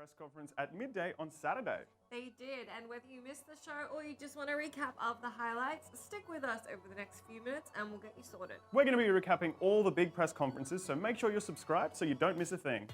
press conference at midday on Saturday. They did, and whether you missed the show or you just want a recap of the highlights, stick with us over the next few minutes and we'll get you sorted. We're going to be recapping all the big press conferences, so make sure you're subscribed so you don't miss a thing.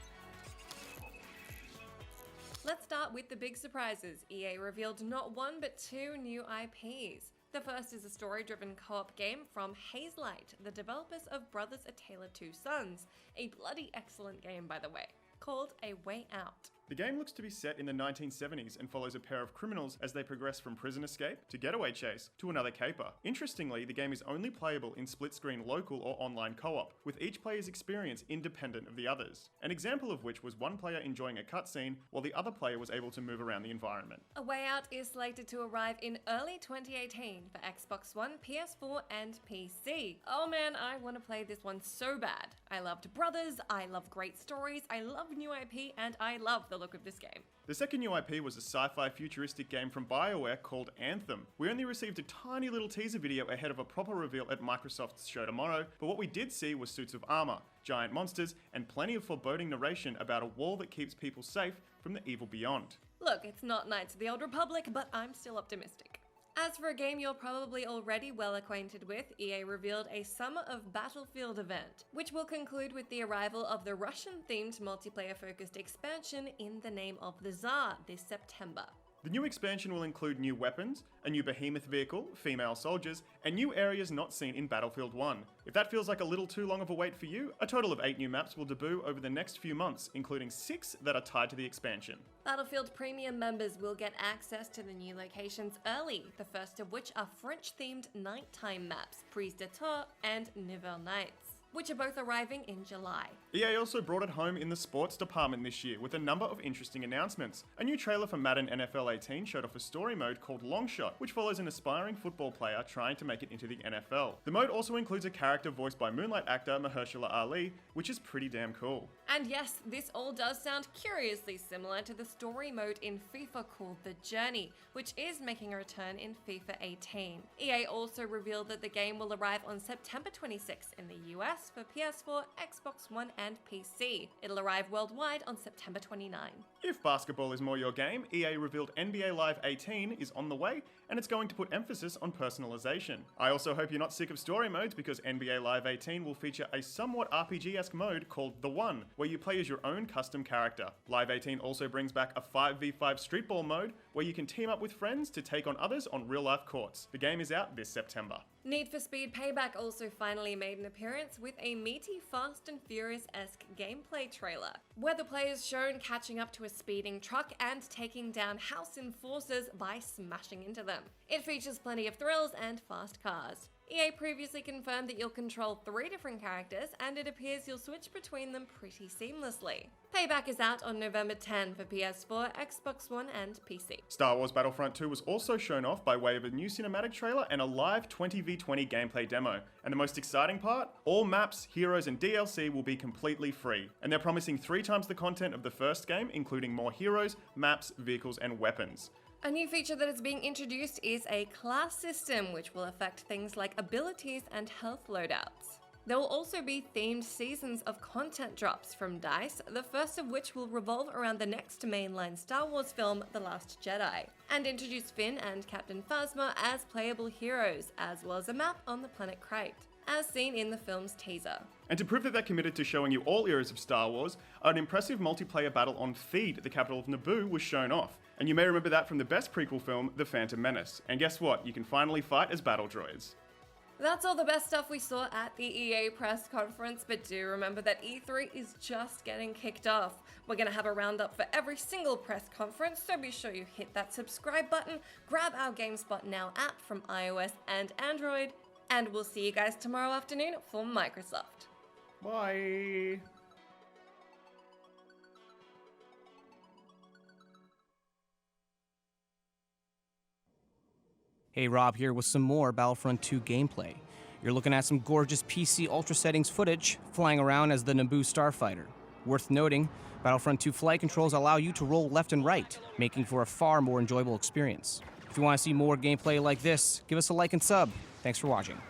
Let's start with the big surprises. EA revealed not one but two new IPs. The first is a story-driven co-op game from Hazelight, the developers of Brothers: A Tale of Two Sons, a bloody excellent game by the way, called A Way Out. The game looks to be set in the 1970s and follows a pair of criminals as they progress from prison escape to getaway chase to another caper. Interestingly, the game is only playable in split-screen local or online co-op, with each player's experience independent of the others. An example of which was one player enjoying a cutscene while the other player was able to move around the environment. A Way Out is slated to arrive in early 2018 for Xbox One, PS4 and PC. Oh man, I want to play this one so bad. I loved Brothers, I love great stories, I love new IP, and I love the look of this game. The second new IP was a sci-fi futuristic game from BioWare called Anthem. We only received a tiny little teaser video ahead of a proper reveal at Microsoft's show tomorrow, but what we did see was suits of armor, giant monsters, and plenty of foreboding narration about a wall that keeps people safe from the evil beyond. Look, it's not Knights of the Old Republic, but I'm still optimistic. As for a game you're probably already well acquainted with, EA revealed a Summer of Battlefield event, which will conclude with the arrival of the Russian-themed multiplayer-focused expansion In the Name of the Tsar this September. The new expansion will include new weapons, a new behemoth vehicle, female soldiers, and new areas not seen in Battlefield 1. If that feels like a little too long of a wait for you, a total of 8 new maps will debut over the next few months, including 6 that are tied to the expansion. Battlefield Premium members will get access to the new locations early, the first of which are French-themed nighttime maps, Prise de Tours and Nouvelle Nights, which are both arriving in July. EA also brought it home in the sports department this year with a number of interesting announcements. A new trailer for Madden NFL 18 showed off a story mode called Long Shot, which follows an aspiring football player trying to make it into the NFL. The mode also includes a character voiced by Moonlight actor Mahershala Ali, which is pretty damn cool. And yes, this all does sound curiously similar to the story mode in FIFA called The Journey, which is making a return in FIFA 18. EA also revealed that the game will arrive on September 26 in the US for PS4, Xbox One and PC. It'll arrive worldwide on September 29. If basketball is more your game, EA revealed NBA Live 18 is on the way, and it's going to put emphasis on personalization. I also hope you're not sick of story modes, because NBA Live 18 will feature a somewhat RPG-esque mode called The One, where you play as your own custom character. Live 18 also brings back a 5v5 streetball mode, where you can team up with friends to take on others on real-life courts. The game is out this September. Need for Speed Payback also finally made an appearance with a meaty Fast and Furious-esque gameplay trailer, where the players shown catching up to a speeding truck and taking down house enforcers by smashing into them. It features plenty of thrills and fast cars. EA previously confirmed that you'll control 3 different characters, and it appears you'll switch between them pretty seamlessly. Payback is out on November 10 for PS4, Xbox One and PC. Star Wars Battlefront 2 was also shown off by way of a new cinematic trailer and a live 20v20 gameplay demo. And the most exciting part? All maps, heroes and DLC will be completely free. And they're promising 3 times the content of the first game, including more heroes, maps, vehicles and weapons. A new feature that is being introduced is a class system, which will affect things like abilities and health loadouts. There will also be themed seasons of content drops from DICE, the first of which will revolve around the next mainline Star Wars film, The Last Jedi, and introduce Finn and Captain Phasma as playable heroes, as well as a map on the planet Crate, as seen in the film's teaser. And to prove that they're committed to showing you all eras of Star Wars, an impressive multiplayer battle on Theed, the capital of Naboo, was shown off. And you may remember that from the best prequel film, The Phantom Menace. And guess what? You can finally fight as battle droids. That's all the best stuff we saw at the EA press conference, but do remember that E3 is just getting kicked off. We're gonna have a roundup for every single press conference, so be sure you hit that subscribe button, grab our GameSpot Now app from iOS and Android, and we'll see you guys tomorrow afternoon for Microsoft. Bye! Hey, Rob here with some more Battlefront 2 gameplay. You're looking at some gorgeous PC Ultra Settings footage flying around as the Naboo starfighter. Worth noting, Battlefront 2 flight controls allow you to roll left and right, making for a far more enjoyable experience. If you want to see more gameplay like this, give us a like and sub. Thanks for watching.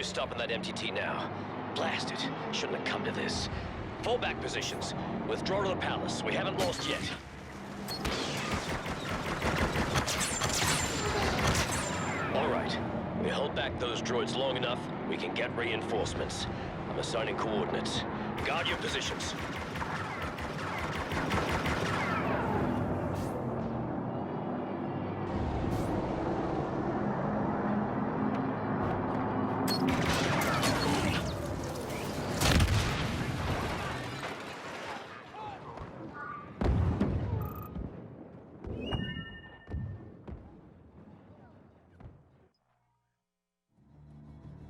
you stopping that MTT now. Blast it. Shouldn't have come to this. Fall back positions. Withdraw to the palace. We haven't lost yet. All right. We hold back those droids long enough, we can get reinforcements. I'm assigning coordinates. Guard your positions.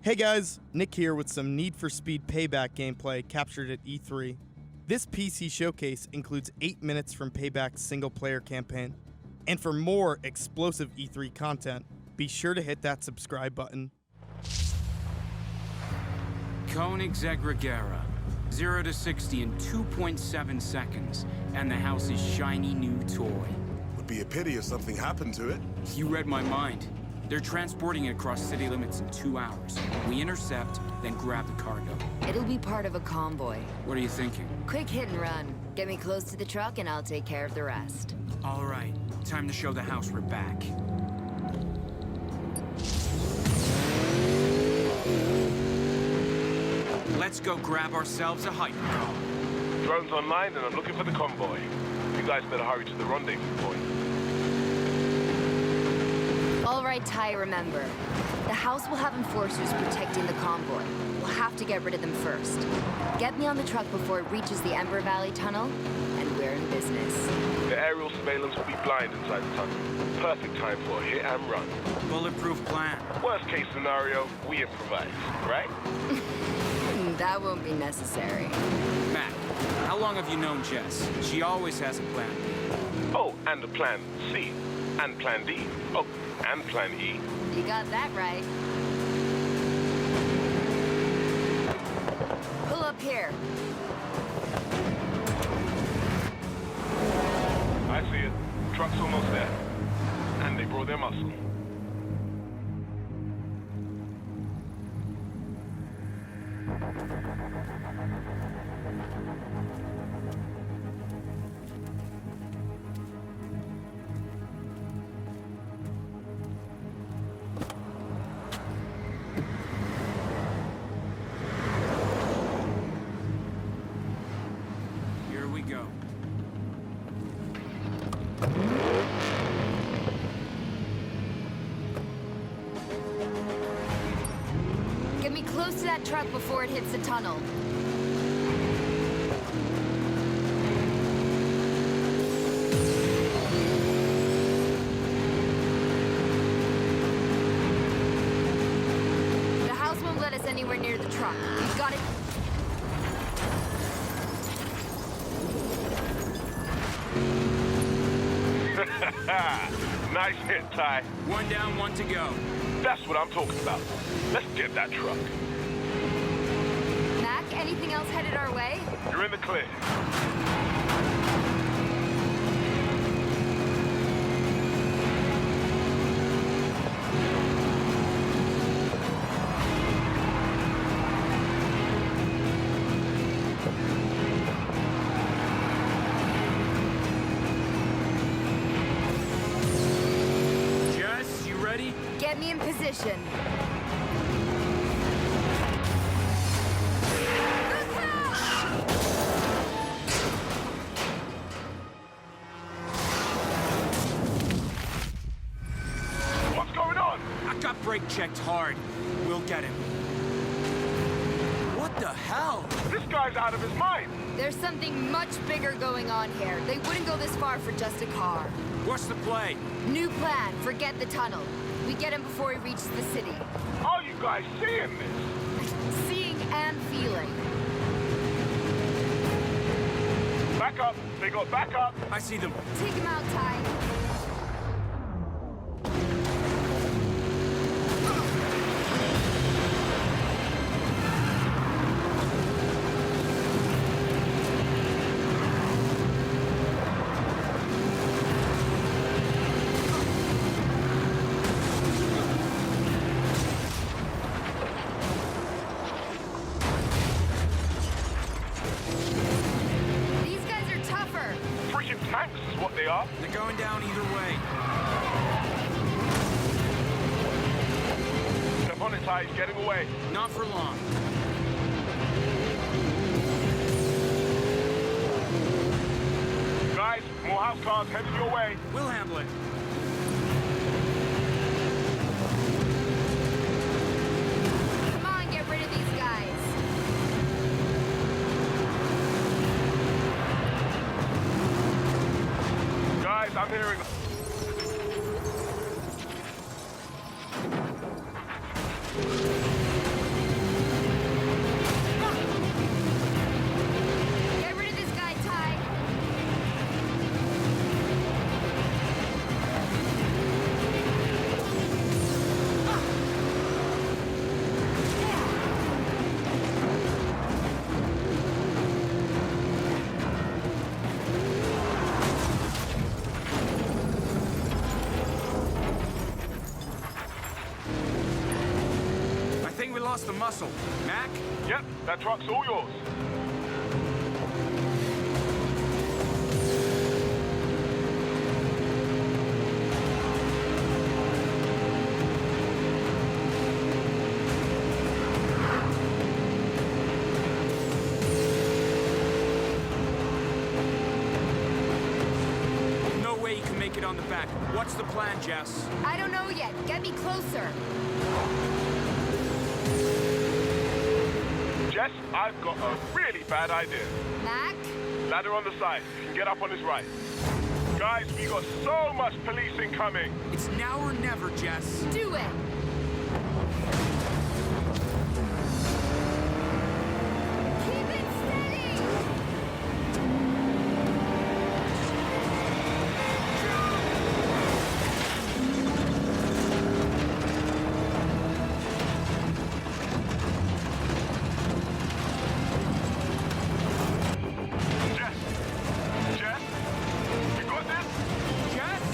Hey guys, Nick here with some Need for Speed Payback gameplay captured at E3. This PC showcase includes 8 minutes from Payback's single-player campaign. And for more explosive E3 content, be sure to hit that subscribe button. Koenigsegg Regera. 0 to 60 in 2.7 seconds. And the house's shiny new toy. Would be a pity if something happened to it. You read my mind. They're transporting it across city limits in 2 hours. We intercept, then grab the cargo. It'll be part of a convoy. What are you thinking? Quick hit and run. Get me close to the truck and I'll take care of the rest. All right, time to show the house we're back. Let's go grab ourselves a hypercar. Drone's online and I'm looking for the convoy. You guys better hurry to the rendezvous point. All right, Ty, remember. The house will have enforcers protecting the convoy. We'll have to get rid of them first. Get me on the truck before it reaches the Ember Valley Tunnel, and we're in business. The aerial surveillance will be blind inside the tunnel. Perfect time for a hit and run. Bulletproof plan. Worst case scenario, we improvise, right? That won't be necessary. Mac, how long have you known Jess? She always has a plan. Oh, and a plan C. And plan D. Oh, and plan E. You got that right. Pull up here. I see it. Truck's almost there. And they brought their muscle. Here we go. Get me close to that truck before it hits the tunnel. The house won't let us anywhere near the truck. We've got it. Nice hit, Ty. One down, one to go. That's what I'm talking about. Let's get that truck. Mac, anything else headed our way? You're in the clear. Jess, you ready? Get me in position. What's going on? I got brake checked hard. We'll get him. What the hell? This guy's out of his mind. There's something much bigger going on here. They wouldn't go this far for just a car. What's the play? New plan, forget the tunnel. We get him before he reaches the city. Are you guys seeing this? Seeing and feeling. Back up. They got back up. I see them. Take him out, Ty. up? They're going down either way. Step on it, Ty. He's getting away. Not for long. Guys, more house cars heading your way. We'll handle it. Come on, get rid of these guys. Guys, I'm hearing... Get rid of this guy, Ty. I think we lost the muscle. Mac? Yep, that truck's all yours. No way you can make it on the back. What's the plan, Jess? I don't know yet. Get me closer. Jess, I've got a really bad idea. Mac? Ladder on the side. You can get up on his right. Guys, we got so much policing coming. It's now or never, Jess. Do it. Keep it steady. Jess! Jess! You got this? Jess?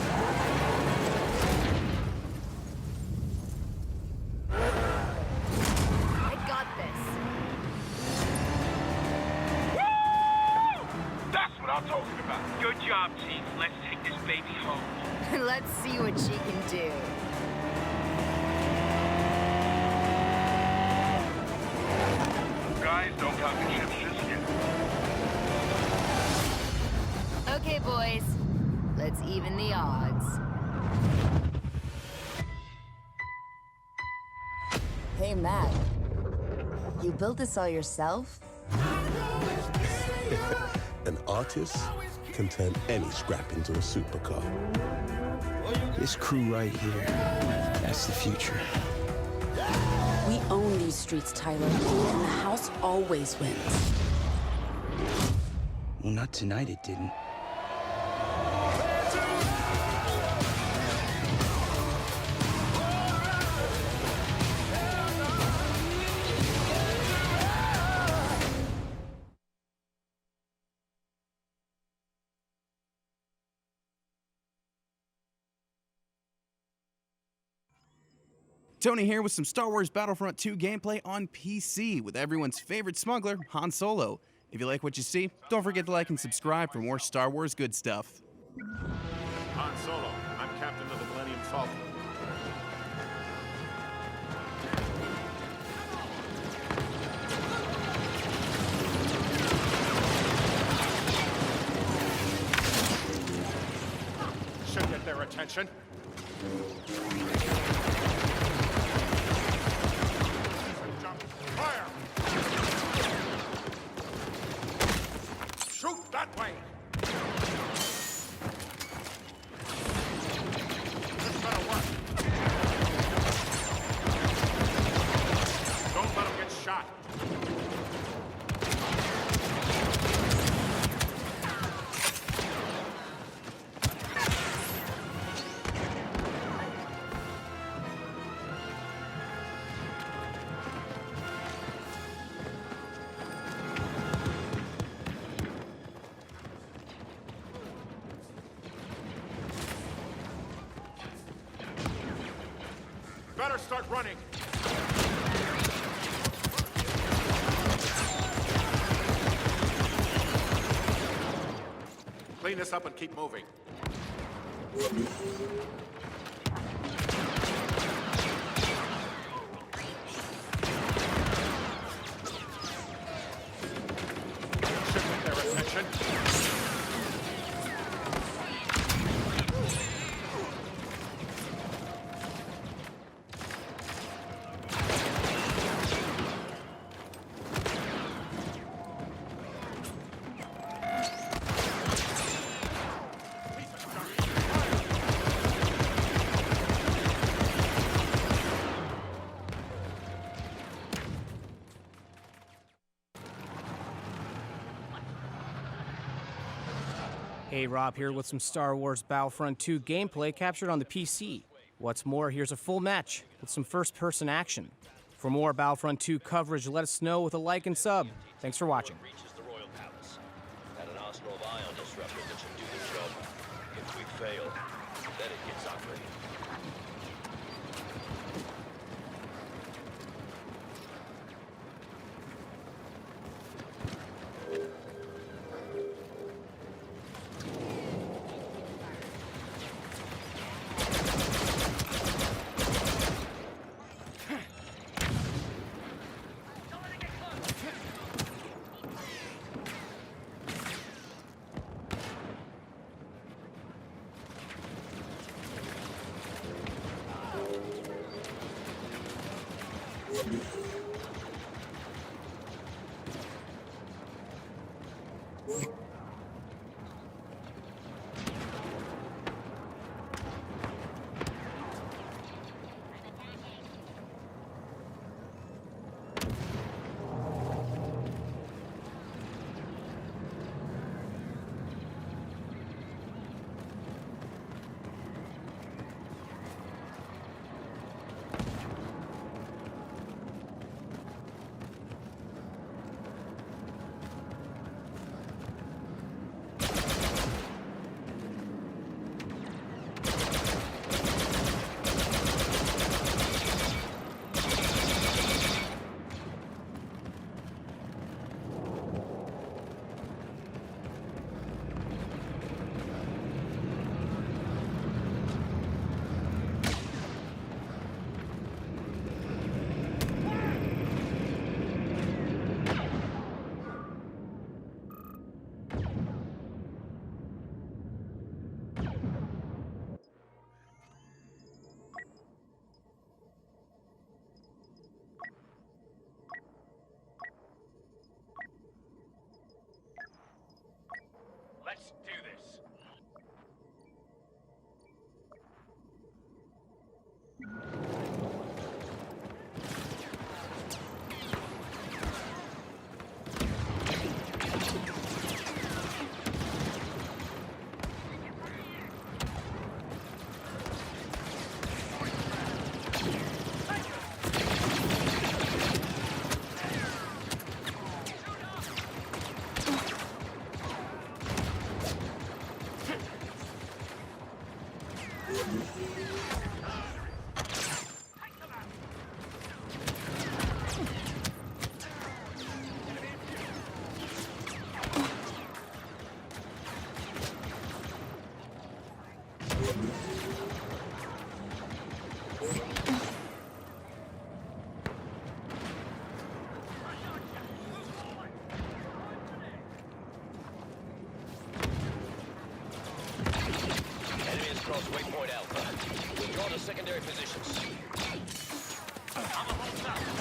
I got this. Woo! That's what I'm talking about. Good job, team. Let's take this baby home. Let's see what she can do. Guys, don't count the chips just yet. Okay, boys. Let's even the odds. Hey, Matt. You built this all yourself? An artist can turn any scrap into a supercar. This crew right here, that's the future. We own these streets, Tyler, and the house always wins. Well, not tonight it didn't. Tony here with some Star Wars Battlefront 2 gameplay on PC with everyone's favorite smuggler, Han Solo. If you like what you see, don't forget to like and subscribe for more Star Wars good stuff. Han Solo, I'm captain of the Millennium Falcon. Should get their attention. Fire! Shoot that way! This better work. Don't let him get shot. Better start running. Clean this up and keep moving. Hey, Rob here with some Star Wars Battlefront 2 gameplay captured on the PC. What's more, here's a full match with some first-person action. For more Battlefront 2 coverage, let us know with a like and sub. Thanks for watching. Reaches the Royal Palace. Had an arsenal of ion disruptors that should do the job. If we fail, then it gets ugly. Let's do this. Cross waypoint Alpha. Withdraw to secondary positions. I'm a hold south.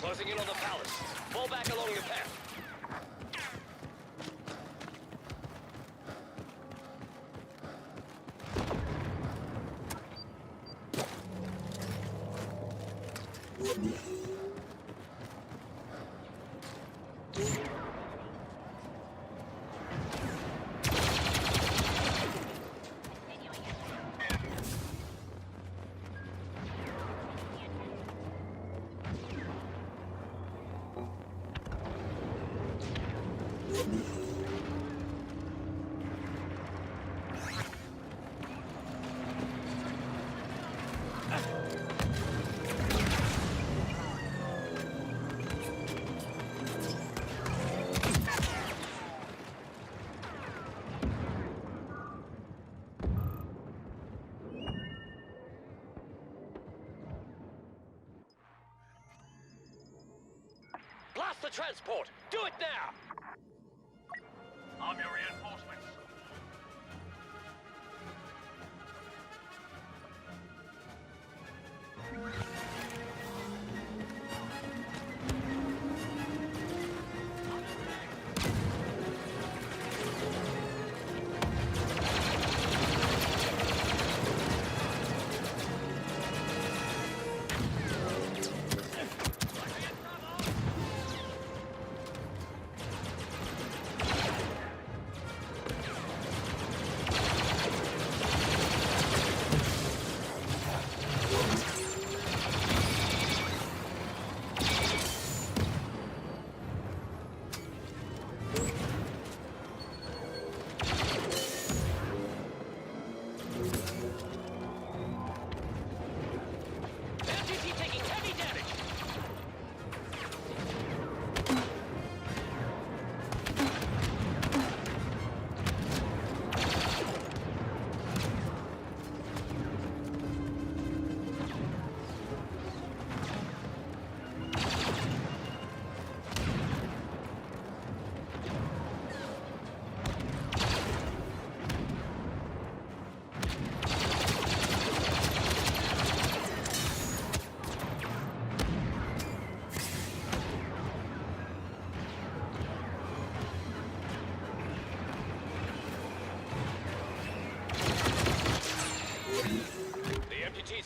Closing in on the palace. Fall back along your path. Blast the transport! Do it now! I'm your reinforcements.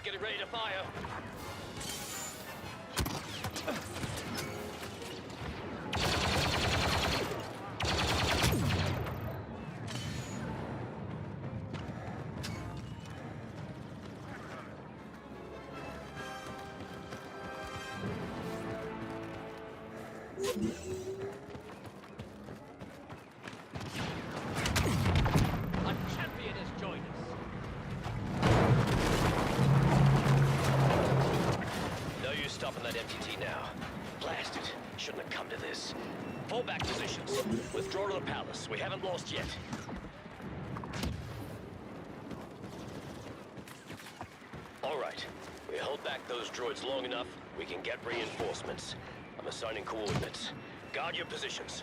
Getting ready to fire. A champion has joined us. Stopping that MTT now. Blast it. Shouldn't have come to this. Fall back positions. Withdraw to the palace. We haven't lost yet. All right. We hold back those droids long enough, we can get reinforcements. I'm assigning coordinates. Guard your positions.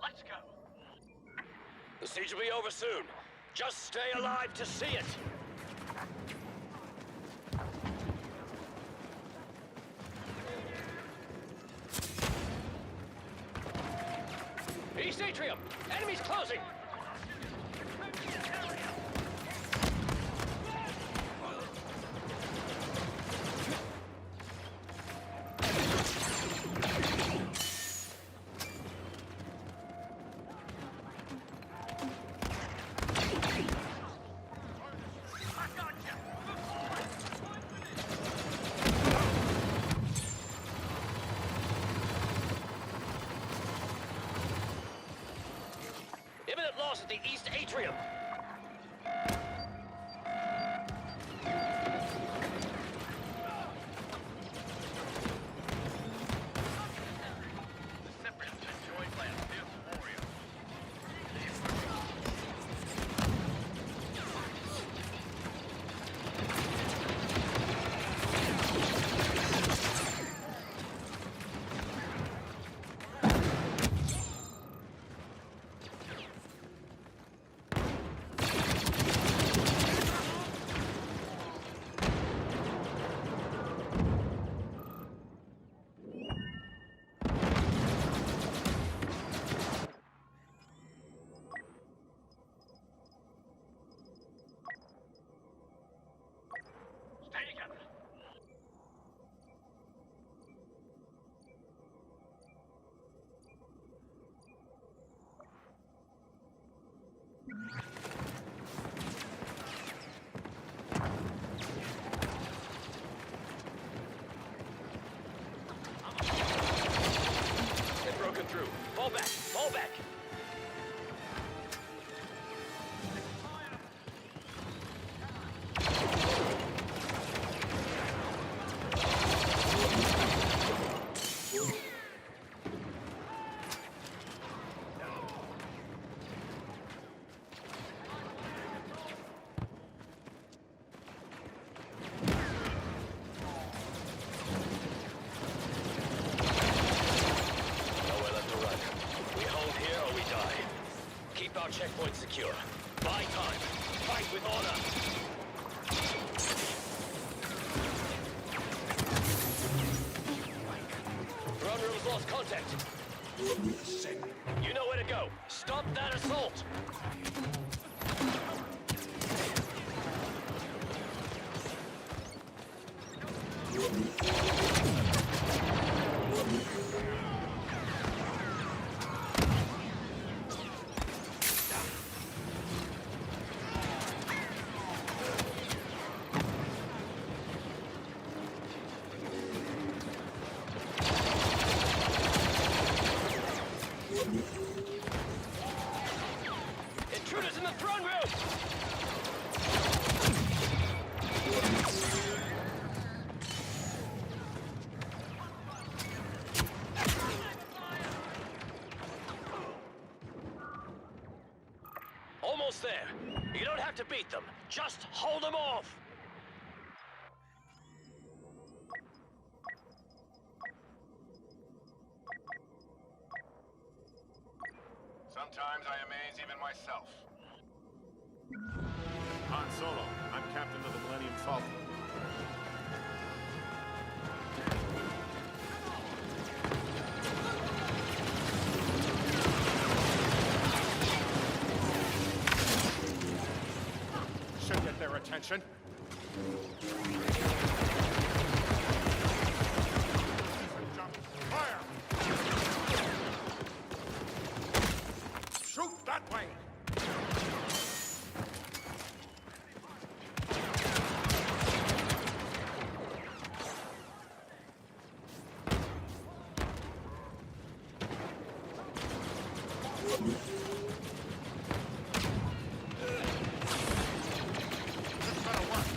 Let's go. The siege will be over soon. Just stay alive to see it. East Atrium! Enemies closing! Imminent loss at the East Atrium. They've broken through. Fall back! Fall back! Nowhere left to run. We hold here or we die. Keep our checkpoint secure. Buy time. Fight with honor. Ground room's lost contact. You know where to go. Stop that assault. Intruders in the throne room! Almost there. You don't have to beat them. Just hold them off. Sometimes I amaze even myself. Han Solo, I'm captain of the Millennium Falcon. Should get their attention. Fire! Shoot that way! This better work.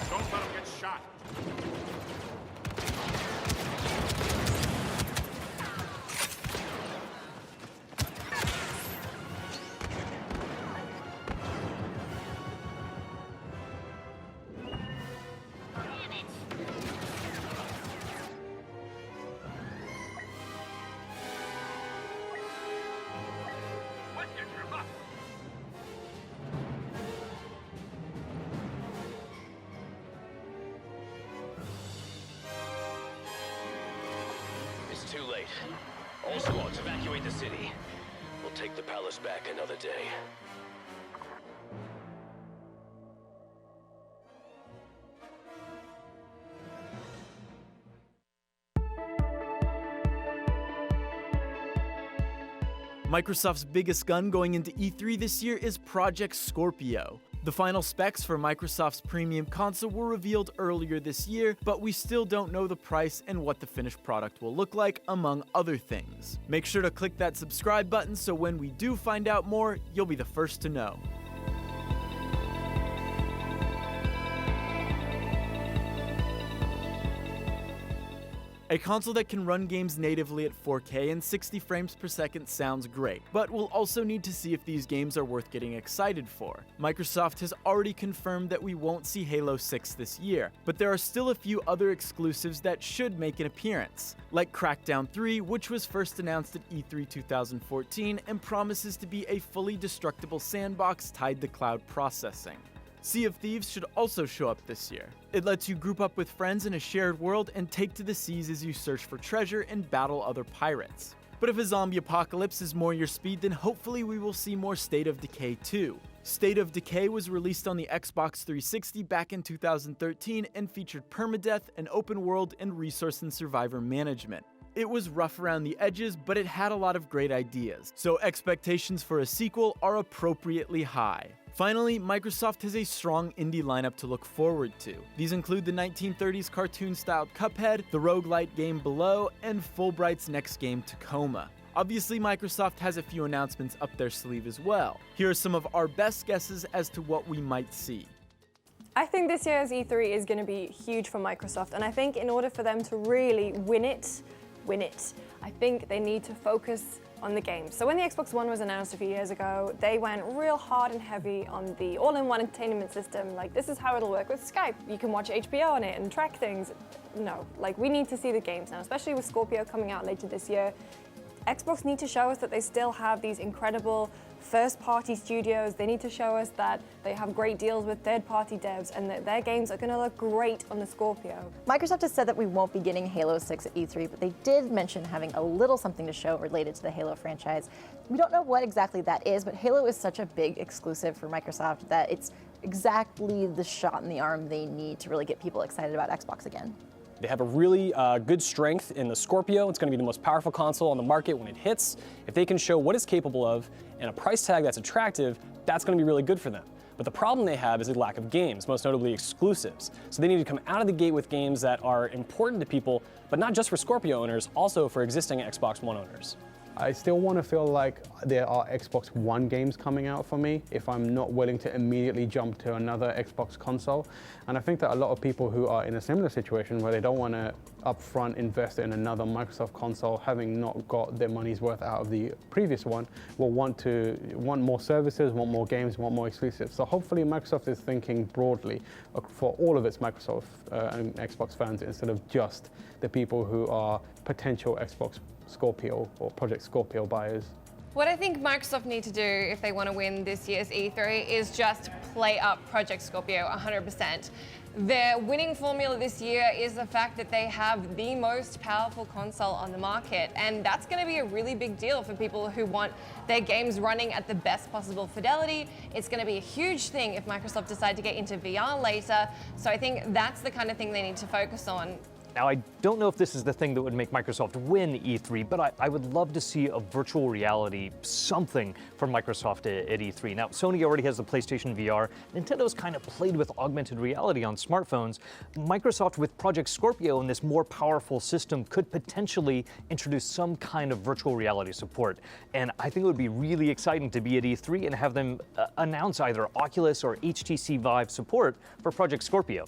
Don't let him get shot. All squads evacuate the city. We'll take the palace back another day. Microsoft's biggest gun going into E3 this year is Project Scorpio. The final specs for Microsoft's premium console were revealed earlier this year, but we still don't know the price and what the finished product will look like, among other things. Make sure to click that subscribe button so when we do find out more, you'll be the first to know. A console that can run games natively at 4K and 60 frames per second sounds great, but we'll also need to see if these games are worth getting excited for. Microsoft has already confirmed that we won't see Halo 6 this year, but there are still a few other exclusives that should make an appearance, like Crackdown 3, which was first announced at E3 2014 and promises to be a fully destructible sandbox tied to cloud processing. Sea of Thieves should also show up this year. It lets you group up with friends in a shared world and take to the seas as you search for treasure and battle other pirates. But if a zombie apocalypse is more your speed, then hopefully we will see more State of Decay 2. State of Decay was released on the Xbox 360 back in 2013 and featured permadeath, an open world, and resource and survivor management. It was rough around the edges, but it had a lot of great ideas, so expectations for a sequel are appropriately high. Finally, Microsoft has a strong indie lineup to look forward to. These include the 1930s cartoon-styled Cuphead, the roguelite game Below, and Fulbright's next game Tacoma. Obviously, Microsoft has a few announcements up their sleeve as well. Here are some of our best guesses as to what we might see. I think this year's E3 is going to be huge for Microsoft, and I think in order for them to really win it, I think they need to focus on the games. So when the Xbox One was announced a few years ago, they went real hard and heavy on the all-in-one entertainment system. Like, this is how it'll work with Skype. You can watch HBO on it and track things. No, like, we need to see the games now, especially with Scorpio coming out later this year. Xbox need to show us that they still have these incredible first-party studios. They need to show us that they have great deals with third-party devs and that their games are going to look great on the Scorpio. Microsoft has said that we won't be getting Halo 6 at E3, but they did mention having a little something to show related to the Halo franchise. We don't know what exactly that is, but Halo is such a big exclusive for Microsoft that it's exactly the shot in the arm they need to really get people excited about Xbox again. They have a really good strength in the Scorpio. It's going to be the most powerful console on the market when it hits. If they can show what it's capable of and a price tag that's attractive, that's going to be really good for them. But the problem they have is a lack of games, most notably exclusives. So they need to come out of the gate with games that are important to people, but not just for Scorpio owners, also for existing Xbox One owners. I still want to feel like there are Xbox One games coming out for me if I'm not willing to immediately jump to another Xbox console. And I think that a lot of people who are in a similar situation where they don't want to upfront invest in another Microsoft console, having not got their money's worth out of the previous one, will want more services, want more games, want more exclusives. So hopefully Microsoft is thinking broadly for all of its Microsoft and Xbox fans instead of just the people who are potential Xbox Scorpio or Project Scorpio buyers. What I think Microsoft need to do if they want to win this year's E3 is just play up Project Scorpio 100%. Their winning formula this year is the fact that they have the most powerful console on the market, and that's going to be a really big deal for people who want their games running at the best possible fidelity. It's going to be a huge thing if Microsoft decide to get into VR later, so I think that's the kind of thing they need to focus on. Now, I don't know if this is the thing that would make Microsoft win E3, but I would love to see a virtual reality something from Microsoft at E3. Now, Sony already has the PlayStation VR. Nintendo's kind of played with augmented reality on smartphones. Microsoft, with Project Scorpio and this more powerful system, could potentially introduce some kind of virtual reality support. And I think it would be really exciting to be at E3 and have them announce either Oculus or HTC Vive support for Project Scorpio.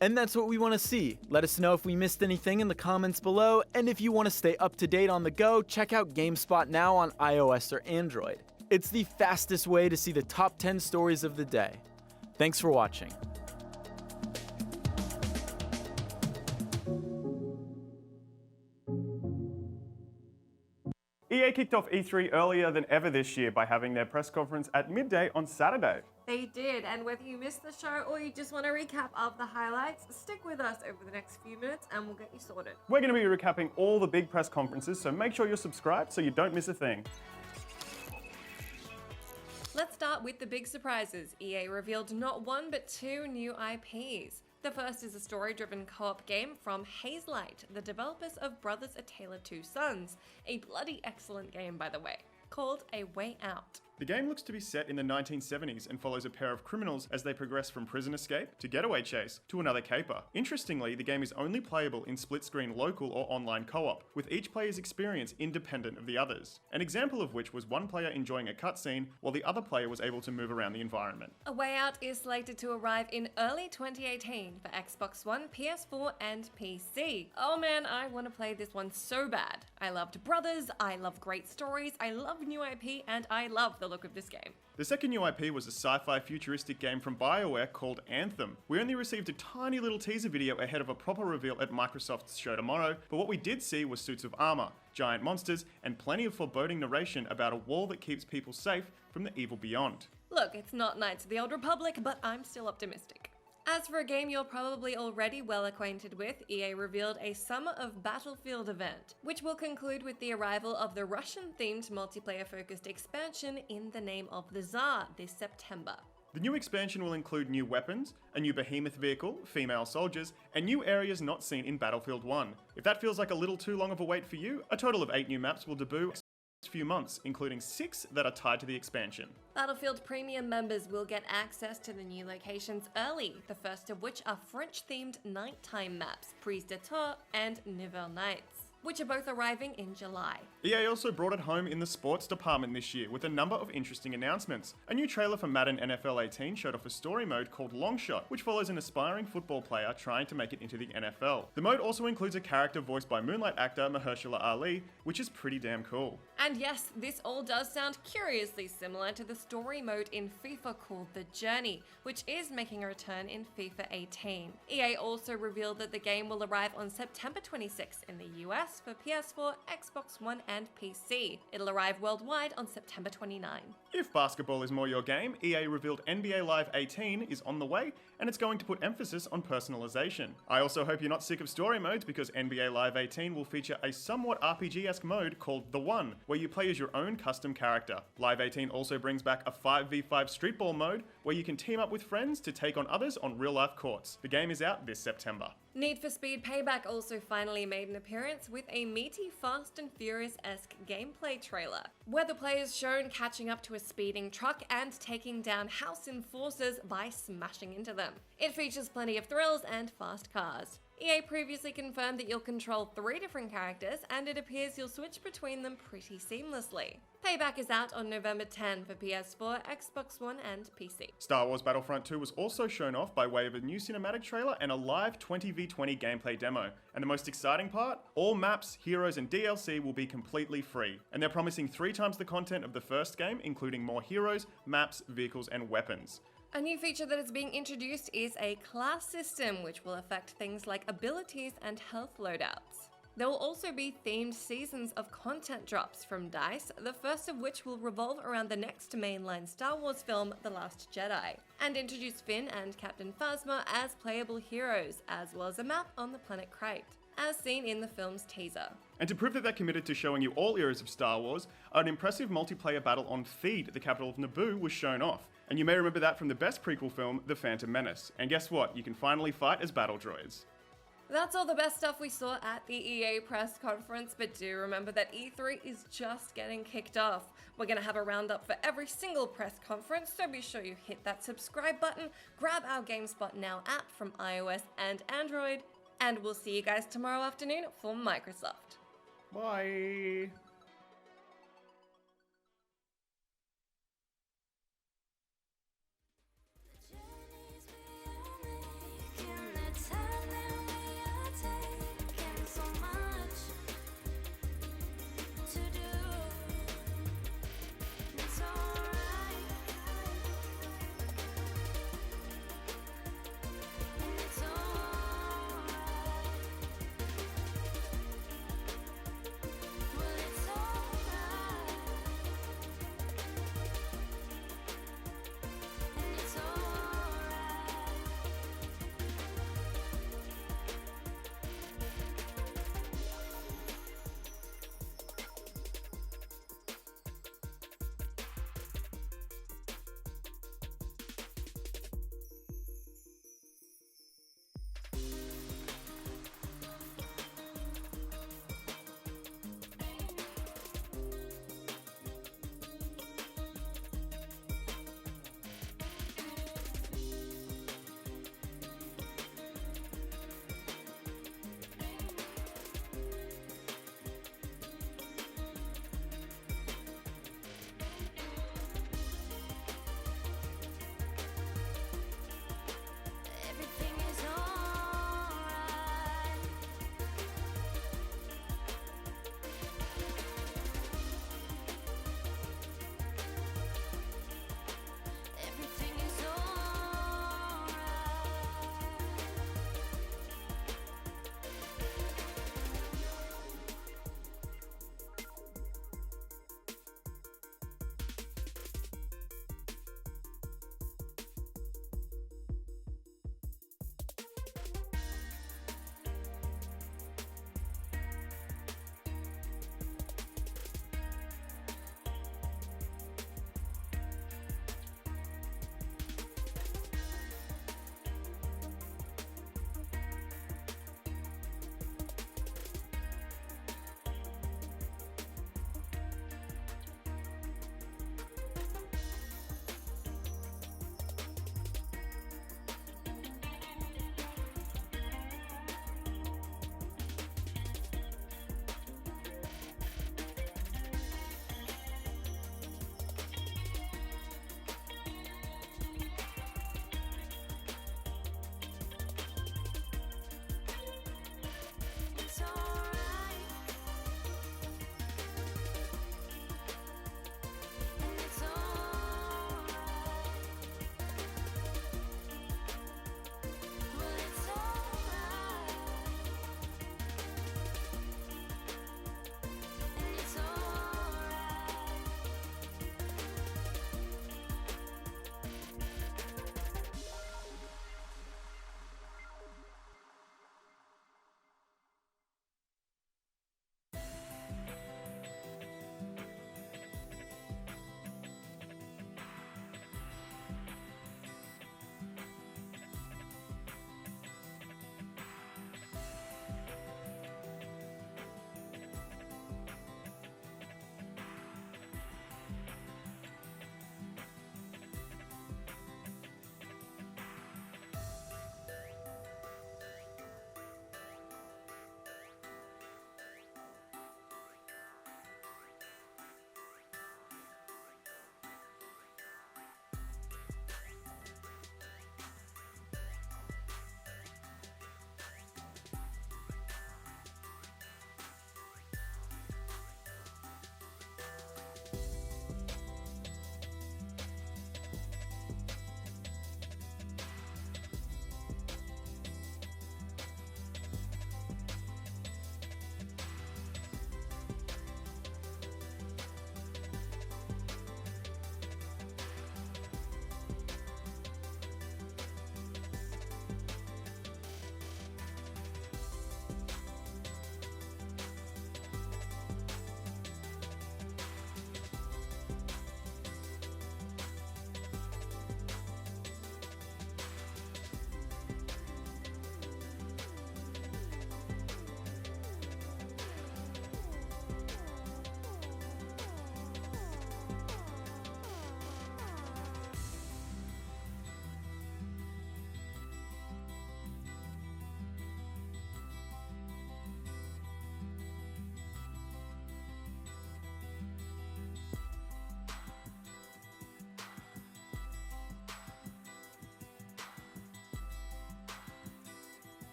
And that's what we want to see. Let us know if we missed anything in the comments below, and if you want to stay up to date on the go, check out GameSpot now on iOS or Android. It's the fastest way to see the top 10 stories of the day. Thanks for watching. EA kicked off E3 earlier than ever this year by having their press conference at midday on Saturday. They did, and whether you missed the show or you just want a recap of the highlights, stick with us over the next few minutes and we'll get you sorted. We're going to be recapping all the big press conferences, so make sure you're subscribed so you don't miss a thing. Let's start with the big surprises. EA revealed not one but two new IPs. The first is a story-driven co-op game from Hazelight, the developers of Brothers: A Tale of Two Sons, a bloody excellent game by the way, called A Way Out. The game looks to be set in the 1970s and follows a pair of criminals as they progress from prison escape to getaway chase to another caper. Interestingly, the game is only playable in split-screen local or online co-op, with each player's experience independent of the others. An example of which was one player enjoying a cutscene while the other player was able to move around the environment. A Way Out is slated to arrive in early 2018 for Xbox One, PS4 and PC. Oh man, I want to play this one so bad. I loved Brothers, I love great stories, I love new IP, and I love the look of this game. The second new IP was a sci-fi futuristic game from BioWare called Anthem. We only received a tiny little teaser video ahead of a proper reveal at Microsoft's show tomorrow, but what we did see was suits of armor, giant monsters, and plenty of foreboding narration about a wall that keeps people safe from the evil beyond. Look, it's not Knights of the Old Republic, but I'm still optimistic. As for a game you're probably already well acquainted with, EA revealed a Summer of Battlefield event, which will conclude with the arrival of the Russian-themed multiplayer-focused expansion In the Name of the Tsar this September. The new expansion will include new weapons, a new behemoth vehicle, female soldiers, and new areas not seen in Battlefield 1. If that feels like a little too long of a wait for you, a total of 8 new maps will debut few months, including 6 that are tied to the expansion. Battlefield Premium members will get access to the new locations early, the first of which are French-themed nighttime maps, Prise d'Etat and Nouvelle Nights, which are both arriving in July. EA also brought it home in the sports department this year with a number of interesting announcements. A new trailer for Madden NFL 18 showed off a story mode called Longshot, which follows an aspiring football player trying to make it into the NFL. The mode also includes a character voiced by Moonlight actor Mahershala Ali, which is pretty damn cool. And yes, this all does sound curiously similar to the story mode in FIFA called The Journey, which is making a return in FIFA 18. EA also revealed that the game will arrive on September 26 in the US for PS4, Xbox One and PC. It'll arrive worldwide on September 29. If basketball is more your game, EA revealed NBA Live 18 is on the way, and it's going to put emphasis on personalization. I also hope you're not sick of story modes, because NBA Live 18 will feature a somewhat RPG-esque mode called The One, where you play as your own custom character. Live 18 also brings back a 5v5 streetball mode, where you can team up with friends to take on others on real-life courts. The game is out this September. Need for Speed Payback also finally made an appearance with a meaty Fast and Furious-esque gameplay trailer, where the players shown catching up to a speeding truck and taking down house enforcers by smashing into them. It features plenty of thrills and fast cars. EA previously confirmed that you'll control 3 different characters, and it appears you'll switch between them pretty seamlessly. Payback is out on November 10 for PS4, Xbox One and PC. Star Wars Battlefront 2 was also shown off by way of a new cinematic trailer and a live 20v20 gameplay demo. And the most exciting part? All maps, heroes and DLC will be completely free. And they're promising 3 times the content of the first game, including more heroes, maps, vehicles and weapons. A new feature that is being introduced is a class system, which will affect things like abilities and health loadouts. There will also be themed seasons of content drops from DICE, the first of which will revolve around the next mainline Star Wars film, The Last Jedi, and introduce Finn and Captain Phasma as playable heroes, as well as a map on the planet Crate, as seen in the film's teaser. And to prove that they're committed to showing you all eras of Star Wars, an impressive multiplayer battle on Theed, the capital of Naboo, was shown off. And you may remember that from the best prequel film, The Phantom Menace. And guess what? You can finally fight as battle droids. That's all the best stuff we saw at the EA press conference, but do remember that E3 is just getting kicked off. We're going to have a roundup for every single press conference, so be sure you hit that subscribe button, grab our GameSpot Now app from iOS and Android, and we'll see you guys tomorrow afternoon for Microsoft. Bye! Well, it's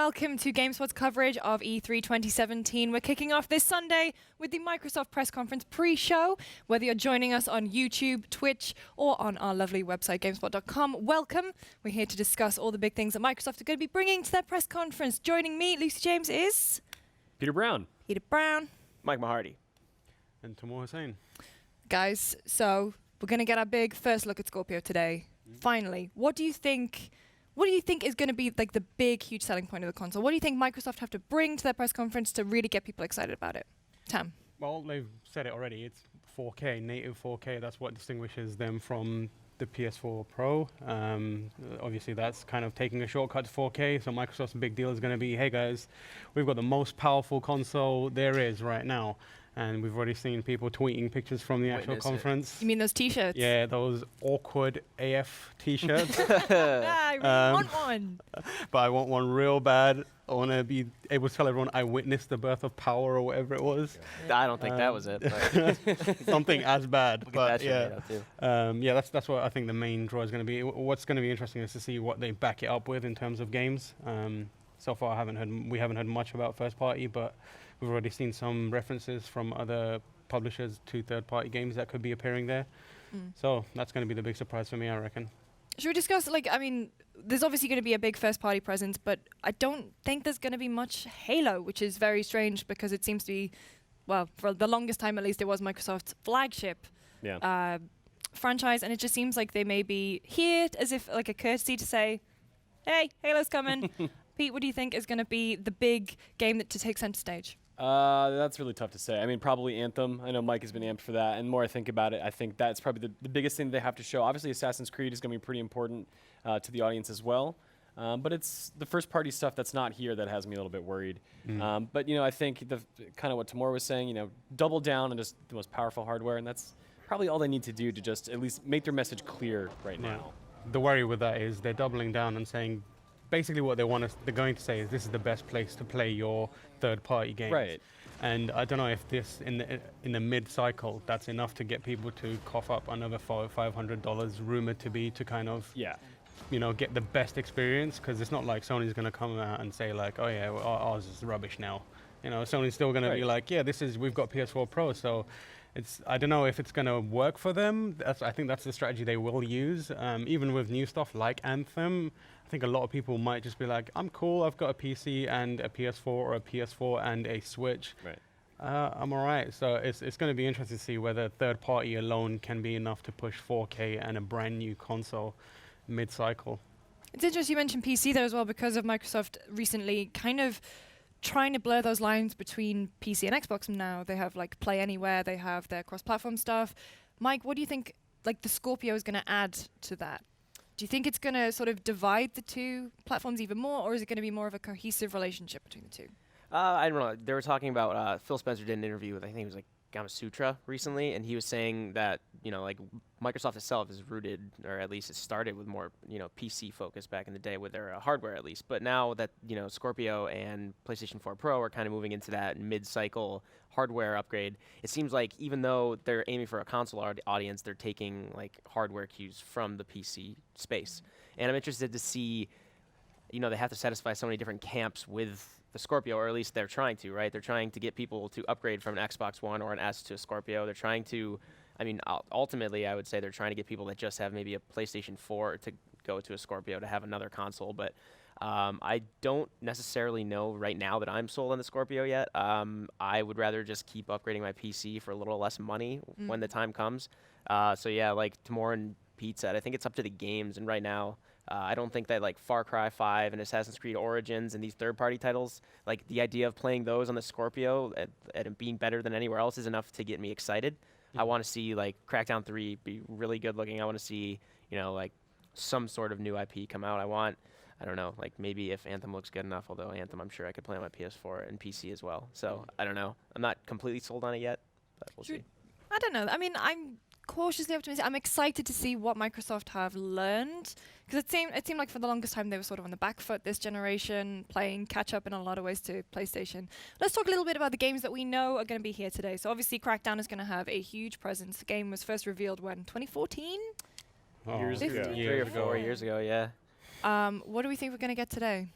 welcome to GameSpot's coverage of E3 2017. We're kicking off this Sunday with the Microsoft press conference pre-show. Whether you're joining us on YouTube, Twitch, or on our lovely website, GameSpot.com, welcome. We're here to discuss all the big things that Microsoft are going to be bringing to their press conference. Joining me, Lucy James, is... Peter Brown. Peter Brown. Mike Mahardy. And Tamor Hussain. Guys, so we're going to get our big first look at Scorpio today. Finally, what do you think is going to be like the big, huge selling point of the console? What do you think Microsoft have to bring to their press conference to really get people excited about it? Tam. Well, they've said it already. It's 4K, native 4K. That's what distinguishes them from the PS4 Pro. Obviously, that's kind of taking a shortcut to 4K. So Microsoft's big deal is going to be, hey guys, we've got the most powerful console there is right now. And we've already seen people tweeting pictures from the actual conference. You mean those T-shirts? Yeah, those awkward AF T-shirts. I really want one. But I want one real bad. I want to be able to tell everyone I witnessed the birth of power or whatever it was. I don't think that was it. But something as bad. But yeah, that's what I think the main draw is going to be. What's going to be interesting is to see what they back it up with in terms of games. So far, we haven't heard much about first party, but we've already seen some references from other publishers to third-party games that could be appearing there. So that's going to be the big surprise for me, I reckon. Should we discuss, there's obviously going to be a big first-party presence, but I don't think there's going to be much Halo, which is very strange because it seems to be, well, for the longest time at least, it was Microsoft's flagship franchise, and it just seems like they may be here as if like a courtesy to say, hey, Halo's coming. Pete, what do you think is going to be the big game to take center stage? That's really tough to say. I mean, probably Anthem. I know Mike has been amped for that. And the more I think about it, I think that's probably the biggest thing they have to show. Obviously, Assassin's Creed is going to be pretty important to the audience as well. But it's the first-party stuff that's not here that has me a little bit worried. But, I think kind of what Tamor was saying, double down on just the most powerful hardware. And that's probably all they need to do to just at least make their message clear right now. The worry with that is they're doubling down and saying, basically what they're going to say is this is the best place to play your third-party games. Right. And I don't know if this, in the mid-cycle, that's enough to get people to cough up another $500 rumored to be to kind of, get the best experience, because it's not like Sony's going to come out and say like, oh yeah, well, ours is rubbish now. Sony's still going to be like, yeah, we've got PS4 Pro, so I don't know if it's going to work for them. I think that's the strategy they will use. Even with new stuff like Anthem, I think a lot of people might just be like, I'm cool, I've got a PC and a PS4 or a PS4 and a Switch. Right. I'm all right. So it's going to be interesting to see whether third party alone can be enough to push 4K and a brand new console mid-cycle. It's interesting you mentioned PC there as well, because of Microsoft recently kind of trying to blur those lines between PC and Xbox now. They have like Play Anywhere, they have their cross-platform stuff. Mike, what do you think the Scorpio is going to add to that? Do you think it's going to sort of divide the two platforms even more, or is it going to be more of a cohesive relationship between the two? I don't know. They were talking about, Phil Spencer did an interview with, I think it was like Gamasutra recently, and he was saying that, Microsoft itself is rooted, or at least it started with more, PC focus back in the day with their hardware at least. But now that, Scorpio and PlayStation 4 Pro are kind of moving into that mid-cycle hardware upgrade, it seems like even though they're aiming for a console audience, they're taking like hardware cues from the PC space. And I'm interested to see, they have to satisfy so many different camps with the Scorpio, or at least they're trying to, right? They're trying to get people to upgrade from an Xbox One or an S to a Scorpio. They're trying to, ultimately, I would say they're trying to get people that just have maybe a PlayStation 4 to go to a Scorpio to have another console. But I don't necessarily know right now that I'm sold on the Scorpio yet. I would rather just keep upgrading my PC for a little less money when the time comes. So yeah, like Tamor and Pete said, I think it's up to the games. And right now, I don't think that like Far Cry 5 and Assassin's Creed Origins and these third-party titles, like the idea of playing those on the Scorpio and being better than anywhere else is enough to get me excited. I want to see like Crackdown 3 be really good looking. I want to see, like some sort of new IP come out. I don't know, like maybe if Anthem looks good enough, although Anthem I'm sure I could play on my PS4 and PC as well. So I don't know. I'm not completely sold on it yet, but we'll see. I don't know. I mean, I'm cautiously optimistic. I'm excited to see what Microsoft have learned, because it seemed like for the longest time they were sort of on the back foot this generation, playing catch up in a lot of ways to PlayStation. Let's talk a little bit about the games that we know are going to be here today. So obviously Crackdown is going to have a huge presence. The game was first revealed when, 2014? Years ago. 3 or 4 years ago, yeah. What do we think we're going to get today?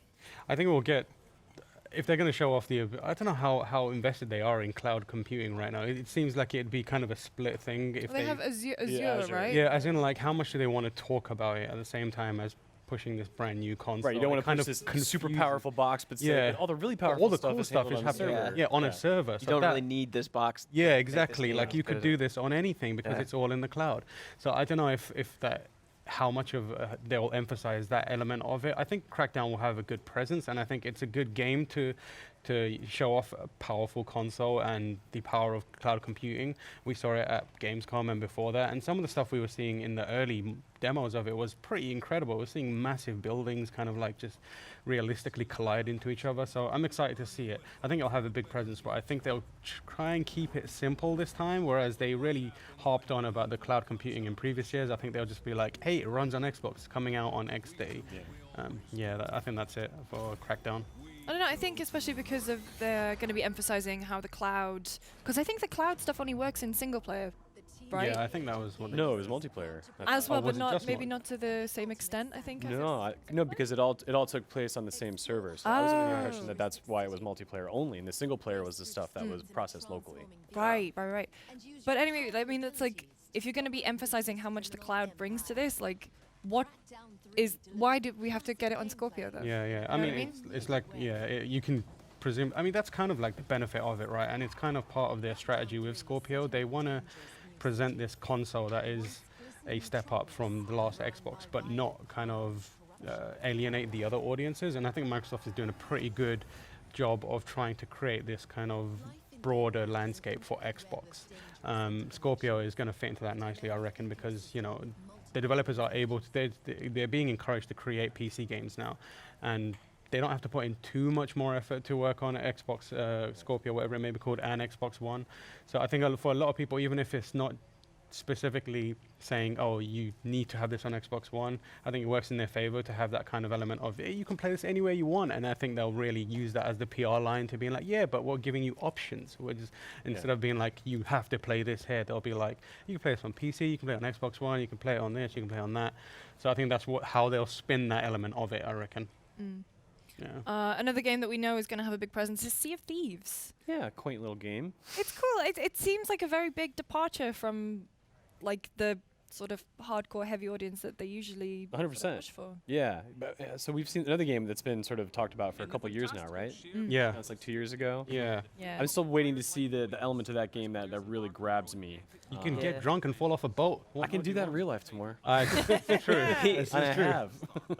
I think we'll get if they're going to show off I don't know how invested they are in cloud computing right now. It seems like it'd be kind of a split thing. If they have Azure, right? Yeah, as in like how much do they want to talk about it at the same time as pushing this brand new console? Right, you don't want to push this super powerful box, but say, but all the really powerful all the stuff cool is stuff handled is on the happening server. on a server. You So don't that- really need this box. Yeah, to make exactly. this Like game you could better. do this on anything because it's all in the cloud. So I don't know if that how much of they'll emphasize that element of it. I think Crackdown will have a good presence, and I think it's a good game to show off a powerful console and the power of cloud computing. We saw it at Gamescom and before that, and some of the stuff we were seeing in the early demos of it was pretty incredible. We're seeing massive buildings kind of like just realistically collide into each other, so I'm excited to see it. I think it'll have a big presence, but I think they'll try and keep it simple this time, whereas they really harped on about the cloud computing in previous years. I think they'll just be like, hey, it runs on Xbox, coming out on X day. I think that's it for Crackdown. I don't know, I think especially because of they're going to be emphasizing how the cloud... Because I think the cloud stuff only works in single player, right? Yeah, I think that was what No, it was multiplayer. As well, but not maybe not to the same extent, I think. No, because it all took place on the same server. So I was under the impression that that's why it was multiplayer only, and the single player was the stuff that was processed locally. Right. But anyway, I mean, it's like, if you're going to be emphasizing how much the cloud brings to this, like, why did we have to get it on Scorpio, though? Yeah. I mean, it's like, you can presume, I mean, that's kind of like the benefit of it, right? And it's kind of part of their strategy with Scorpio. They want to present this console that is a step up from the last Xbox, but not kind of alienate the other audiences. And I think Microsoft is doing a pretty good job of trying to create this kind of broader landscape for Xbox. Scorpio is going to fit into that nicely, I reckon, because, the developers are able to, they're being encouraged to create PC games now, and they don't have to put in too much more effort to work on Xbox Scorpio, whatever it may be called, and Xbox One. So I think for a lot of people, even if it's not specifically saying, oh, you need to have this on Xbox One, I think it works in their favor to have that kind of element of, hey, you can play this anywhere you want. And I think they'll really use that as the PR line to be like, yeah, but we're giving you options. Instead of being like, you have to play this here, they'll be like, you can play this on PC, you can play it on Xbox One, you can play it on this, you can play it on that. So I think that's how they'll spin that element of it, I reckon. Yeah. Another game that we know is going to have a big presence is Sea of Thieves. Yeah, quaint little game. It's cool. It seems like a very big departure from like the sort of hardcore heavy audience that they usually 100% push for. Yeah. So we've seen another game that's been sort of talked about for a couple of years now, right? Yeah. That's like 2 years ago. Yeah. I'm still waiting to see the element of that game that really grabs me. You can get drunk and fall off a boat. I can do that in real life tomorrow. It's true. It's And I true. have.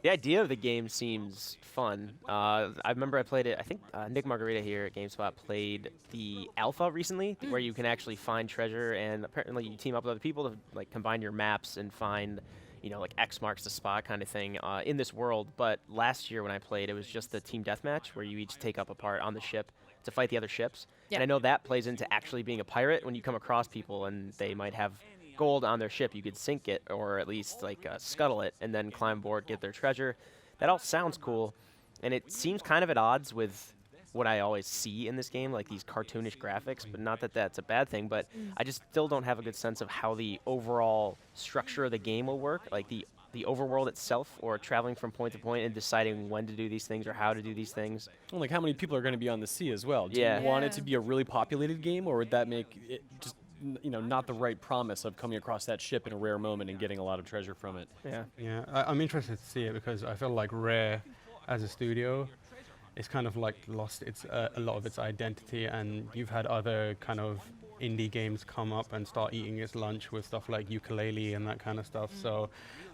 The idea of the game seems fun. I remember I played it. I think Nick Margarita here at GameSpot played the alpha recently, where you can actually find treasure, and apparently you team up with other people to like combine your maps and find, like X marks the spot kind of thing in this world. But last year when I played, it was just the team deathmatch where you each take up a part on the ship to fight the other ships. And I know that plays into actually being a pirate. When you come across people and they might have gold on their ship, you could sink it or at least like scuttle it and then climb aboard, get their treasure. That all sounds cool, and it seems kind of at odds with what I always see in this game, like these cartoonish graphics, but not that that's a bad thing, but I just still don't have a good sense of how the overall structure of the game will work, like the overworld itself, or traveling from point to point and deciding when to do these things or how to do these things. Well, like how many people are going to be on the sea as well? Do Yeah. you want it to be a really populated game, or would that make it just not the right promise of coming across that ship in a rare moment and getting a lot of treasure from it? Yeah, I'm interested to see it because I feel like Rare, as a studio, it's kind of like lost a lot of its identity, and you've had other kind of indie games come up and start eating its lunch with stuff like Ukulele and that kind of stuff. So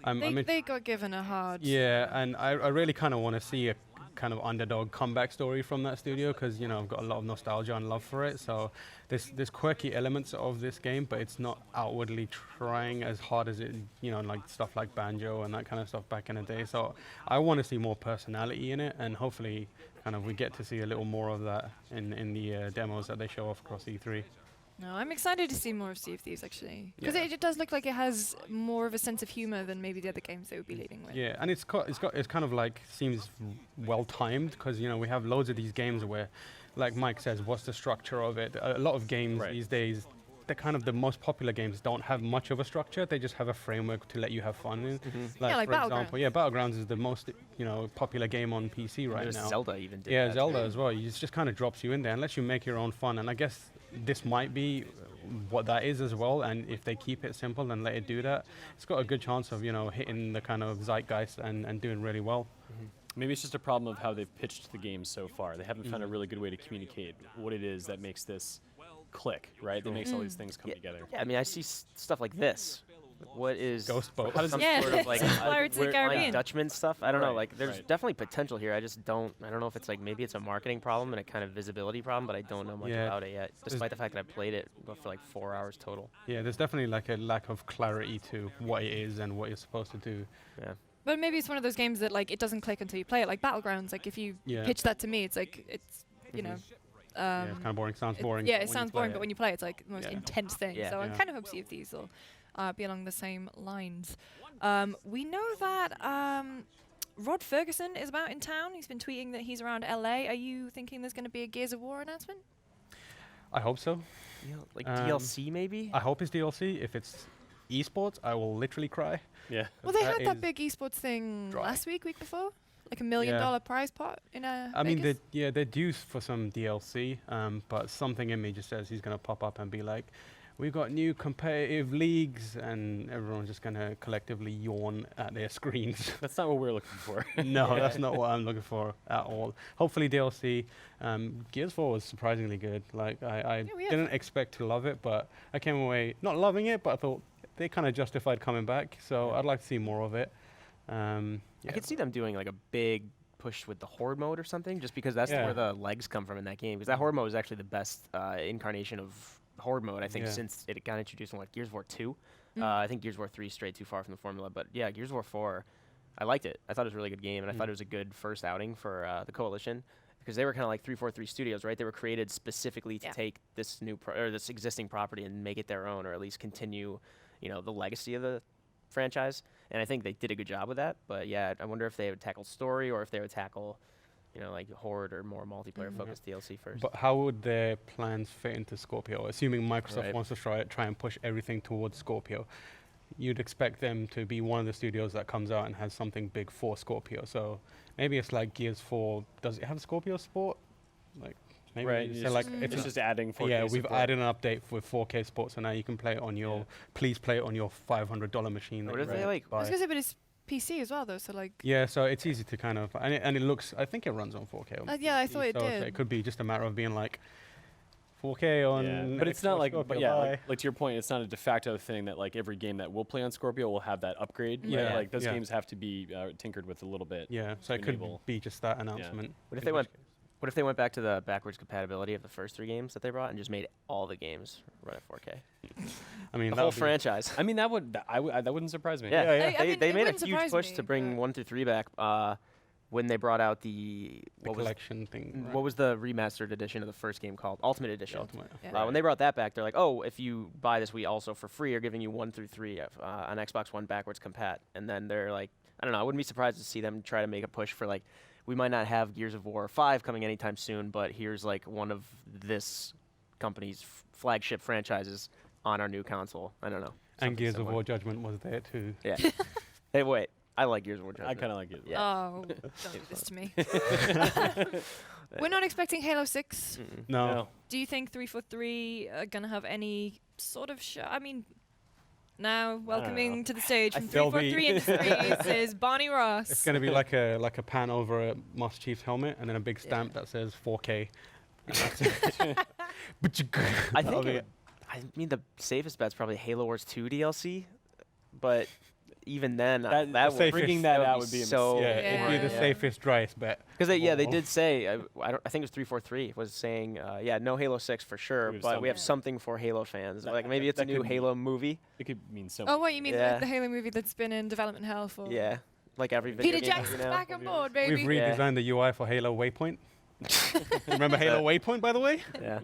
they got given a hard... Yeah, and I really kind of want to see a kind of underdog comeback story from that studio because, I've got a lot of nostalgia and love for it. So there's quirky elements of this game, but it's not outwardly trying as hard as it, like stuff like Banjo and that kind of stuff back in the day. So I want to see more personality in it, and hopefully kind of we get to see a little more of that in the demos that they show off across E3. No, I'm excited to see more of Sea of Thieves, actually. Because it does look like it has more of a sense of humor than maybe the other games they would be leading with. Yeah, and it's kind of like seems well timed because we have loads of these games where, like Mike says, what's the structure of it? A lot of games these days the kind of the most popular games don't have much of a structure. They just have a framework to let you have fun in. Like for example, Battlegrounds is the most popular game on PC right now. Zelda even did Yeah, that Zelda too. as well. It just kind of drops you in there and lets you make your own fun. And I guess this might be what that is as well. And if they keep it simple and let it do that, it's got a good chance of hitting the kind of zeitgeist and doing really well. Maybe it's just a problem of how they've pitched the game so far. They haven't found a really good way to communicate what it is that makes this click, right? That makes all these things come together. Yeah, I mean, I see stuff like this. What is Ghost Boat? How does Yeah, sort of like Pirates of the Caribbean. Dutchman stuff? I don't know. Right, Like, there's definitely potential here. I don't know if it's like maybe it's a marketing problem and a kind of visibility problem, but I don't know much about it yet. Despite the fact that I played it for like 4 hours total. Yeah, there's definitely like a lack of clarity to what it is and what you're supposed to do. Yeah. But maybe it's one of those games that like it doesn't click until you play it. Like Battlegrounds, like if you pitch that to me, it's like it's yeah, it's kind of boring. Sounds boring. Yeah, it sounds boring, but when you play it, it's like the most intense thing. Yeah. So I kind of hope to see if these will be along the same lines. We know that Rod Ferguson is about in town. He's been tweeting that he's around LA. Are you thinking there's going to be a Gears of War announcement? I hope so. Like DLC maybe? I hope it's DLC. If it's esports, I will literally cry. Yeah. Well, they had that big esports thing last week before. Like $1 million prize pot in a I mean, Vegas. they're due for some DLC, but something in me just says he's going to pop up and be like, we've got new competitive leagues, and everyone's just going to collectively yawn at their screens. That's not what we're looking for. No, that's not what I'm looking for at all. Hopefully DLC. Gears 4 was surprisingly good. Like, I didn't expect to love it, but I came away not loving it, but I thought they kind of justified coming back, so I'd like to see more of it. I could see them doing like a big push with the Horde mode or something, just because that's where the legs come from in that game. Because that Horde mode is actually the best incarnation of Horde mode, I think, since it got introduced in Gears of War 2. I think Gears of War 3 strayed too far from the formula, but yeah, Gears of War 4, I liked it. I thought it was a really good game, and I thought it was a good first outing for the Coalition, because they were kind of like 343 Studios, right? They were created specifically to take this this existing property and make it their own, or at least continue, the legacy of the franchise. And I think they did a good job with that. But yeah, I wonder if they would tackle story or if they would tackle, like Horde or more multiplayer-focused DLC first. But how would their plans fit into Scorpio? Assuming Microsoft wants to try and push everything towards Scorpio, you'd expect them to be one of the studios that comes out and has something big for Scorpio. So maybe it's like Gears 4. Does it have Scorpio support? Like maybe it's just adding 4K Yeah, we've support. added an update with 4K support, so now you can play it on your. Please play it on your $500 machine. What if they like? I was gonna say, but it's PC as well, though. So like. Yeah, so it's easy to kind of and it looks. I think it runs on 4K. On yeah, I PC, thought it so did. it could be just a matter of being like 4K on. Yeah. But it's not Xbox like, Scorpio. like to your point, it's not a de facto thing that like every game that will play on Scorpio will have that upgrade. Yeah. Right? Like those Yeah. games have to be tinkered with a little bit. Yeah, so to it could enable- be just that announcement. What if they went? What if they went back to the backwards compatibility of the first 3 games that they brought and just made all the games run at 4K? I mean, the that whole would be- franchise. I mean, that wouldn't surprise me. Yeah, I mean, they it made a wouldn't huge surprise push me, to bring 1 through 3 back when they brought out the collection thing. What was the remastered edition of the first game called? Ultimate Edition. Ultimate. When they brought that back, they're like, oh, if you buy this, we also for free are giving you 1 through 3 on Xbox One backwards compat. And then they're like, I don't know, I wouldn't be surprised to see them try to make a push for like, we might not have Gears of War 5 coming anytime soon, but here's like one of this company's flagship franchises on our new console. I don't know. And Gears of War Judgment was there too. Yeah. Hey, wait. I like Gears of War Judgment. I kind of like it. Yeah. Oh, don't do this to me. We're not expecting Halo 6. No. Do you think 343 are gonna have any sort of show? I mean, now welcoming to the stage from There'll 343 Industries is Bonnie Ross. It's going to be like a pan over a Master Chief's helmet and then a big stamp that says 4K. And that's it. I mean, the safest bet's probably Halo Wars 2 DLC, but even then, bringing that out would be so. it'd be the safest, driest bet. Because they did say, I think it was 343 was saying, no Halo 6 for sure, but we have something for Halo fans. Like maybe it's a new Halo movie. It could mean so. Oh, what you mean the Halo movie that's been in development hell for? Yeah, like every video Peter game Jackson's now. back on board, baby. We've redesigned the UI for Halo Waypoint. Remember Halo Waypoint, by the way? Yeah.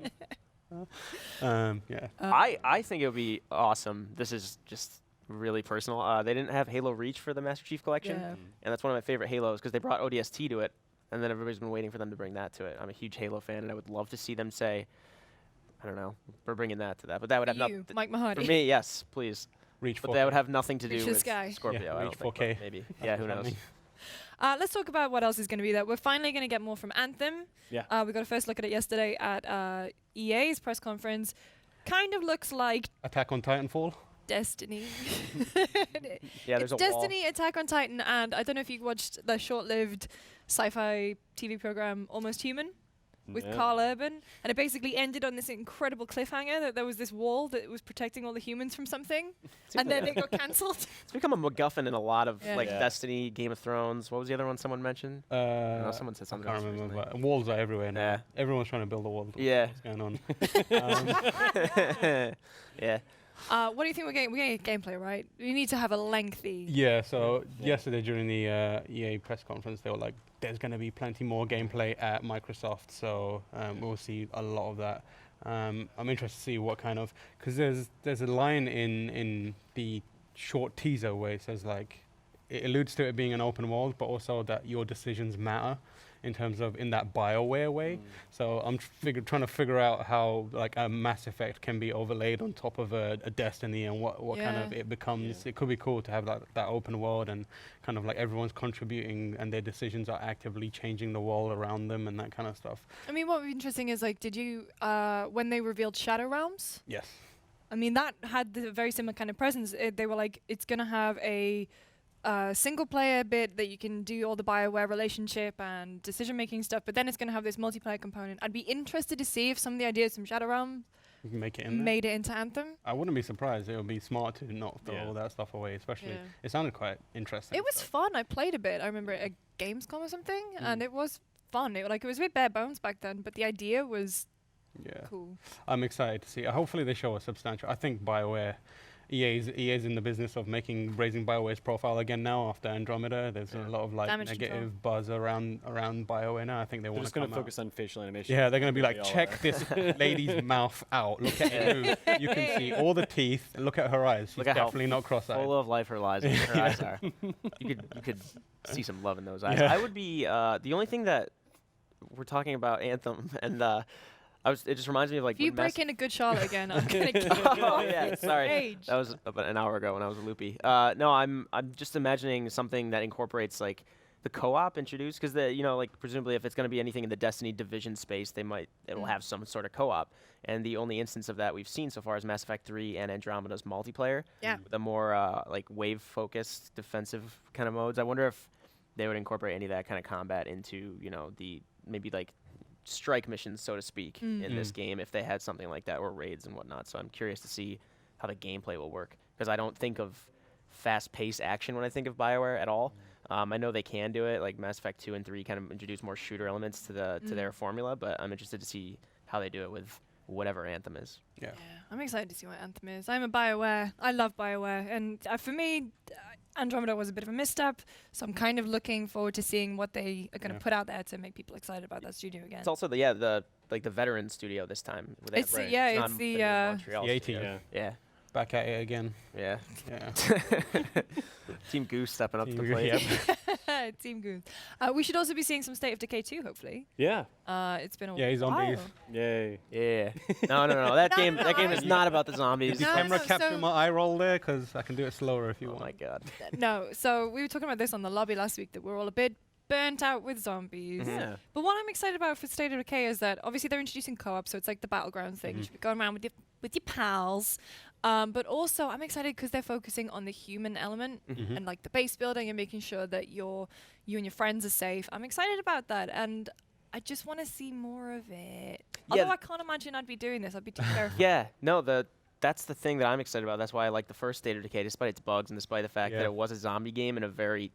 Yeah. I think it would be awesome. This is just really personal. They didn't have Halo Reach for the Master Chief Collection, and that's one of my favorite Halos because they brought ODST to it, and then everybody's been waiting for them to bring that to it. I'm a huge Halo fan, and I would love to see them say, I don't know. We're bringing that to that, but that would have nothing. Mike Mahoney. For me, yes, please. Reach but 4K. that would have nothing to Reach do the with sky. Scorpio. Yeah, I reach don't think, 4K. but maybe. Yeah, who knows? Let's talk about what else is going to be there. We're finally going to get more from Anthem. Yeah. We got a first look at it yesterday at EA's press conference. Kind of looks like Attack on Titanfall. Destiny. Yeah, there's it's a wall. Destiny, Attack on Titan, and I don't know if you watched the short-lived sci-fi TV program Almost Human with Carl Urban, and it basically ended on this incredible cliffhanger that there was this wall that was protecting all the humans from something, and then it got cancelled. It's become a MacGuffin in a lot of Yeah. like Yeah. Destiny, Game of Thrones. What was the other one someone mentioned? No, someone said something I can't else remember, recently. but walls are everywhere now. Yeah. Everyone's trying to build a wall. Yeah. What's going on? Yeah. What do you think we're getting? We're getting gameplay, right? We need to have a lengthy. Yeah, so yesterday during the EA press conference, they were like, there's going to be plenty more gameplay at Microsoft, so we'll see a lot of that. I'm interested to see what kind of, because there's a line in the short teaser where it says like, it alludes to it being an open world, but also that your decisions matter in terms of in that BioWare way. So I'm trying to figure out how like a Mass Effect can be overlaid on top of a Destiny and what kind of it becomes. It could be cool to have that open world and kind of like everyone's contributing and their decisions are actively changing the world around them and that kind of stuff. I mean, what would be interesting is like, did you when they revealed Shadow Realms? Yes. I mean, that had the very similar kind of presence. They were like, it's gonna have a single player bit that you can do all the BioWare relationship and decision making stuff, but then it's going to have this multiplayer component. I'd be interested to see if some of the ideas from Shadow Realm You can make it in there. made it into Anthem. I wouldn't be surprised. It would be smart to not throw all that stuff away, especially. It sounded quite interesting. It was fun. I played a bit. I remember at Gamescom or something, and it was fun. It was a bit bare bones back then, but the idea was cool. I'm excited to see. Hopefully they show a substantial. I think BioWare, EA's in the business of raising BioWare's profile again now after Andromeda. There's a lot of like Damage negative buzz around BioWare now. I think they want to just come going to out. focus on facial animation. Yeah, they're going to be They like, all check are. this lady's mouth out. Look at it move. You can see all the teeth. And look at her eyes. She's Look at how definitely not cross-eyed. full of life her eyes are. You could see some love in those eyes. Yeah. I would be the only thing that we're talking about Anthem and it just reminds me of like If you when break into Good Charlotte again, I'm gonna kick you oh off yeah, the sorry. stage. That was about an hour ago when I was a loopy. No, I'm just imagining something that incorporates like the co-op introduced, because like presumably if it's going to be anything in the Destiny division space, it'll have some sort of co-op. And the only instance of that we've seen so far is Mass Effect 3 and Andromeda's multiplayer. Yeah. The more like wave-focused defensive kind of modes. I wonder if they would incorporate any of that kind of combat into the maybe like strike missions, so to speak, in this game, if they had something like that, or raids and whatnot. So I'm curious to see how the gameplay will work, because I don't think of fast-paced action when I think of BioWare at all. I know they can do it, like Mass Effect 2 and 3 kind of introduce more shooter elements to their formula, but I'm interested to see how they do it with whatever Anthem is. Yeah. I'm excited to see what Anthem is. I'm a BioWare. I love BioWare, and for me, Andromeda was a bit of a misstep, so I'm kind of looking forward to seeing what they are going to put out there to make people excited about that studio again. It's also the veteran studio this time. It's the not the new Montreal the studio. A-team. Yeah. Back at it again. Yeah. Yeah. Team Goose stepping up to the Team plate. Yep. Team Goose. We should also be seeing some State of Decay 2, hopefully. Yeah. It's been a Yeah, zombies. while. Yay. Yeah. No. That game is not about the zombies. Did the camera capture my eye roll there? Because I can do it slower if you want. Oh my god. No, so we were talking about this on the lobby last week, that we're all a bit burnt out with zombies. Yeah. But what I'm excited about for State of Decay is that obviously they're introducing co-op, so it's like the battleground thing. You should be going around with your pals. But also I'm excited because they're focusing on the human element and like the base building and making sure that you and your friends are safe. I'm excited about that, and I just want to see more of it. Yeah. Although I can't imagine I'd be doing this. I'd be too terrified. Yeah. No, that's the thing that I'm excited about. That's why I like the first State of Decay, despite its bugs and despite the fact that it was a zombie game and a very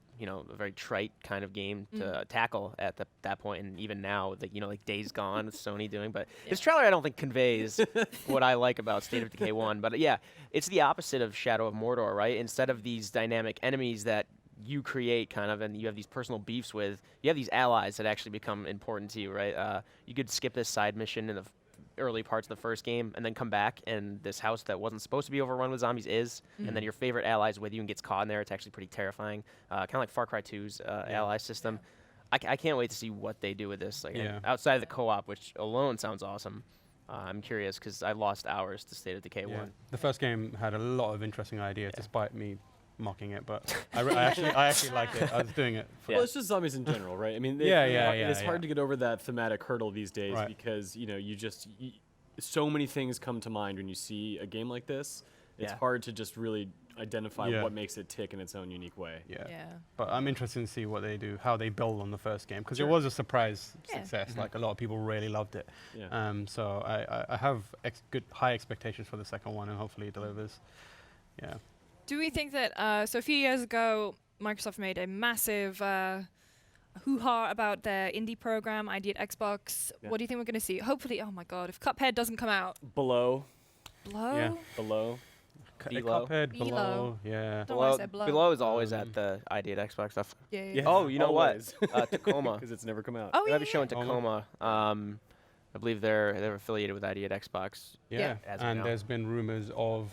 trite kind of game to tackle at that point, and even now, like Days Gone with Sony doing. But this trailer, I don't think conveys what I like about State of Decay 1. But yeah, it's the opposite of Shadow of Mordor, right? Instead of these dynamic enemies that you create kind of, and you have these personal beefs with, you have these allies that actually become important to you, right? You could skip this side mission in the early parts of the first game and then come back, and this house that wasn't supposed to be overrun with zombies is, and then your favorite allies with you and gets caught in there. It's actually pretty terrifying. Kind of like Far Cry 2's ally system. I can't wait to see what they do with this. Outside of the co-op, which alone sounds awesome. I'm curious because I lost hours to State of Decay 1. The first game had a lot of interesting ideas, despite me mocking it, but I actually liked it. I was doing it. Well, it's just zombies in general, right? I mean, it's hard to get over that thematic hurdle these days because so many things come to mind when you see a game like this. It's hard to just really identify what makes it tick in its own unique way. But I'm interested to see what they do, how they build on the first game, because it was a surprise success. Like a lot of people really loved it. So I have high expectations for the second one, and hopefully it delivers. Yeah. Do we think that, so a few years ago, Microsoft made a massive hoo-ha about their indie program, ID at Xbox. What do you think we're going to see? Hopefully, oh my god, if Cuphead doesn't come out. Below. Below? Below. Cuphead, Below, yeah. Below is always at the ID at Xbox stuff. Yeah. Oh, you know what? Tacoma. Because it's never come out. Oh, They have a show in Tacoma. I believe they're affiliated with ID at Xbox. Yeah, and there's been rumors of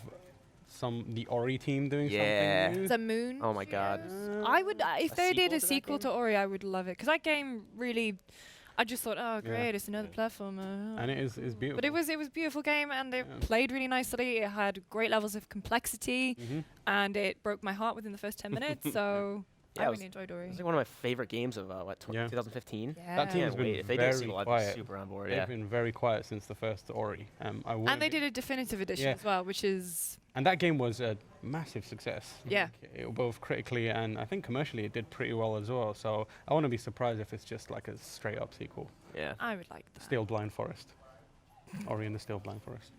the Ori team doing something new. The Moon. Oh my god. I would, if they did a sequel to Ori, I would love it. Because that game really, I just thought, oh great, it's another platformer. And it is beautiful. But it was a beautiful game, and it played really nicely. It had great levels of complexity, and it broke my heart within the first 10 minutes. So I really enjoyed Ori. It was like one of my favorite games of 2015. Yeah. That team has been if they very did a sequel, I'd quiet. be super on board. They've been very quiet since the first Ori. And they did a definitive edition as well, which is. And that game was a massive success. Yeah. Both critically and I think commercially it did pretty well as well. So I wouldn't be surprised if it's just like a straight up sequel. Yeah. I would like that. Steel Blind Forest. Ori and the Steel Blind Forest.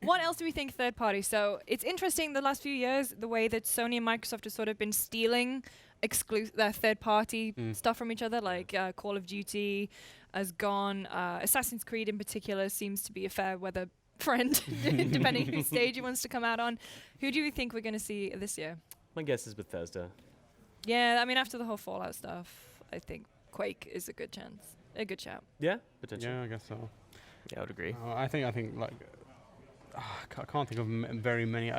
What else do we think third party? So it's interesting the last few years, the way that Sony and Microsoft have sort of been stealing their third party stuff from each other, like Call of Duty has gone. Assassin's Creed in particular seems to be a fair weather friend, depending whose stage it wants to come out on. Who do you think we're going to see this year? My guess is Bethesda. Yeah, I mean, after the whole Fallout stuff, I think Quake is a good shout. Yeah, potentially. Yeah, I guess so. Yeah, I would agree. I think like I can't think of very many.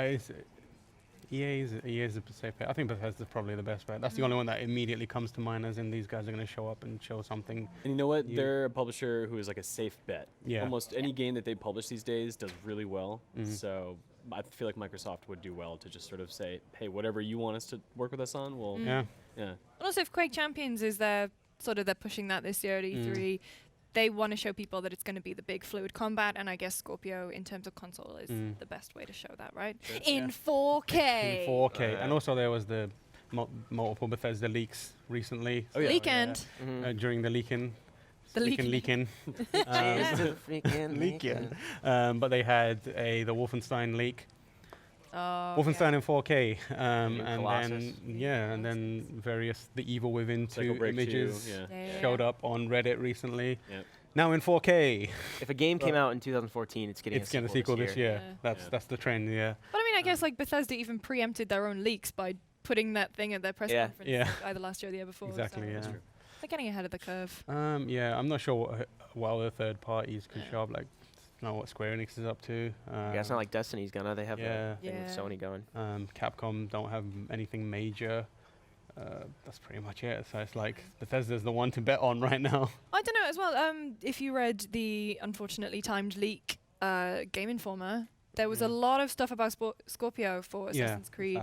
EA is a safe bet. I think Bethesda's probably the best bet. That's the only one that immediately comes to mind, as in these guys are going to show up and show something. And you know what? They're a publisher who is like a safe bet. Yeah. Almost any game that they publish these days does really well. So I feel like Microsoft would do well to just sort of say, hey, whatever you want us to work with us on, we'll... Yeah. And also, if Quake Champions is they're pushing that this year at E3, they want to show people that it's going to be the big fluid combat, and I guess Scorpio, in terms of console, is the best way to show that, right? In 4K. In 4K. And also there was the multiple Bethesda leaks recently. Oh, yeah. Leakend. During the leaking. The leaking. But they had the Wolfenstein leak. Wolfenstein in 4K, and then various The Evil Within 2 images showed up on Reddit recently. Now in 4K. If a game came out in 2014, it's getting a sequel this year. That's the trend. Yeah. But I mean, I guess like Bethesda even preempted their own leaks by putting that thing at their press conference either last year or the year before. Exactly. So they're getting ahead of the curve. I'm not sure what other third parties can show up. Like, know what Square Enix is up to. It's not like Destiny's gonna. They have a thing with Sony going. Capcom don't have anything major. That's pretty much it. So it's like Bethesda's the one to bet on right now. I don't know as well. If you read the unfortunately timed leak, Game Informer, there was a lot of stuff about Scorpio for Assassin's Creed.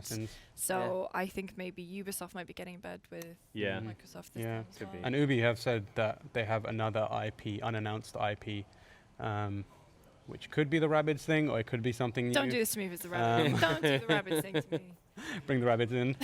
So I think maybe Ubisoft might be getting in bed with Microsoft. Could be. And Ubi have said that they have another IP, unannounced IP. Which could be the Rabbids thing, or it could be something new. Don't do this to me if it's the Rabbids. Don't do the Rabbids thing to me. Bring the Rabbids in.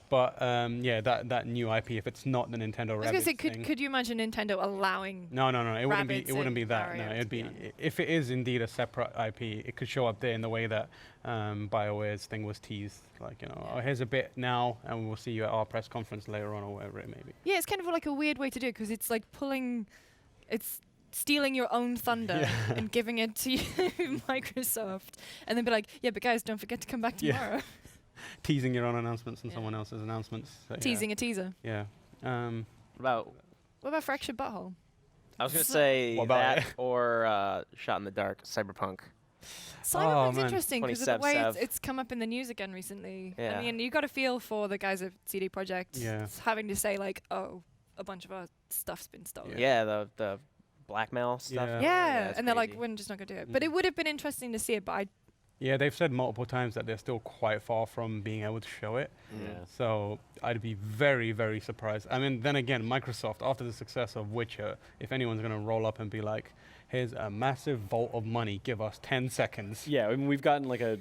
That new IP, if it's not the Nintendo Rabbids thing. I was going to say, could you imagine Nintendo allowing No, it wouldn't be that. No, it'd be, if it is indeed a separate IP, it could show up there in the way that BioWare's thing was teased. Like, oh, here's a bit now, and we'll see you at our press conference later on, or whatever it may be. Yeah, it's kind of like a weird way to do it, because it's like it's stealing your own thunder and giving it to Microsoft, and then be like, yeah, but guys, don't forget to come back tomorrow. Teasing your own announcements and someone else's announcements. So Teasing a teaser. Yeah. What about Fractured Butthole? I was going to say that or Shot in the Dark, Cyberpunk. Cyberpunk's interesting because of the way it's come up in the news again recently. Yeah. I mean, you got a feel for the guys at CD Projekt having to say like, oh, a bunch of our stuff's been stolen. Yeah, the blackmail stuff. Yeah, and they're like, crazy. we're just not going to do it. But it would have been interesting to see it, but Yeah, they've said multiple times that they're still quite far from being able to show it. Yeah. So I'd be very, very surprised. I mean, then again, Microsoft, after the success of Witcher, if anyone's going to roll up and be like, here's a massive vault of money, give us 10 seconds. Yeah, I mean, we've gotten like a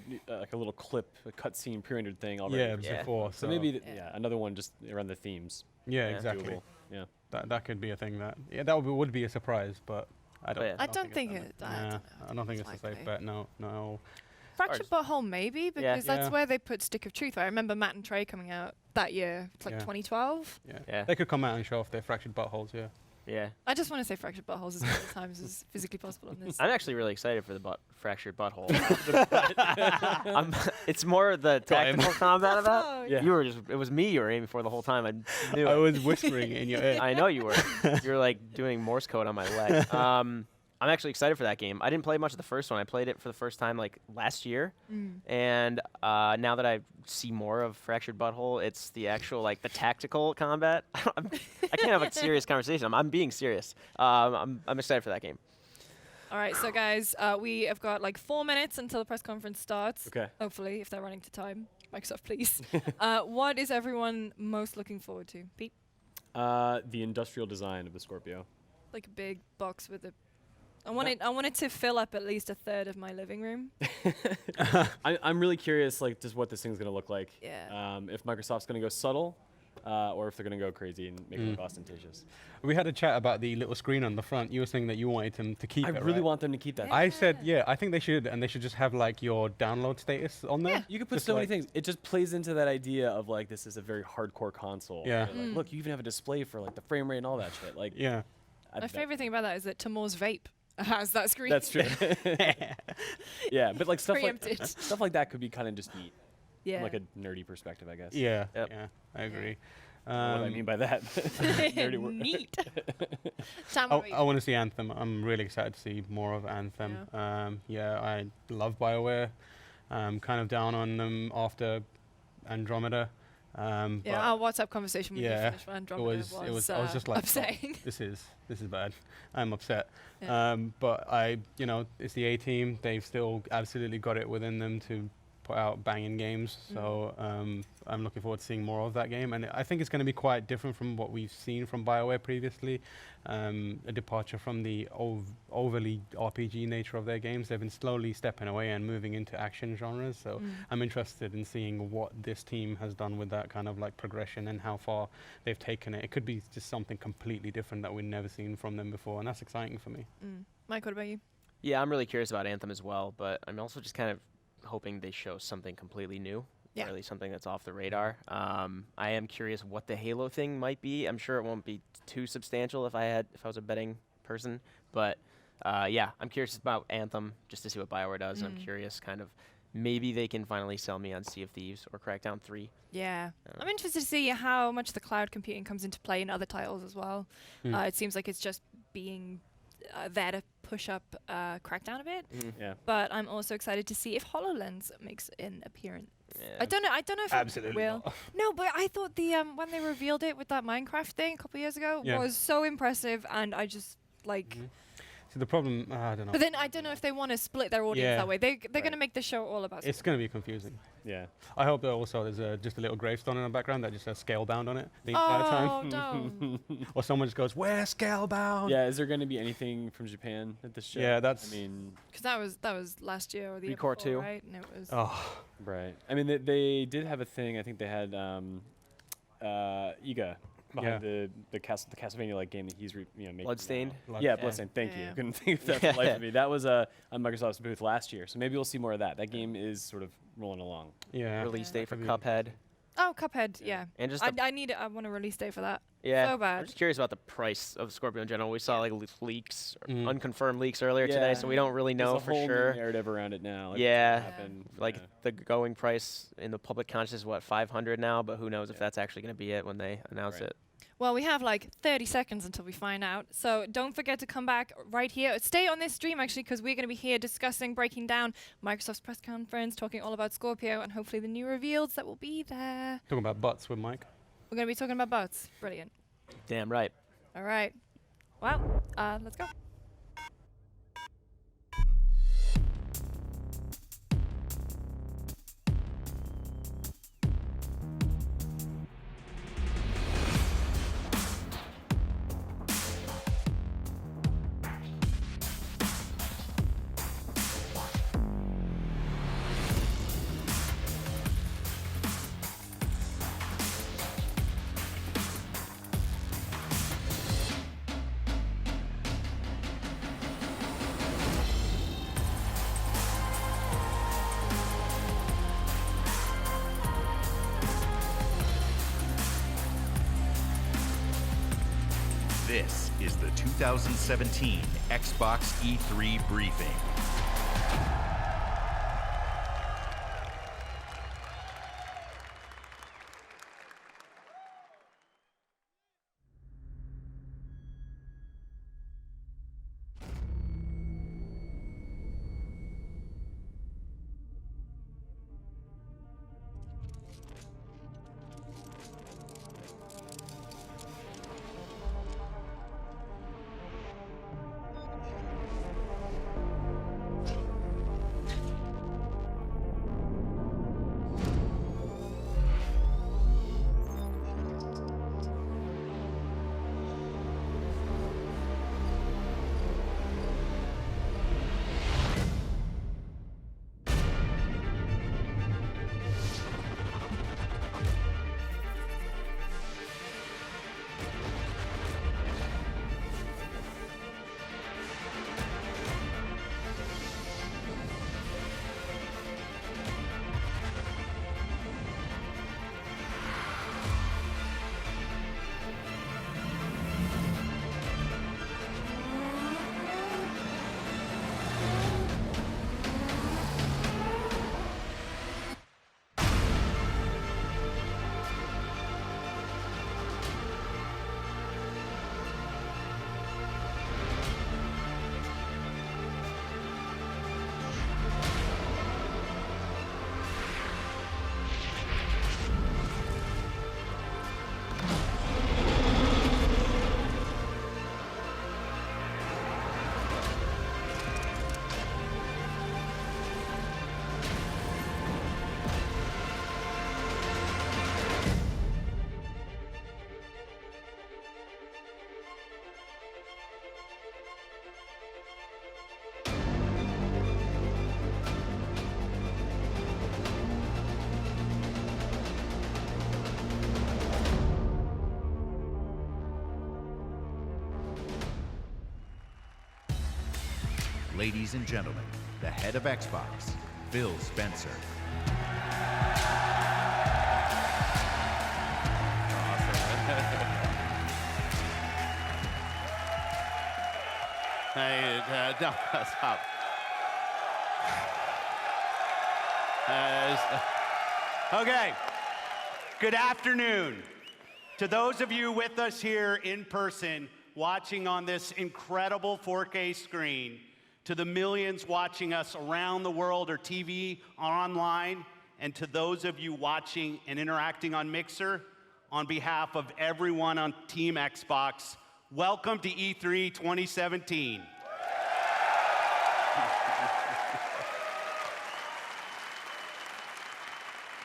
little clip, a cutscene pre-rendered thing already. Yeah, before. So maybe, another one just around the themes. Yeah, exactly. Doable. Yeah. That could be a thing that would be a surprise, but I don't. I don't think it. I don't think it's a safe bet. No. Fractured Butthole maybe, because that's where they put Stick of Truth. I remember Matt and Trey coming out that year. It's like 2012. Yeah. They could come out and show off their fractured buttholes. Yeah. I just want to say Fractured Buttholes as many times as physically possible on this. I'm actually really excited for the fractured butthole. It's more the tactical combat of that. Oh, You were it was me you were aiming for the whole time. I knew I it. was whispering in your ear. I know you were. You were like doing Morse code on my leg. I'm actually excited for that game. I didn't play much of the first one. I played it for the first time like last year, and now that I see more of Fractured Butthole, it's the actual like the tactical combat. I can't have a serious conversation. I'm being serious. I'm excited for that game. All right, so guys, we have got like 4 minutes until the press conference starts. Okay. Hopefully, if they're running to time. Microsoft, please. What is everyone most looking forward to? Pete? The industrial design of the Scorpio. Like a big box with a... I want it to fill up at least a third of my living room. I'm really curious, like, just what this thing's gonna look like. Yeah. If Microsoft's gonna go subtle, or if they're gonna go crazy and make it look ostentatious. We had a chat about the little screen on the front. You were saying that you wanted them to keep it, I really right? want them to keep that. I said, I think they should, and they should just have like your download status on there. Yeah, you could put Just so many like- things. It just plays into that idea of like this is a very hardcore console. Yeah. Where, like, look, you even have a display for like the frame rate and all that shit. Like, yeah. My favorite thing about that is that Timur's vape has that screen. That's true. Yeah, but like Preempted. stuff like that could be kind of just neat. Yeah. From like a nerdy perspective, I guess. Yeah, I agree. What do I mean by that? Nerdy word. Neat. I want to see Anthem. I'm really excited to see more of Anthem. I love BioWare. Kind of down on them after Andromeda. Our WhatsApp conversation when we finished with Andromeda was I was just like, upsetting. this is bad. I'm upset. Yeah. But it's the A team. They've still absolutely got it within them to put out banging games. So I'm looking forward to seeing more of that game. And I think it's going to be quite different from what we've seen from BioWare previously. A departure from the overly RPG nature of their games. They've been slowly stepping away and moving into action genres. So I'm interested in seeing what this team has done with that kind of like progression and how far they've taken it. It could be just something completely different that we've never seen from them before. And that's exciting for me. Mike, what about you? Yeah, I'm really curious about Anthem as well, but I'm also just kind of hoping they show something completely new. Yeah. Or at least something that's off the radar. I am curious what the Halo thing might be. I'm sure it won't be too substantial if I was a betting person. But I'm curious about Anthem just to see what BioWare does. I'm curious kind of maybe they can finally sell me on Sea of Thieves or Crackdown 3. Yeah. I'm interested to see how much the cloud computing comes into play in other titles as well. It seems like it's just being there to push up Crackdown a bit. Yeah. But I'm also excited to see if HoloLens makes an appearance. Yeah. I don't know if Absolutely it will. not. No, but I thought the when they revealed it with that Minecraft thing a couple years ago was so impressive, and I just like. So the problem, I don't know. But then I don't know if they want to split their audience that way. They're going to make the show all about. It's going to be confusing. Yeah. I hope that also there's just a little gravestone in the background that just says Scalebound on it the entire time. No. Or someone just goes, "We're Scalebound." Yeah. Is there going to be anything from Japan at this show? Yeah, that's. I mean, because that was last year or the year Recore before, 2. right? And it was. Oh. Right. I mean, they did have a thing. I think they had Iga behind the Castlevania like game that he's making. Bloodstained? Yeah, Bloodstained. Thank you. Couldn't think of that for the life of me. That was on Microsoft's booth last year, so maybe we'll see more of that. That game is sort of rolling along. Yeah. Release date for Cuphead. Oh, Cuphead, yeah. And just I want a release date for that. Yeah, so bad. I'm just curious about the price of Scorpio in general. We saw like leaks, unconfirmed leaks earlier today, so we don't really know There's a for whole sure. New narrative around it now. Like the going price in the public consciousness is what, 500 now, but who knows if that's actually going to be it when they announce it. Well, we have like 30 seconds until we find out. So don't forget to come back right here. Stay on this stream, actually, because we're going to be here discussing, breaking down Microsoft's press conference, talking all about Scorpio, and hopefully the new reveals that will be there. Talking about butts with Mike. We're going to be talking about bots. Brilliant. Damn right. All right. Well, let's go. This is the 2017 Xbox E3 briefing. Ladies and gentlemen, the head of Xbox, Phil Spencer. Hey, no, stop. Okay. Good afternoon. To those of you with us here in person, watching on this incredible 4K screen, to the millions watching us around the world or TV or online, and to those of you watching and interacting on Mixer, on behalf of everyone on Team Xbox, welcome to E3 2017.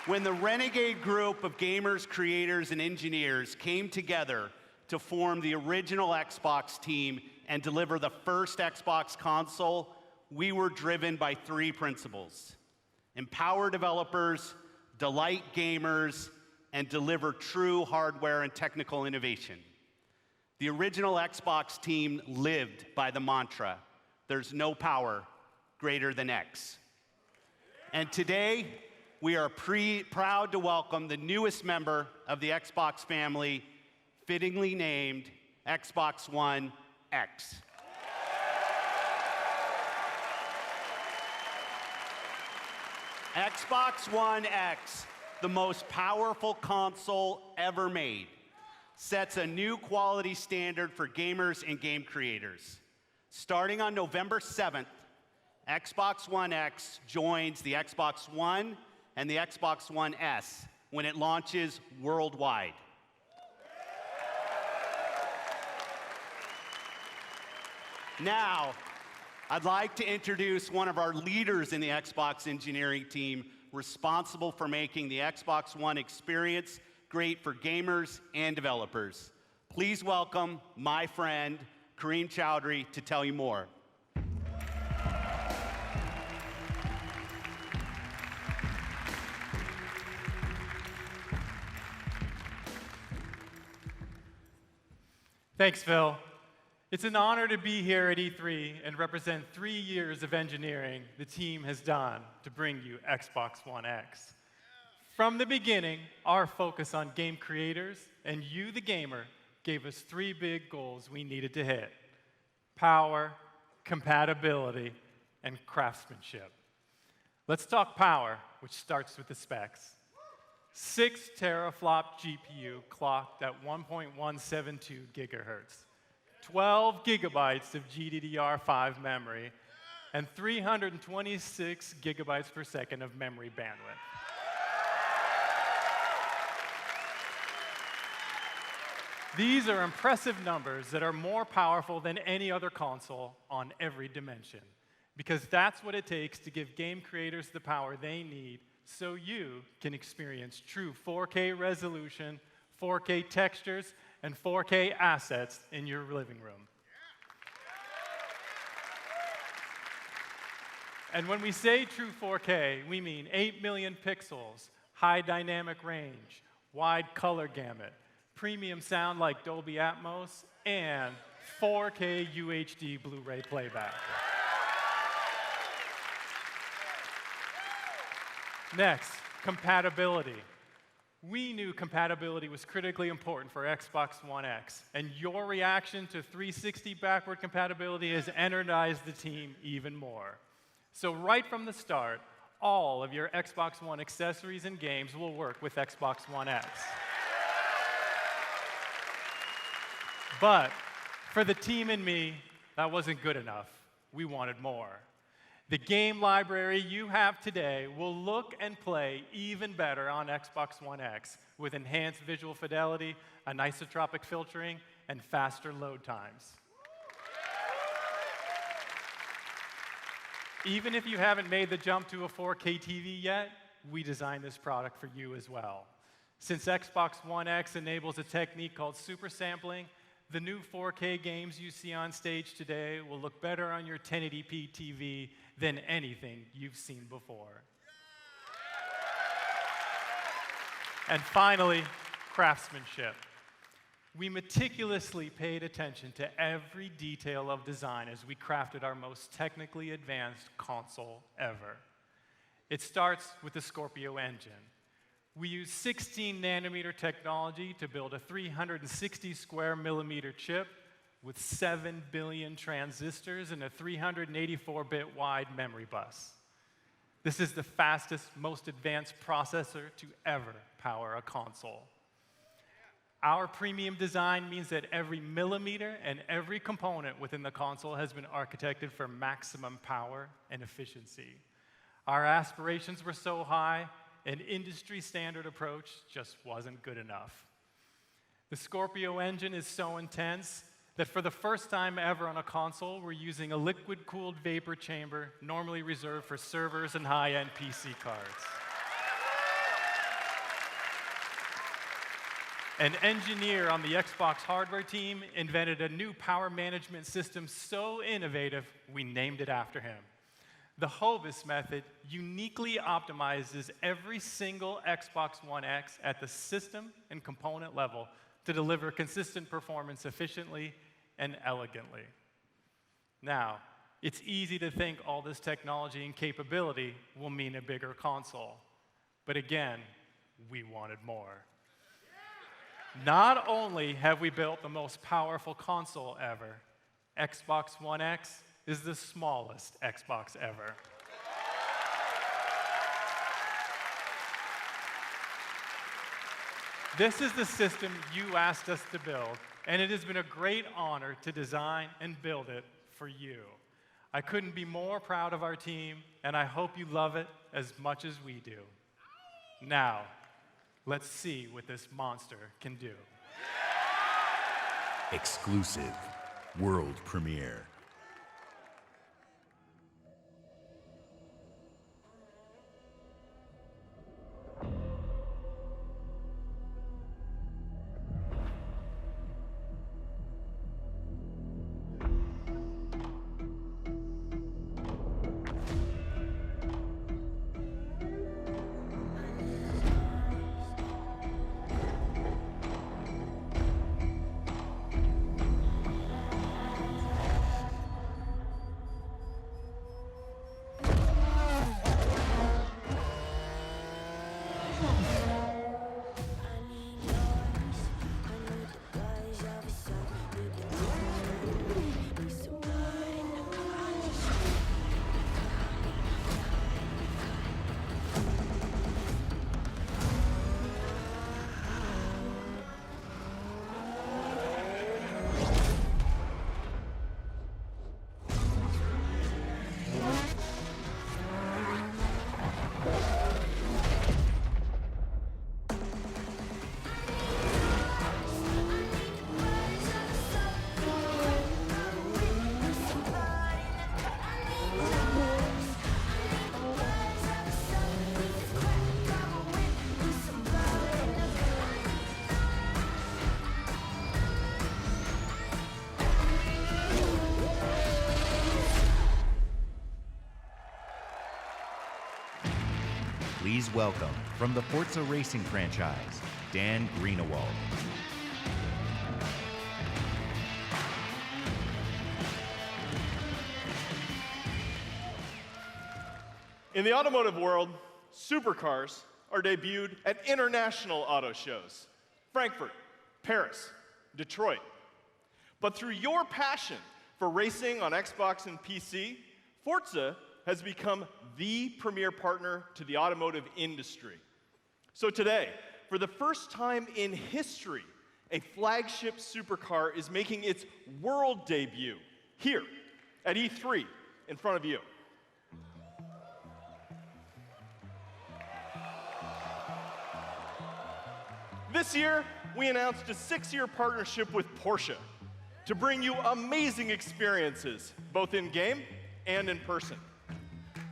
When the renegade group of gamers, creators, and engineers came together to form the original Xbox team and deliver the first Xbox console, we were driven by three principles: empower developers, delight gamers, and deliver true hardware and technical innovation. The original Xbox team lived by the mantra, there's no power greater than X. And today, we are proud to welcome the newest member of the Xbox family, fittingly named Xbox One X. Xbox One X, the most powerful console ever made, sets a new quality standard for gamers and game creators. Starting on November 7th, Xbox One X joins the Xbox One and the Xbox One S when it launches worldwide. Now, I'd like to introduce one of our leaders in the Xbox engineering team responsible for making the Xbox One experience great for gamers and developers. Please welcome my friend, Kareem Chowdhury, to tell you more. Thanks, Phil. It's an honor to be here at E3 and represent 3 years of engineering the team has done to bring you Xbox One X. From the beginning, our focus on game creators and you, the gamer, gave us 3 big goals we needed to hit: power, compatibility, and craftsmanship. Let's talk power, which starts with the specs. 6 teraflop GPU clocked at 1.172 gigahertz, 12 gigabytes of GDDR5 memory, and 326 gigabytes per second of memory bandwidth. These are impressive numbers that are more powerful than any other console on every dimension, because that's what it takes to give game creators the power they need so you can experience true 4K resolution, 4K textures, and 4K assets in your living room. And when we say true 4K, we mean 8 million pixels, high dynamic range, wide color gamut, premium sound like Dolby Atmos, and 4K UHD Blu-ray playback. Next, compatibility. We knew compatibility was critically important for Xbox One X, and your reaction to 360 backward compatibility has energized the team even more. So right from the start, all of your Xbox One accessories and games will work with Xbox One X. But for the team and me, that wasn't good enough. We wanted more. The game library you have today will look and play even better on Xbox One X with enhanced visual fidelity, anisotropic filtering, and faster load times. Even if you haven't made the jump to a 4K TV yet, we designed this product for you as well. Since Xbox One X enables a technique called super sampling, the new 4K games you see on stage today will look better on your 1080p TV than anything you've seen before. And finally, craftsmanship. We meticulously paid attention to every detail of design as we crafted our most technically advanced console ever. It starts with the Scorpio engine. We use 16 nanometer technology to build a 360 square millimeter chip with 7 billion transistors and a 384-bit wide memory bus. This is the fastest, most advanced processor to ever power a console. Our premium design means that every millimeter and every component within the console has been architected for maximum power and efficiency. Our aspirations were so high, an industry standard approach just wasn't good enough. The Scorpio engine is so intense that for the first time ever on a console, we're using a liquid-cooled vapor chamber normally reserved for servers and high-end PC cards. An engineer on the Xbox hardware team invented a new power management system so innovative, we named it after him. The Hovis method uniquely optimizes every single Xbox One X at the system and component level to deliver consistent performance efficiently and elegantly. Now, it's easy to think all this technology and capability will mean a bigger console. But again, we wanted more. Not only have we built the most powerful console ever, Xbox One X is the smallest Xbox ever. This is the system you asked us to build, and it has been a great honor to design and build it for you. I couldn't be more proud of our team, and I hope you love it as much as we do. Now, let's see what this monster can do. Exclusive world premiere. welcome, from the Forza Racing franchise, Dan Greenewald. In the automotive world, supercars are debuted at international auto shows: Frankfurt, Paris, Detroit. But through your passion for racing on Xbox and PC, Forza has become the premier partner to the automotive industry. So today, for the first time in history, a flagship supercar is making its world debut here at E3 in front of you. This year, we announced a 6-year partnership with Porsche to bring you amazing experiences, both in-game and in person.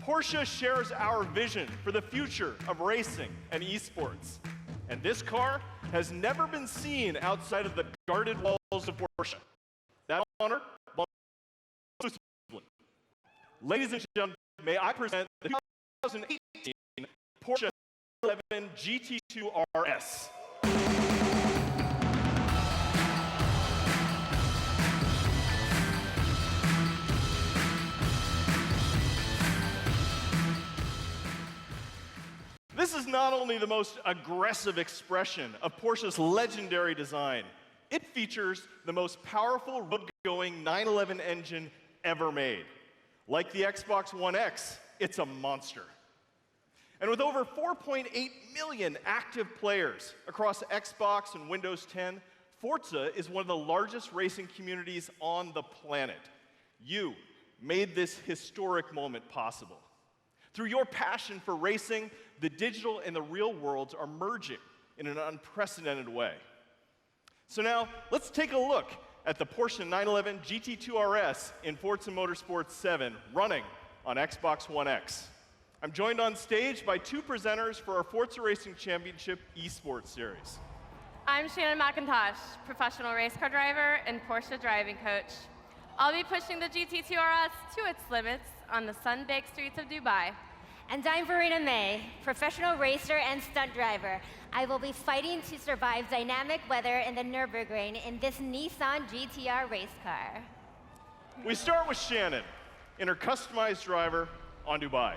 Porsche shares our vision for the future of racing and esports. And this car has never been seen outside of the guarded walls of Porsche. That honor belongs exclusively. Ladies and gentlemen, may I present the 2018 Porsche 911 GT2 RS. This is not only the most aggressive expression of Porsche's legendary design, it features the most powerful road-going 911 engine ever made. Like the Xbox One X, it's a monster. And with over 4.8 million active players across Xbox and Windows 10, Forza is one of the largest racing communities on the planet. You made this historic moment possible. Through your passion for racing, the digital and the real worlds are merging in an unprecedented way. So now, let's take a look at the Porsche 911 GT2 RS in Forza Motorsport 7 running on Xbox One X. I'm joined on stage by 2 presenters for our Forza Racing Championship eSports series. I'm Shannon McIntosh, professional race car driver and Porsche driving coach. I'll be pushing the GT2 RS to its limits on the sun-baked streets of Dubai. And I'm Verena May, professional racer and stunt driver. I will be fighting to survive dynamic weather in the Nürburgring in this Nissan GTR race car. We start with Shannon in her customized driver on Dubai.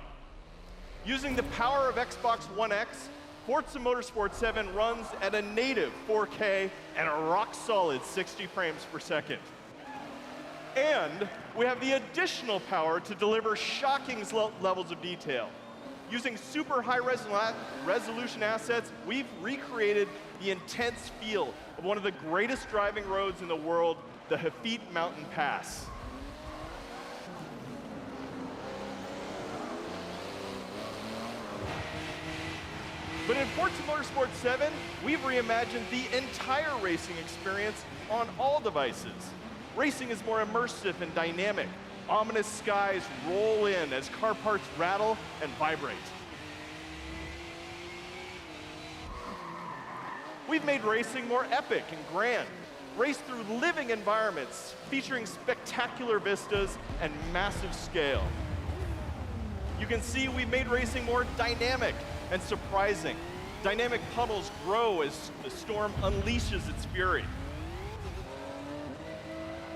Using the power of Xbox One X, Forza Motorsport 7 runs at a native 4K and a rock-solid 60 frames per second. And we have the additional power to deliver shocking levels of detail. Using super high resolution assets, we've recreated the intense feel of one of the greatest driving roads in the world, the Hafid Mountain Pass. But in Forza Motorsport 7, we've reimagined the entire racing experience on all devices. Racing is more immersive and dynamic. Ominous skies roll in as car parts rattle and vibrate. We've made racing more epic and grand. Race through living environments featuring spectacular vistas and massive scale. You can see we've made racing more dynamic and surprising. Dynamic puddles grow as the storm unleashes its fury.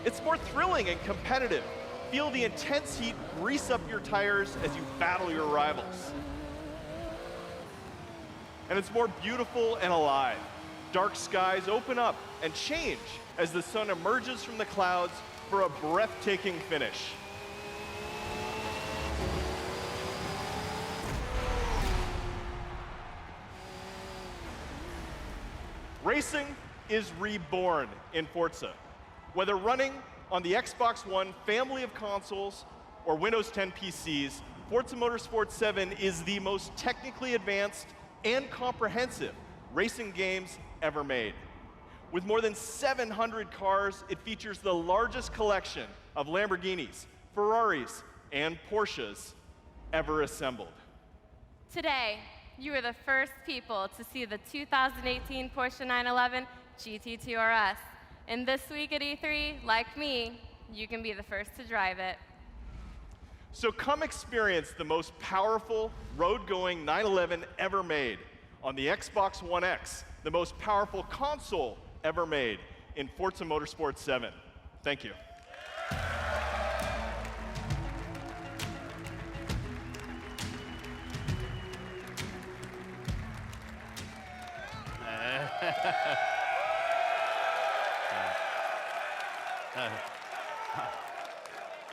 It's more thrilling and competitive. Feel the intense heat grease up your tires as you battle your rivals. And it's more beautiful and alive. Dark skies open up and change as the sun emerges from the clouds for a breathtaking finish. Racing is reborn in Forza. Whether running on the Xbox One family of consoles or Windows 10 PCs, Forza Motorsport 7 is the most technically advanced and comprehensive racing games ever made. With more than 700 cars, it features the largest collection of Lamborghinis, Ferraris, and Porsches ever assembled. Today, you are the first people to see the 2018 Porsche 911 GT2 RS. And this week at E3, like me, you can be the first to drive it. So come experience the most powerful road-going 911 ever made on the Xbox One X, the most powerful console ever made in Forza Motorsport 7. Thank you.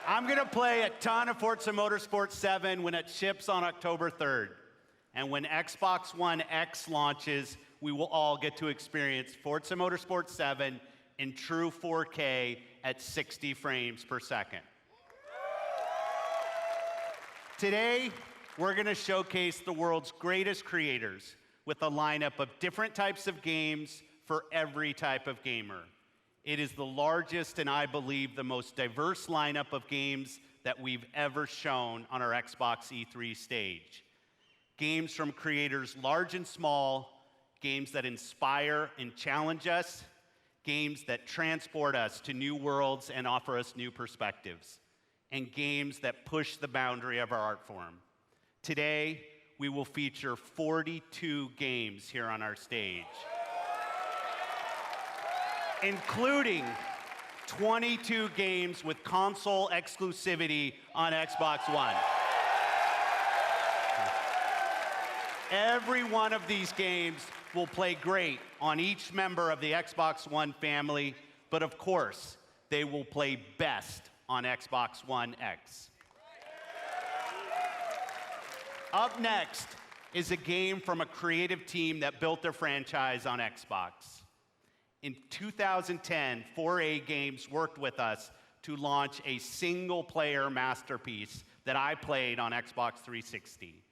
I'm going to play a ton of Forza Motorsport 7 when it ships on October 3rd. And when Xbox One X launches, we will all get to experience Forza Motorsport 7 in true 4K at 60 frames per second. Today, we're going to showcase the world's greatest creators with a lineup of different types of games for every type of gamer. It is the largest and I believe the most diverse lineup of games that we've ever shown on our Xbox E3 stage. Games from creators large and small, games that inspire and challenge us, games that transport us to new worlds and offer us new perspectives, and games that push the boundary of our art form. Today, we will feature 42 games here on our stage, including 22 games with console exclusivity on Xbox One. Every one of these games will play great on each member of the Xbox One family, but of course, they will play best on Xbox One X. Up next is a game from a creative team that built their franchise on Xbox. In 2010, 4A Games worked with us to launch a single-player masterpiece that I played on Xbox 360.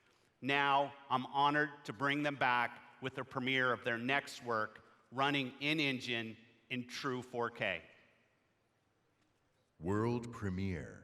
Now, I'm honored to bring them back with the premiere of their next work, running in-engine in true 4K. World premiere.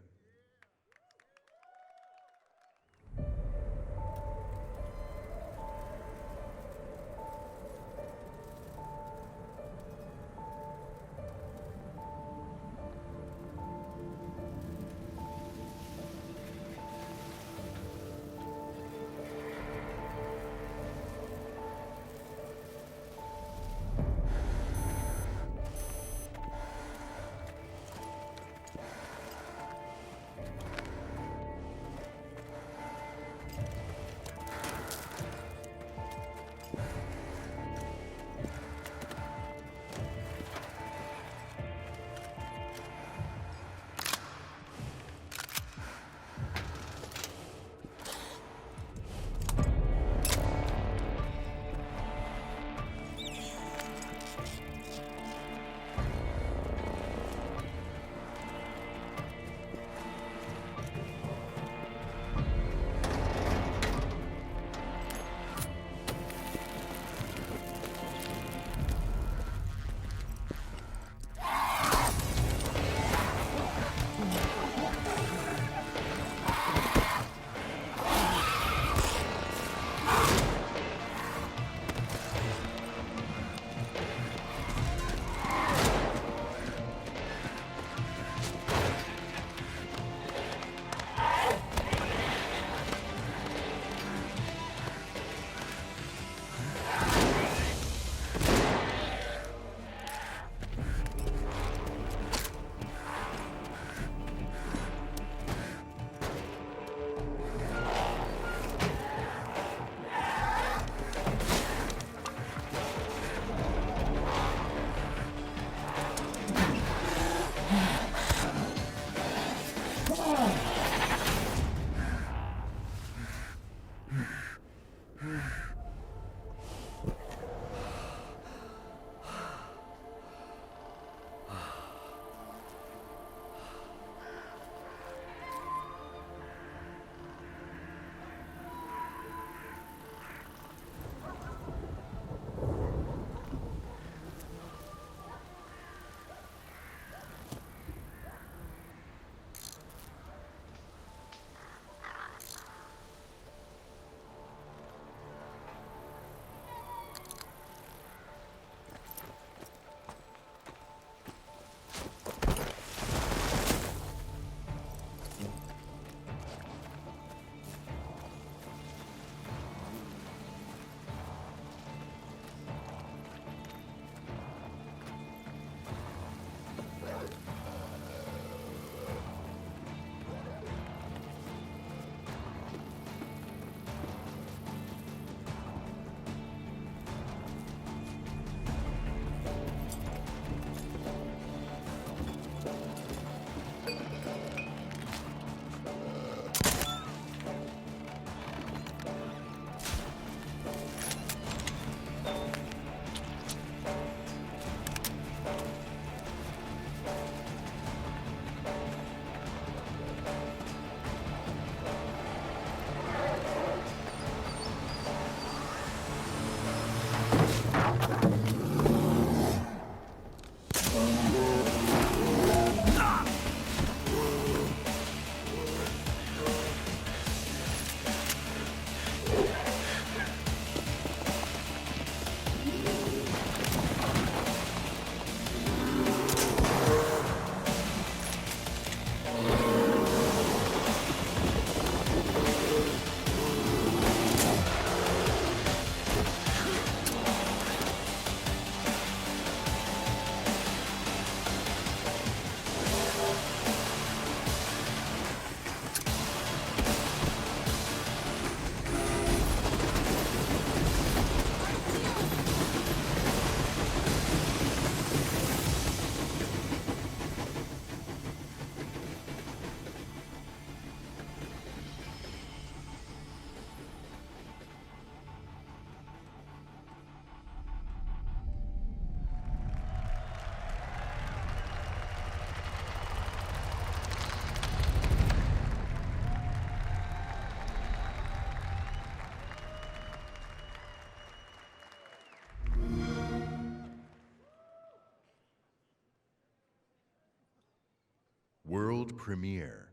World premiere.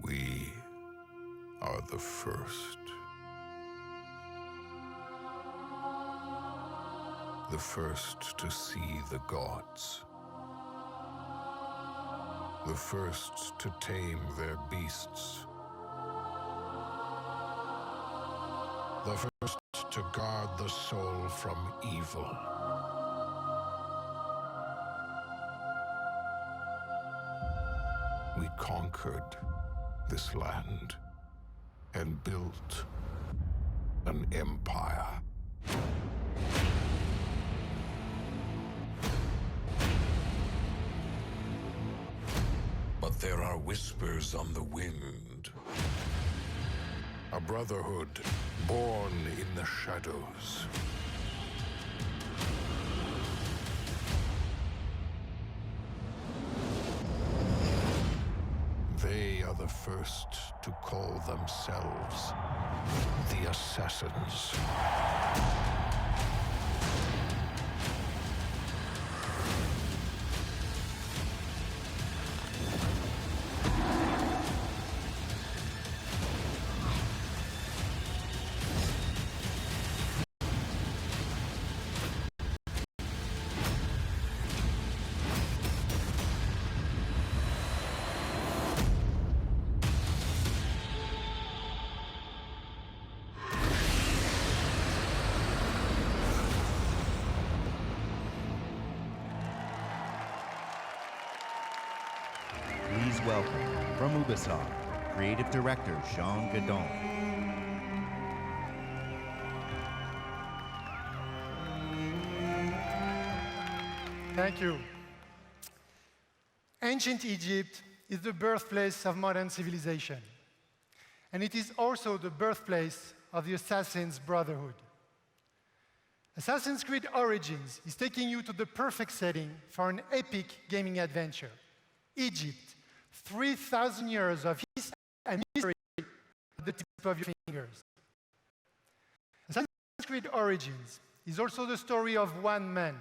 We are the first. The first to see the gods. The first to tame their beasts. The first to guard the soul from evil. We conquered this land and built an empire. But there are whispers on the wind. A brotherhood born in the shadows. They are the first to call themselves the Assassins. Please welcome, from Ubisoft, Creative Director Jean Gadon. Thank you. Ancient Egypt is the birthplace of modern civilization. And it is also the birthplace of the Assassin's Brotherhood. Assassin's Creed Origins is taking you to the perfect setting for an epic gaming adventure. Egypt, 3,000 years of history and history at the tip of your fingers. Assassin's Creed Origins is also the story of one man,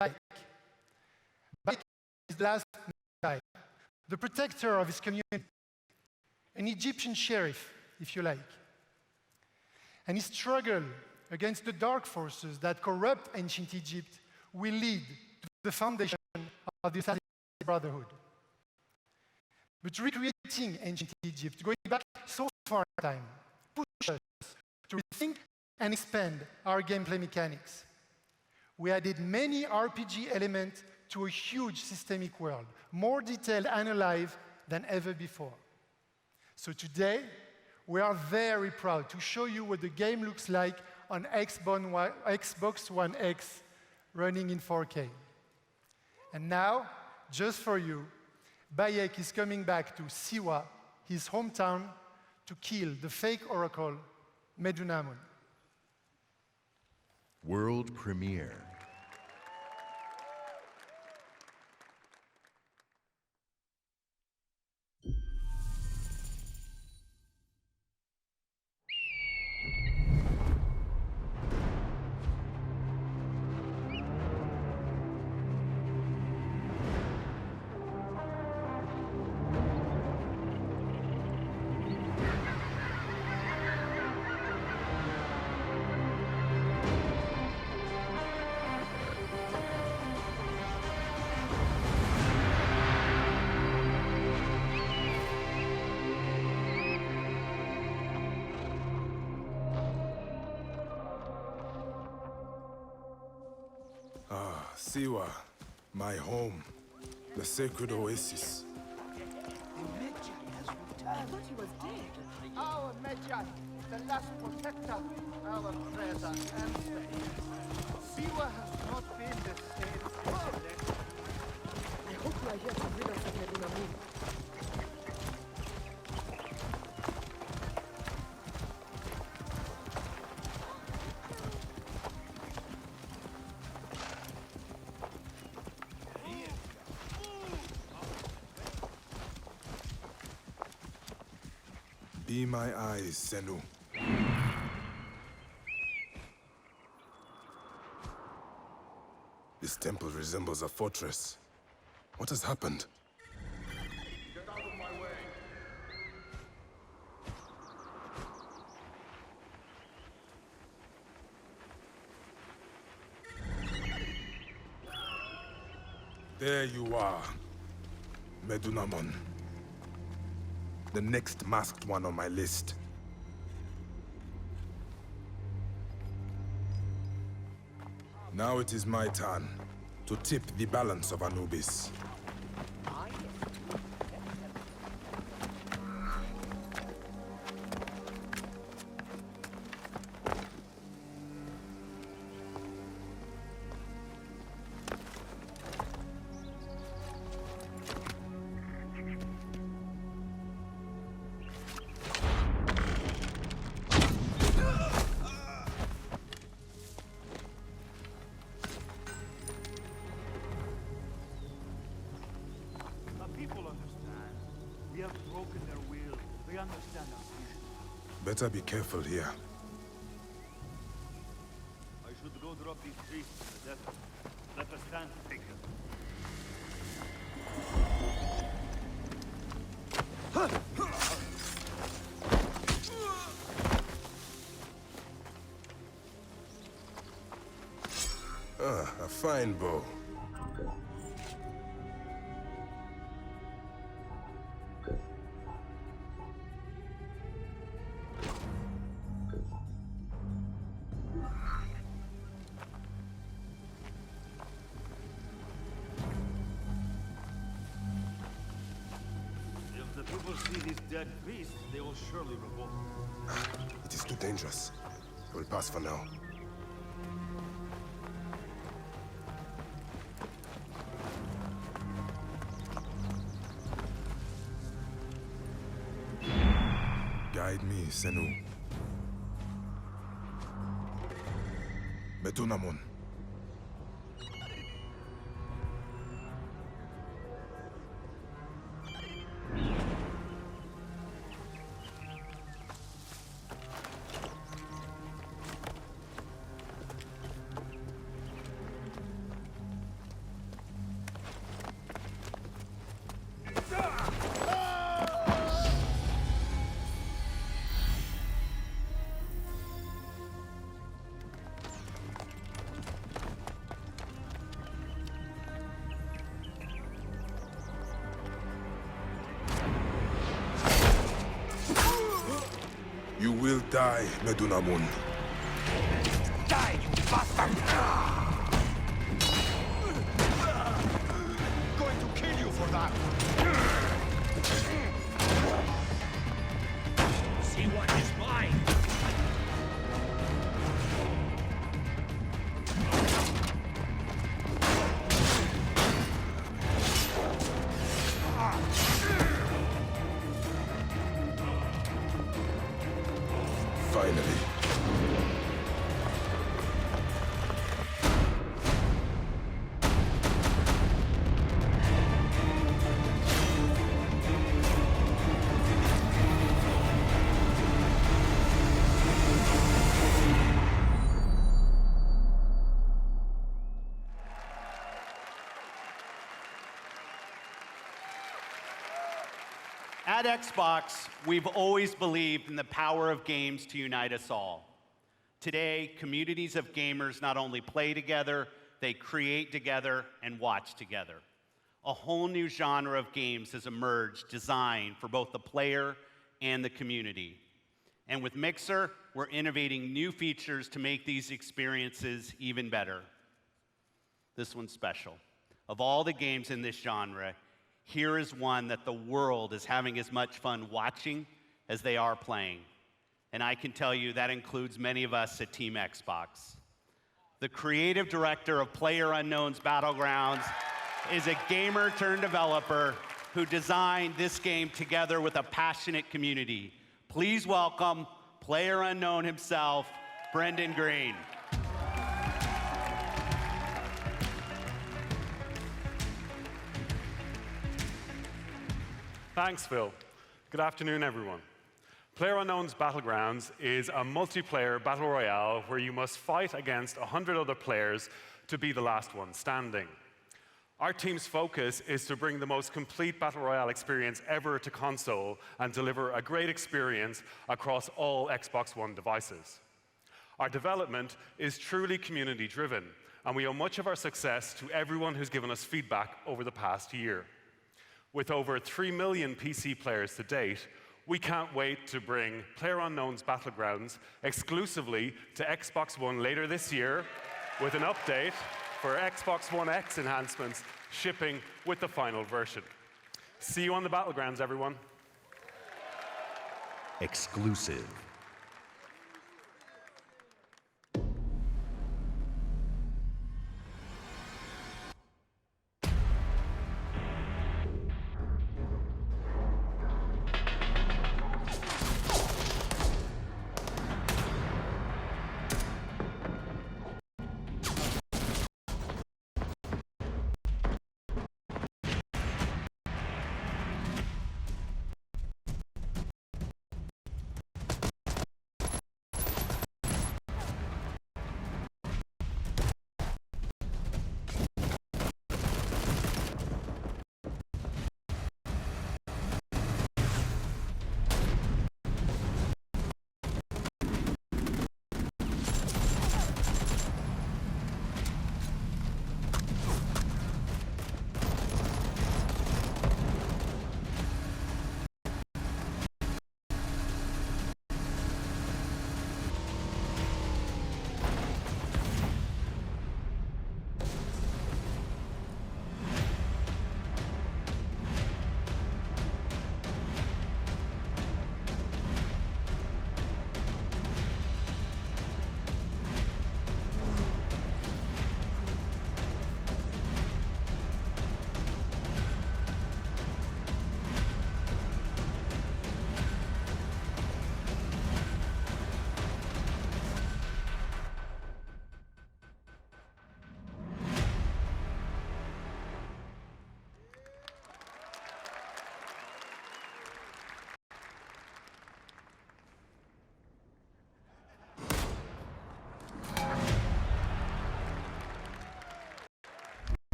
Bayek. Bayek is the last guy, the protector of his community, an Egyptian sheriff, if you like. And his struggle against the dark forces that corrupt ancient Egypt will lead to the foundation of the Assassin's Brotherhood. But recreating ancient Egypt, going back so far in time, pushes us to rethink and expand our gameplay mechanics. We added many RPG elements to a huge systemic world, more detailed and alive than ever before. So today, we are very proud to show you what the game looks like on Xbox One X running in 4K. And now, just for you, Bayek is coming back to Siwa, his hometown, to kill the fake oracle, Medunamun. World premiere. Siwa, my home, the sacred oasis. I thought he was dead. Our Medjay, the last protector, our prayers are answered. Siwa has not been the same since he left. I hope you are here to rid us of Medunamun. Be my eyes, Senu. temple resembles a fortress. What has happened? Get out of my way. There you are, Medunamon. The next masked one on my list. Now it is my turn to tip the balance of Anubis. Better be careful here. I should go drop these priests in the desert. Let us stand to take them. A fine bow. If the people see these dead priests, they will surely revolt. It is too dangerous. I will pass for now. Guide me, Senu. Medunamon. You will die, Medunamon. Die, you bastard! Going to kill you for that! See what is mine! Finally. At Xbox, we've always believed in the power of games to unite us all. Today, communities of gamers not only play together, they create together and watch together. A whole new genre of games has emerged designed for both the player and the community. And with Mixer, we're innovating new features to make these experiences even better. This one's special. Of all the games in this genre, here is one that the world is having as much fun watching as they are playing. And I can tell you that includes many of us at Team Xbox. The creative director of PlayerUnknown's Battlegrounds is a gamer turned developer who designed this game together with a passionate community. Please welcome PlayerUnknown himself, Brendan Green. Thanks, Phil. Good afternoon, everyone. PlayerUnknown's Battlegrounds is a multiplayer battle royale where you must fight against 100 other players to be the last one standing. Our team's focus is to bring the most complete Battle Royale experience ever to console and deliver a great experience across all Xbox One devices. Our development is truly community-driven, and we owe much of our success to everyone who's given us feedback over the past year. With over 3 million PC players to date, we can't wait to bring PlayerUnknown's Battlegrounds exclusively to Xbox One later this year, with an update for Xbox One X enhancements shipping with the final version. See you on the Battlegrounds, everyone. Exclusive.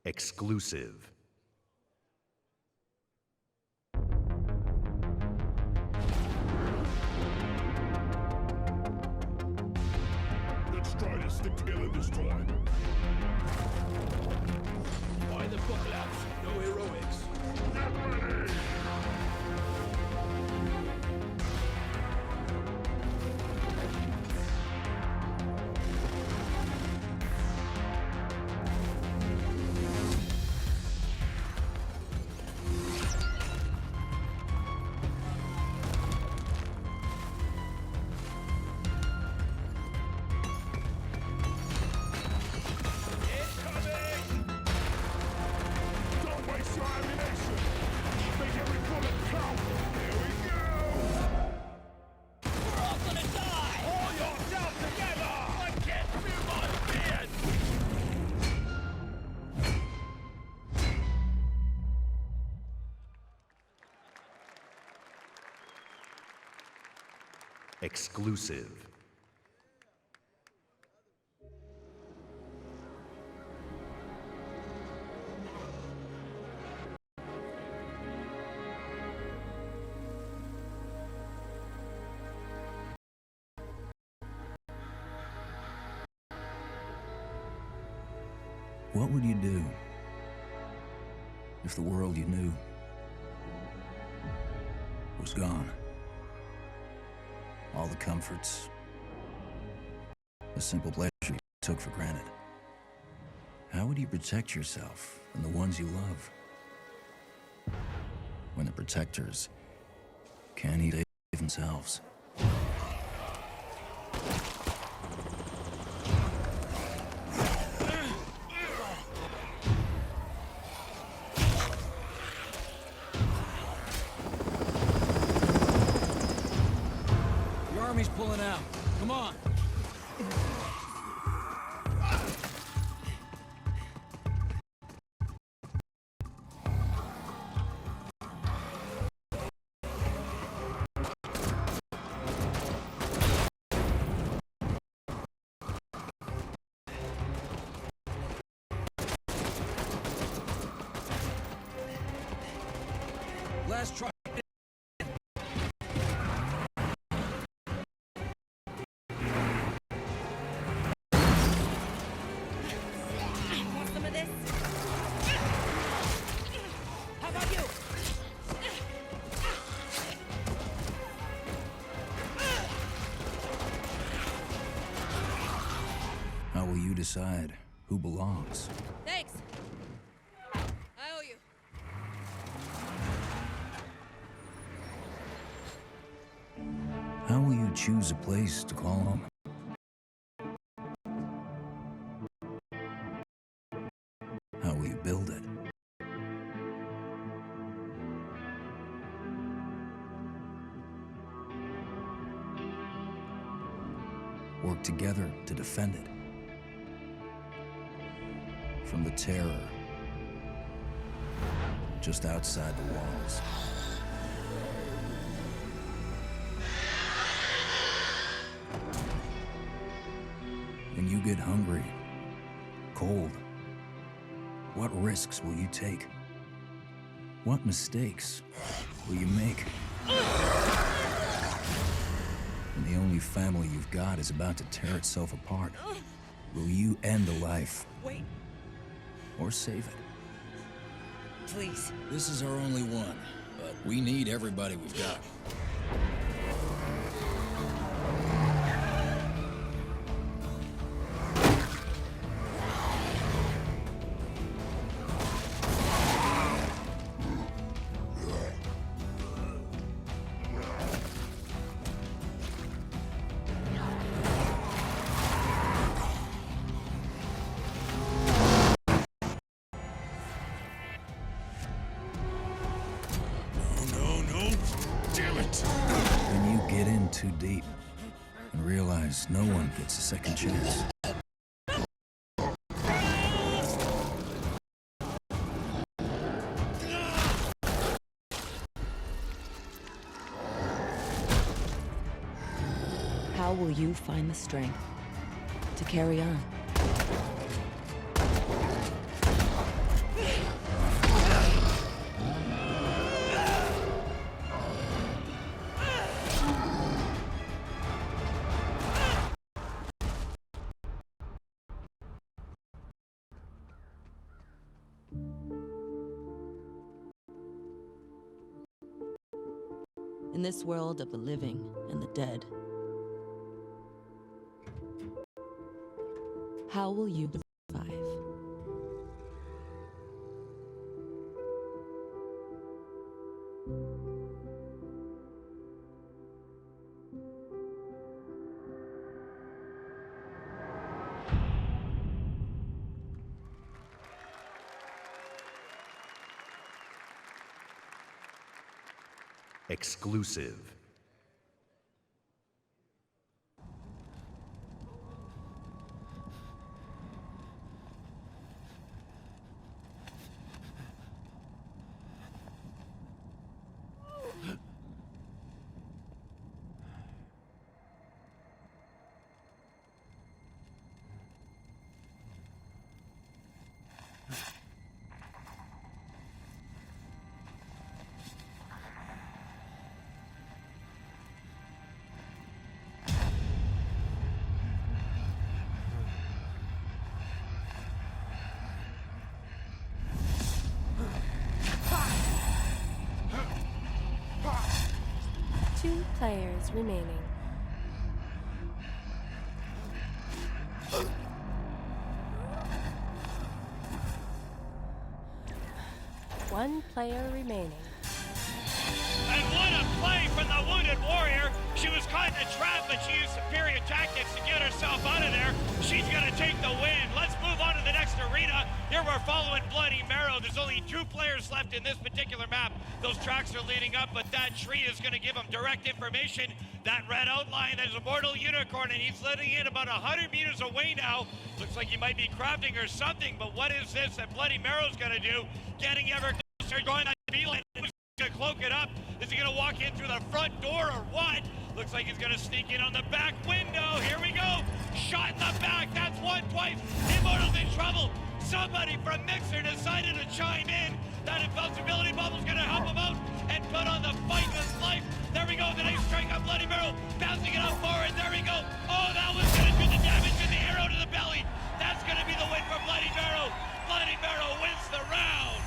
Exclusive. Let's try to stick together this time. Why the buckle out? No heroics. Get ready! Exclusive. What would you do if the world you knew was gone? All the comforts, the simple pleasure you took for granted. How would you protect yourself and the ones you love when the protectors can't even save themselves? Army's pulling out. Come on. Last try. Want some of this? How about you? How will you decide who belongs? Thanks. I owe you. How will you choose a place to call home? How will you build it? Work together to defend it. From the terror just outside the walls. When you get hungry, cold, what risks will you take? What mistakes will you make? When the only family you've got is about to tear itself apart, will you end a life? Wait. Or save it? Please. This is our only one, but we need everybody we've got. Too deep and realize no one gets a second chance. How will you find the strength to carry on? In this world of the living and the dead, how will you survive? Exclusive. Two players remaining. One player remaining. And what a play from the wounded warrior. She was caught in a trap, but she used superior tactics to get herself out of there. She's going to take the win. Let's move on to the next arena. Here we're following Bloody Marrow. There's only 2 players left in this particular map. Those tracks are leading up, but that tree is going to give them direct information. That red outline, there's a mortal unicorn, and he's letting in about 100 meters away now. Looks like he might be crafting or something, but what is this that Bloody Marrow's going to do? Getting ever closer, going on the beeline. He's going to cloak it up. Is he going to walk in through the front door or what? Looks like he's going to sneak in on the back window. Here we go. Shot in the back. That's one twice. Immortal's in trouble. Somebody from Mixer decided to chime in. That invincibility bubble's going to help him out. And Bloody Barrel bouncing it up forward. There we go. Oh, that was going to do the damage and the arrow to the belly. That's going to be the win for Bloody Barrel. Bloody Barrel wins the round.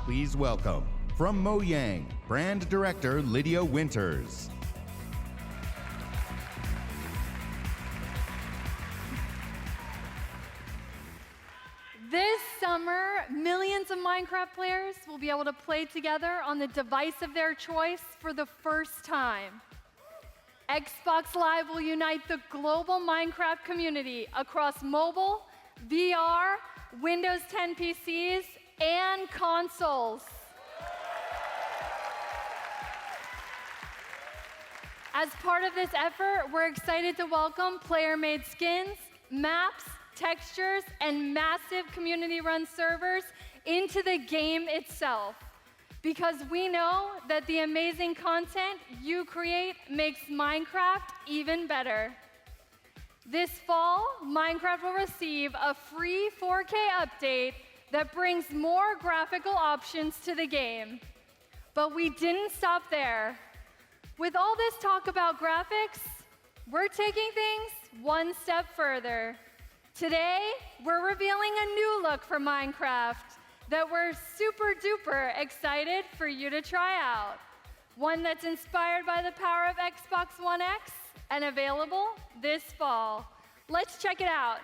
Please welcome, from Mojang, Brand Director Lydia Winters. This summer, millions of Minecraft players will be able to play together on the device of their choice for the first time. Xbox Live will unite the global Minecraft community across mobile, VR, Windows 10 PCs, and consoles. As part of this effort, we're excited to welcome player-made skins, maps, textures, and massive community-run servers into the game itself. Because we know that the amazing content you create makes Minecraft even better. This fall, Minecraft will receive a free 4K update that brings more graphical options to the game. But we didn't stop there. With all this talk about graphics, we're taking things one step further. Today, we're revealing a new look for Minecraft that we're super duper excited for you to try out. One that's inspired by the power of Xbox One X and available this fall. Let's check it out.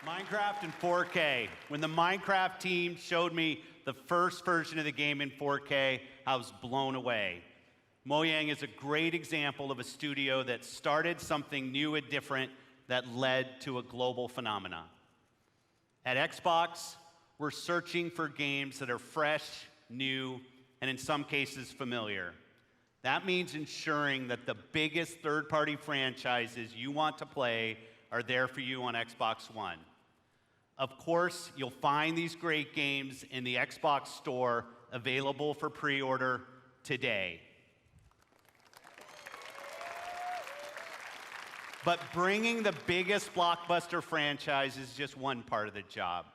Minecraft in 4K. When the Minecraft team showed me the first version of the game in 4K, I was blown away. Mojang is a great example of a studio that started something new and different that led to a global phenomenon. At Xbox, we're searching for games that are fresh, new, and in some cases familiar. That means ensuring that the biggest third-party franchises you want to play are there for you on Xbox One. Of course, you'll find these great games in the Xbox Store available for pre-order today. But bringing the biggest blockbuster franchise is just one part of the job.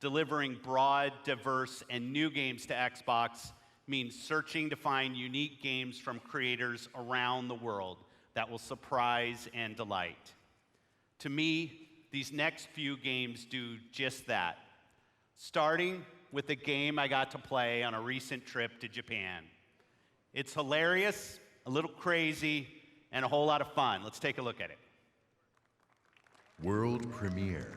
Delivering broad, diverse, and new games to Xbox means searching to find unique games from creators around the world that will surprise and delight. To me, these next few games do just that, starting with a game I got to play on a recent trip to Japan. It's hilarious, a little crazy, and a whole lot of fun. Let's take a look at it. World premiere.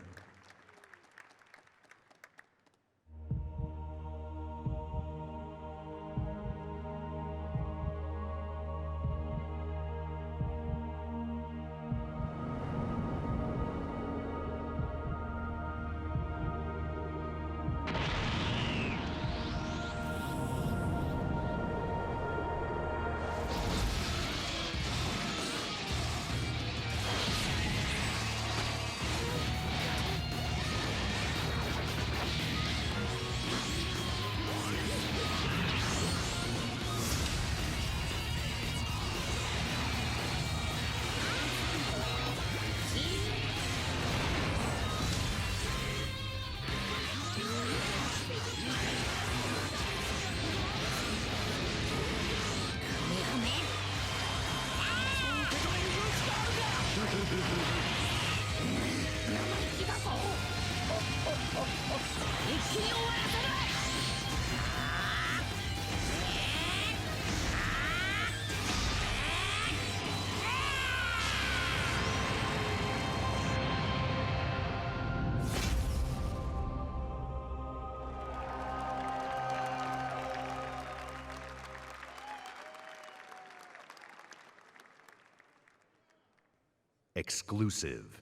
Exclusive.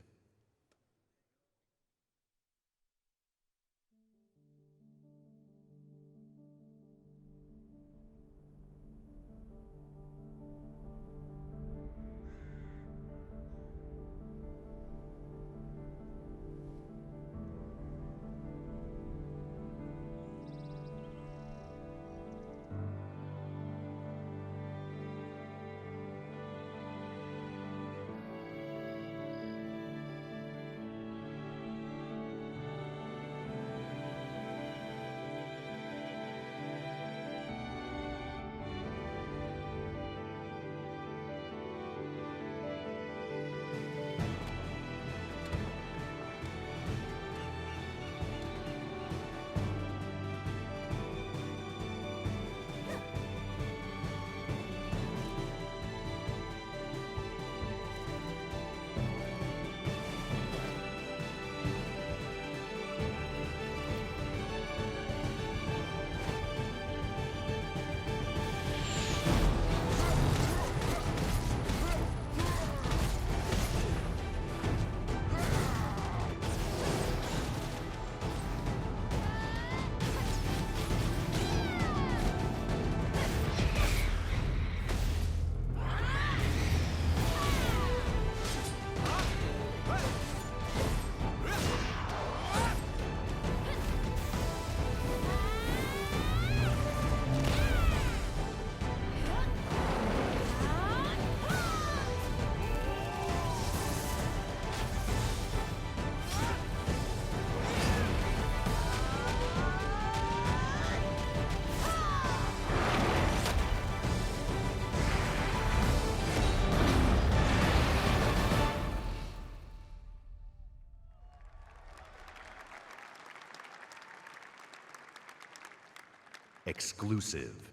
Exclusive.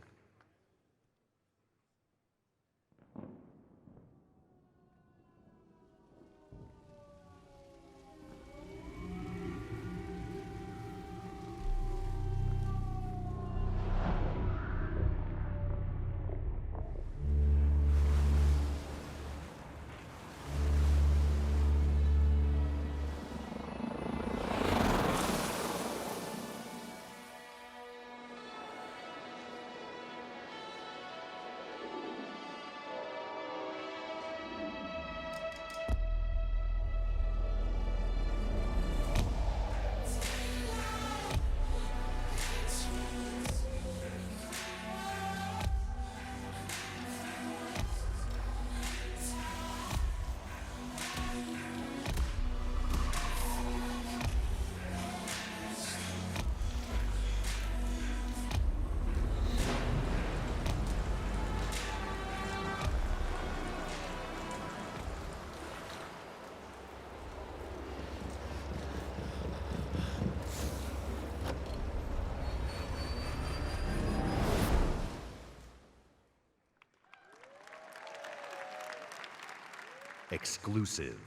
Exclusive.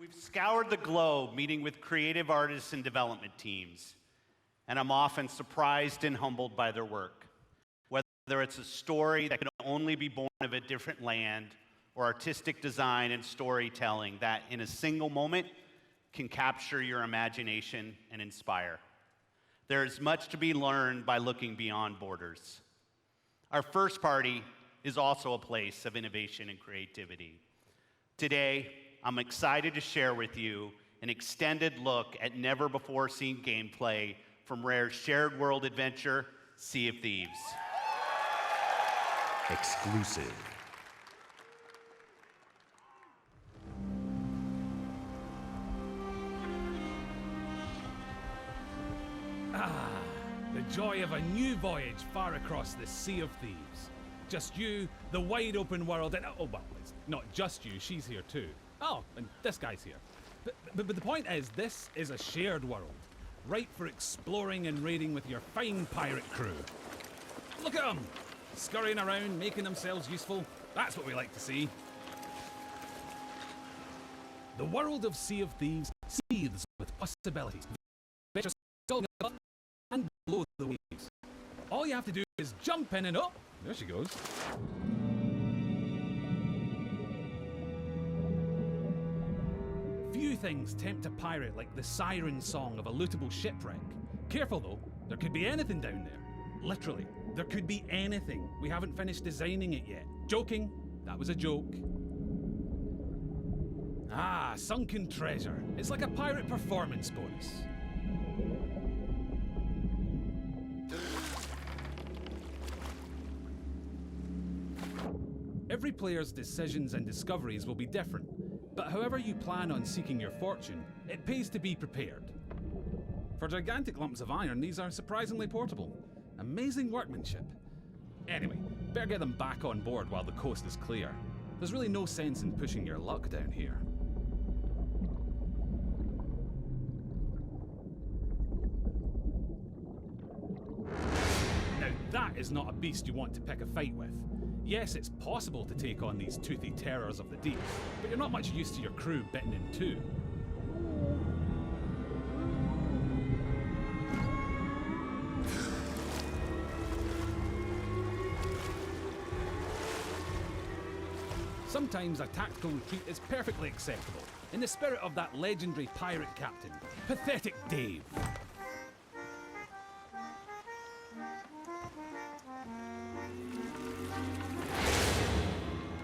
We've scoured the globe meeting with creative artists and development teams, and I'm often surprised and humbled by their work. Whether it's a story that can only be born of a different land, or artistic design and storytelling that, in a single moment, can capture your imagination and inspire. There is much to be learned by looking beyond borders. Our first party is also a place of innovation and creativity. Today, I'm excited to share with you an extended look at never-before-seen gameplay from Rare's shared world adventure, Sea of Thieves. Exclusive. The joy of a new voyage far across the Sea of Thieves. Just you, the wide open world, and oh, well, it's not just you, she's here too. Oh, and this guy's here. But the point is, this is a shared world, ripe for exploring and raiding with your fine pirate crew. Look at them! Scurrying around, making themselves useful. That's what we like to see. The world of Sea of Thieves seethes with possibilities. And below the waves. All you have to do is jump in and oh, there she goes. Few things tempt a pirate like the siren song of a lootable shipwreck. Careful though, there could be anything down there. Literally, there could be anything. We haven't finished designing it yet. Joking, that was a joke. Ah, sunken treasure. It's like a pirate performance bonus. Every player's decisions and discoveries will be different, but however you plan on seeking your fortune, it pays to be prepared. For gigantic lumps of iron, these are surprisingly portable. Amazing workmanship. Anyway, better get them back on board while the coast is clear. There's really no sense in pushing your luck down here. Now that is not a beast you want to pick a fight with. Yes, it's possible to take on these toothy terrors of the deep, but you're not much used to your crew bitten in two. Sometimes a tactical retreat is perfectly acceptable, in the spirit of that legendary pirate captain, Pathetic Dave.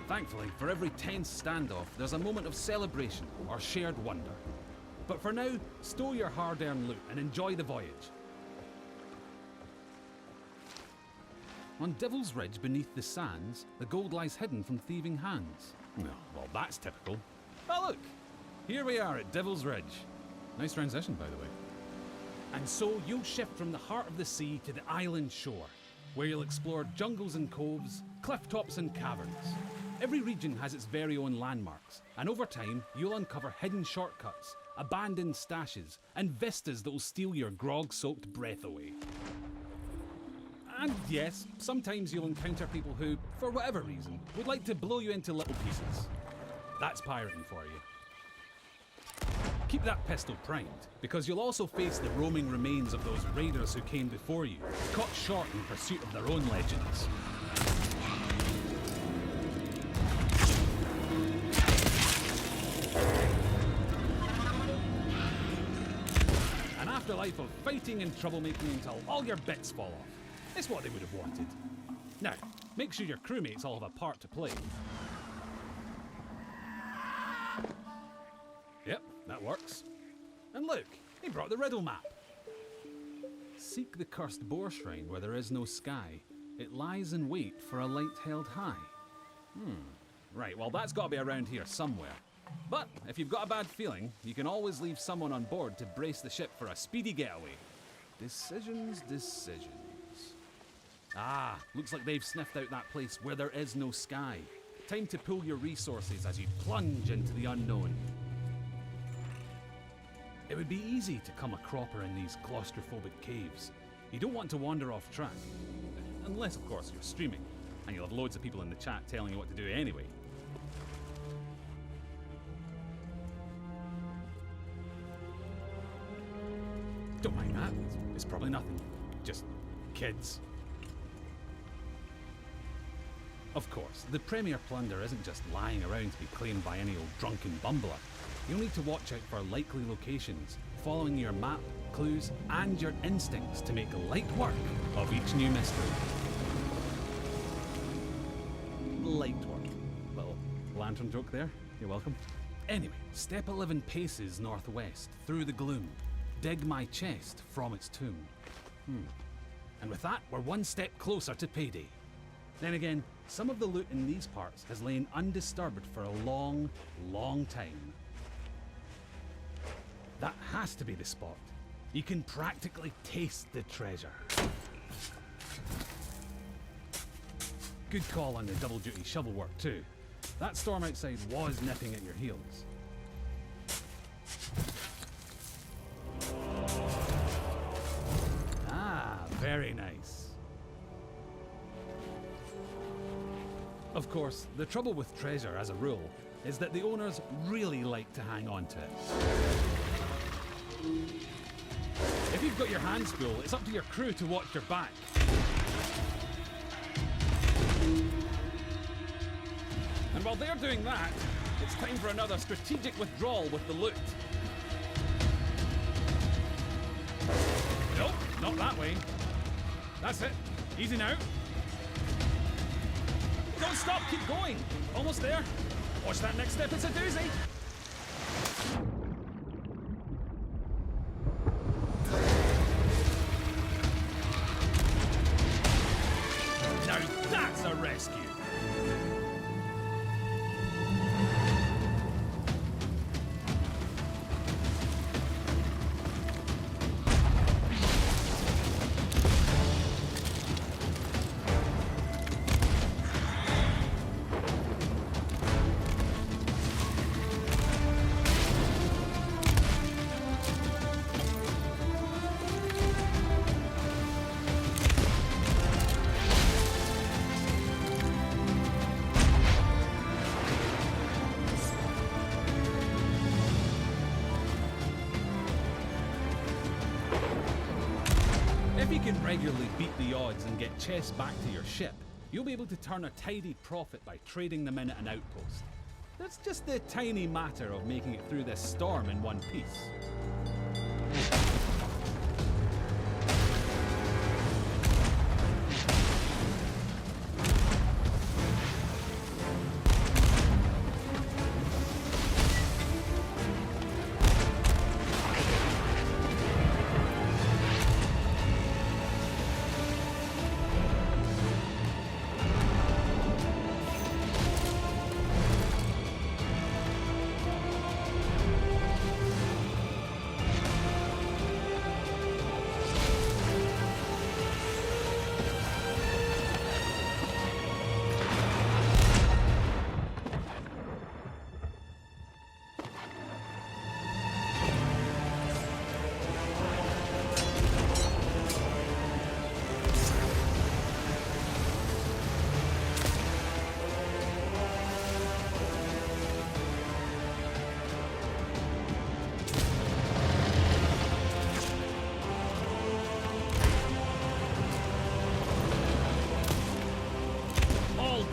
Thankfully, for every tense standoff, there's a moment of celebration or shared wonder. But for now, stow your hard-earned loot and enjoy the voyage. On Devil's Ridge beneath the sands, the gold lies hidden from thieving hands. Well, that's typical. Oh look! Here we are at Devil's Ridge. Nice transition, by the way. And so you'll shift from the heart of the sea to the island shore, where you'll explore jungles and coves, cliff tops and caverns. Every region has its very own landmarks, and over time, you'll uncover hidden shortcuts, abandoned stashes, and vistas that will steal your grog-soaked breath away. And yes, sometimes you'll encounter people who, for whatever reason, would like to blow you into little pieces. That's pirating for you. Keep that pistol primed, because you'll also face the roaming remains of those raiders who came before you, caught short in pursuit of their own legends. An afterlife of fighting and troublemaking until all your bits fall off. It's what they would have wanted. Now, make sure your crewmates all have a part to play. Yep, that works. And look, he brought the riddle map. Seek the cursed boar shrine where there is no sky. It lies in wait for a light held high. Right, well that's got to be around here somewhere. But if you've got a bad feeling, you can always leave someone on board to brace the ship for a speedy getaway. Decisions. Ah, looks like they've sniffed out that place where there is no sky. Time to pool your resources as you plunge into the unknown. It would be easy to come a cropper in these claustrophobic caves. You don't want to wander off track. Unless, of course, you're streaming, and you'll have loads of people in the chat telling you what to do anyway. Don't mind that. It's probably nothing. Just kids. Of course, the Premier Plunder isn't just lying around to be claimed by any old drunken bumbler. You'll need to watch out for likely locations, following your map, clues, and your instincts to make light work of each new mystery. Light work. Little lantern joke there. You're welcome. Anyway, step 11 paces northwest, through the gloom. Dig my chest from its tomb. And with that, we're one step closer to payday. Then again, some of the loot in these parts has lain undisturbed for a long, long time. That has to be the spot. You can practically taste the treasure. Good call on the double-duty shovel work too. That storm outside was nipping at your heels. Ah, very nice. Of course, the trouble with treasure, as a rule, is that the owners really like to hang on to it. If you've got your hands full, it's up to your crew to watch your back. And while they're doing that, it's time for another strategic withdrawal with the loot. Nope, not that way. That's it. Easy now. Don't stop, keep going. Almost there. Watch that next step, it's a doozy. Now that's a rescue. If you can regularly beat the odds and get chests back to your ship, you'll be able to turn a tidy profit by trading them in at an outpost. That's just the tiny matter of making it through this storm in one piece.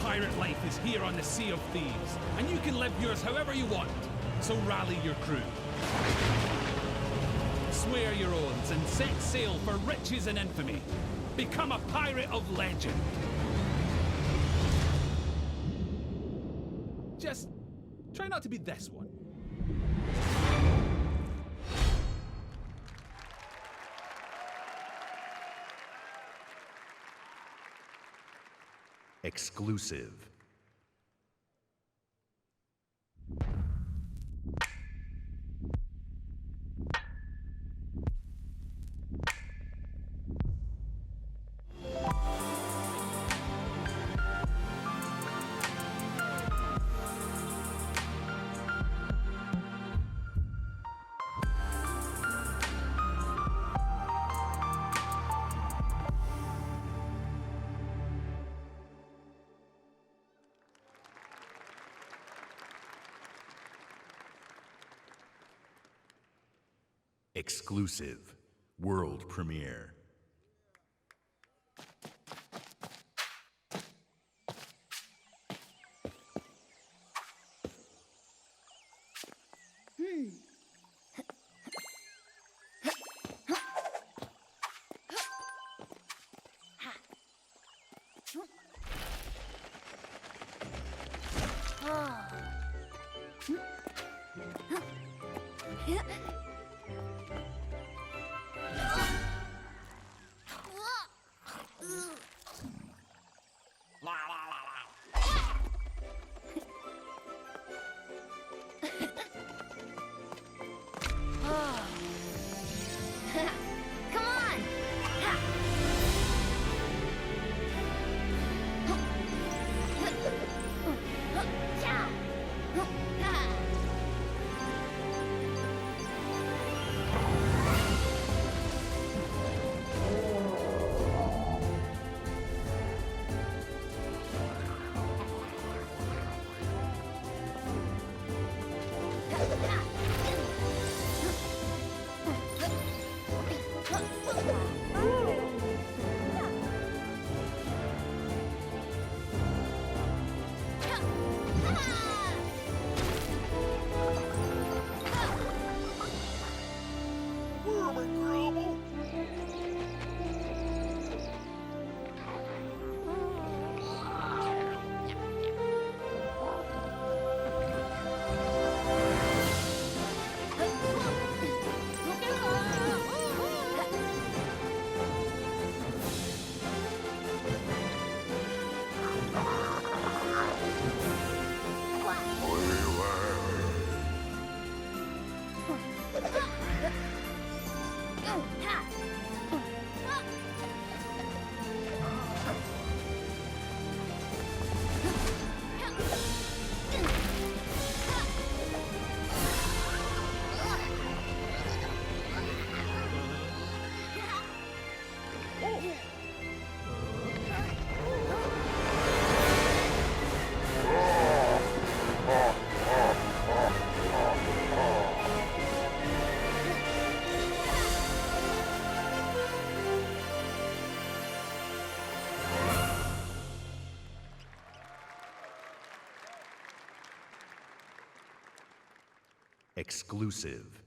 Pirate life is here on the Sea of Thieves, and you can live yours however you want. So rally your crew. Swear your oaths and set sail for riches and infamy. Become a pirate of legend. Just try not to be this one. Exclusive. Exclusive. World premiere. Exclusive.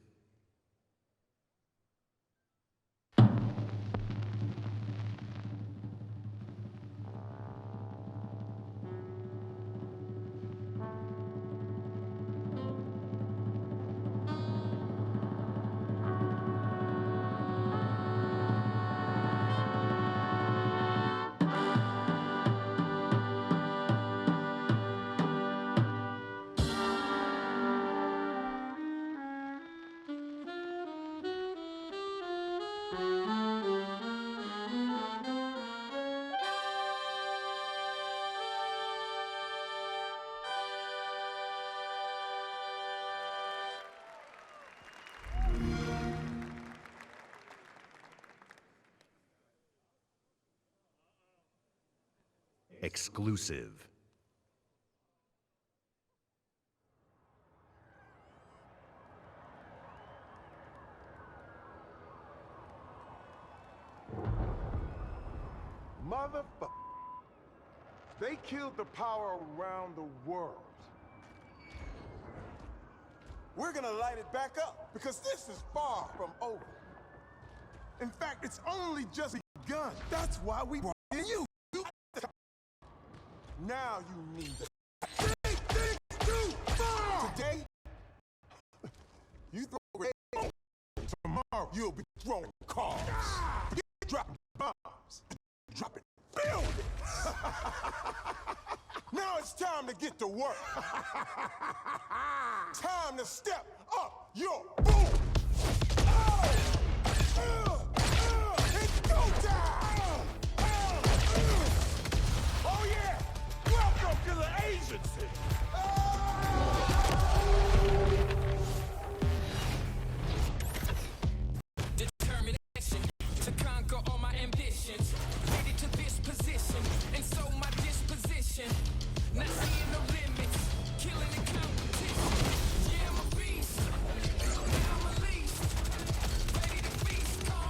Exclusive. Motherfucker. They killed the power around the world. We're gonna light it back up, because this is far from over. In fact, it's only just begun. That's why we brought in you. Now you need to today, you throw grenades. Tomorrow you'll be throwing cars. You're dropping bombs. Dropping buildings. Now it's time to get to work. Time to step up your boom. It's go time. Oh yeah. Welcome to the agency! Determination to conquer all my ambitions. Ready to this position, and so my disposition. Not seeing no limits, killing the competition. Yeah, I'm a beast. Now I'm released. Ready to feast, call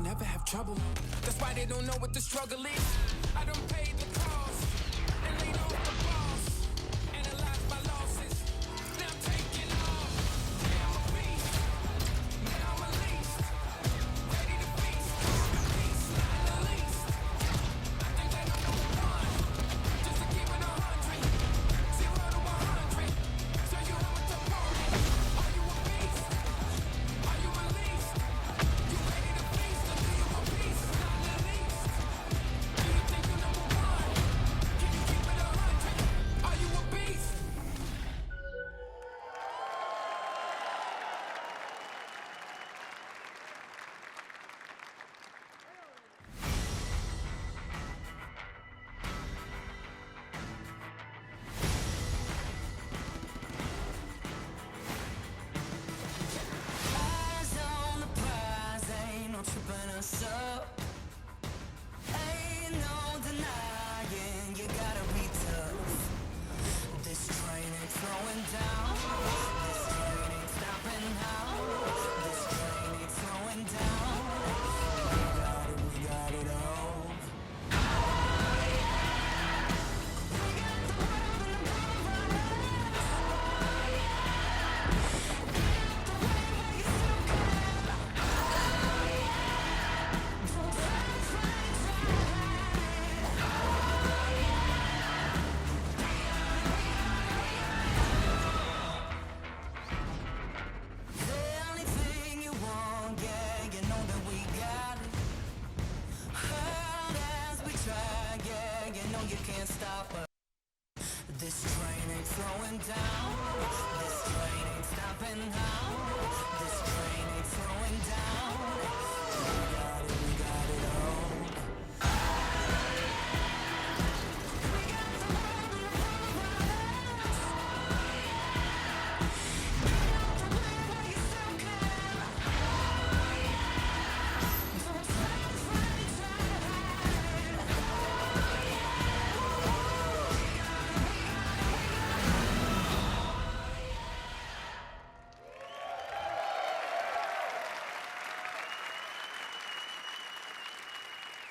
never have trouble. That's why they don't know what the struggle is. I done paid the cost and laid off the boss. Analyzed my losses. Now I'm taking off. Now I'm a beast. Now I'm released. Ready to feast. Peace, not the least. I think that I'm number one. Just to keep it 100. 0 to 100. So you have a opponent. Are you a beast? Are you released? You ready to feast? Or do you a beast? Not the least. Do you think you're number one? Can you keep it 100? Are you a beast? Eyes on the prize, ain't no tripping us up. Ain't no denying, you gotta be tough. This train ain't slowing down. This train ain't stopping now. This train ain't slowing down. We got it all. Anything you want, yeah, you know that we got it. Hard as we try, yeah, you know you can't stop us. This train ain't slowing down. This train ain't stopping now. This train ain't slowing down. We got it all.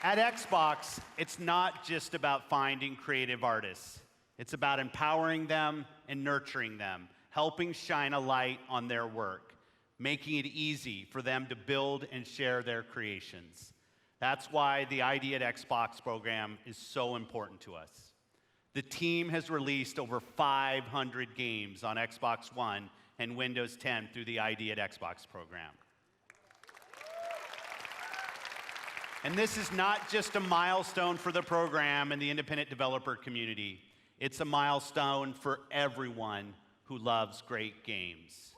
At Xbox, it's not just about finding creative artists. It's about empowering them and nurturing them, helping shine a light on their work, making it easy for them to build and share their creations. That's why the ID at Xbox program is so important to us. The team has released over 500 games on Xbox One and Windows 10 through the ID at Xbox program. And this is not just a milestone for the program and the independent developer community. It's a milestone for everyone who loves great games.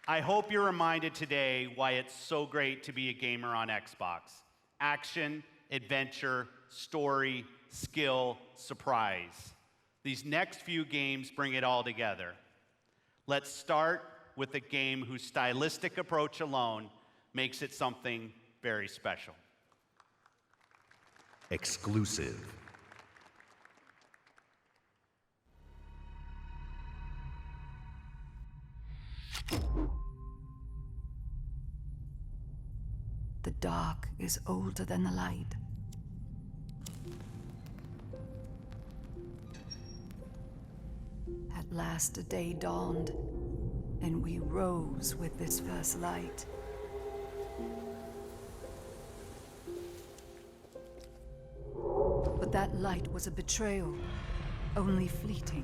I hope you're reminded today why it's so great to be a gamer on Xbox. Action, adventure, story, skill, surprise. These next few games bring it all together. Let's start with a game whose stylistic approach alone makes it something very special. Exclusive. The dark is older than the light. At last a day dawned, and we rose with this first light. But that light was a betrayal, only fleeting.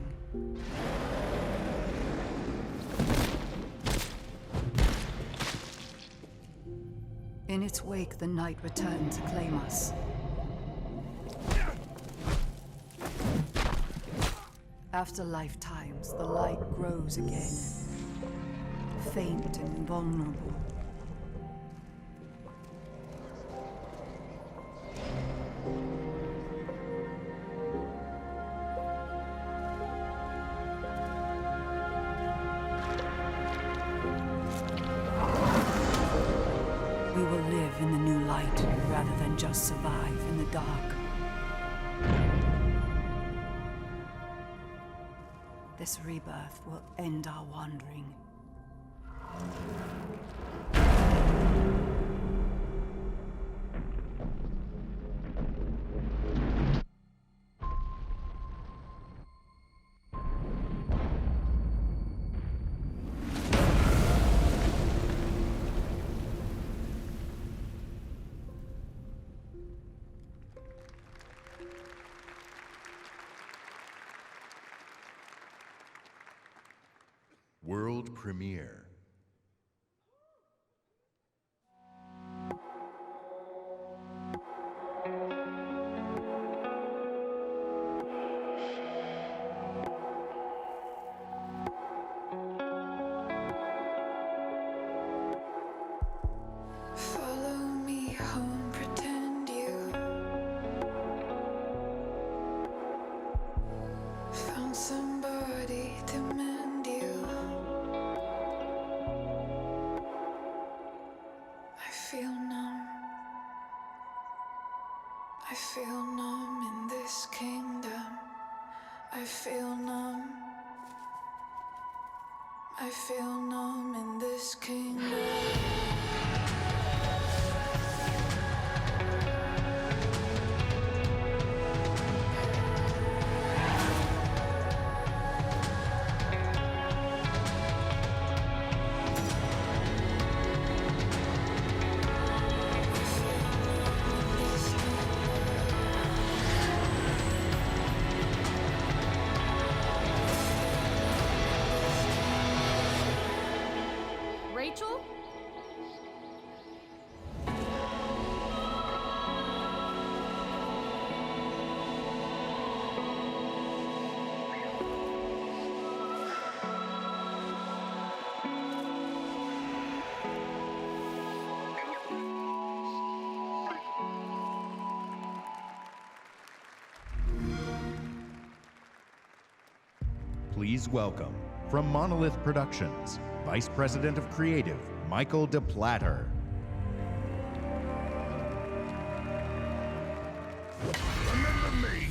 In its wake, the night returned to claim us. After lifetimes, the light grows again, faint and vulnerable. We will live in the new light rather than just survive in the dark. This rebirth will end our wandering. premiere. Follow me home, pretend you found somebody to mend you. I feel numb. I feel numb in this kingdom. I feel numb. I feel numb in this kingdom. Rachel? Please welcome, from Monolith Productions, Vice President of Creative, Michael DePlatter. Remember me?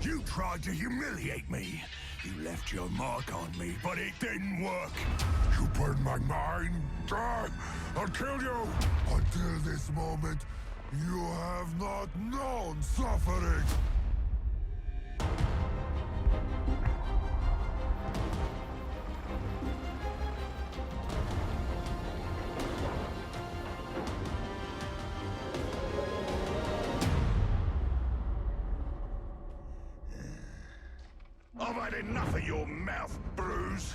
You tried to humiliate me. You left your mark on me, but it didn't work. You burned my mind. Until you. Until this moment, you have not known suffering. I've had enough of your mouth, Bruce.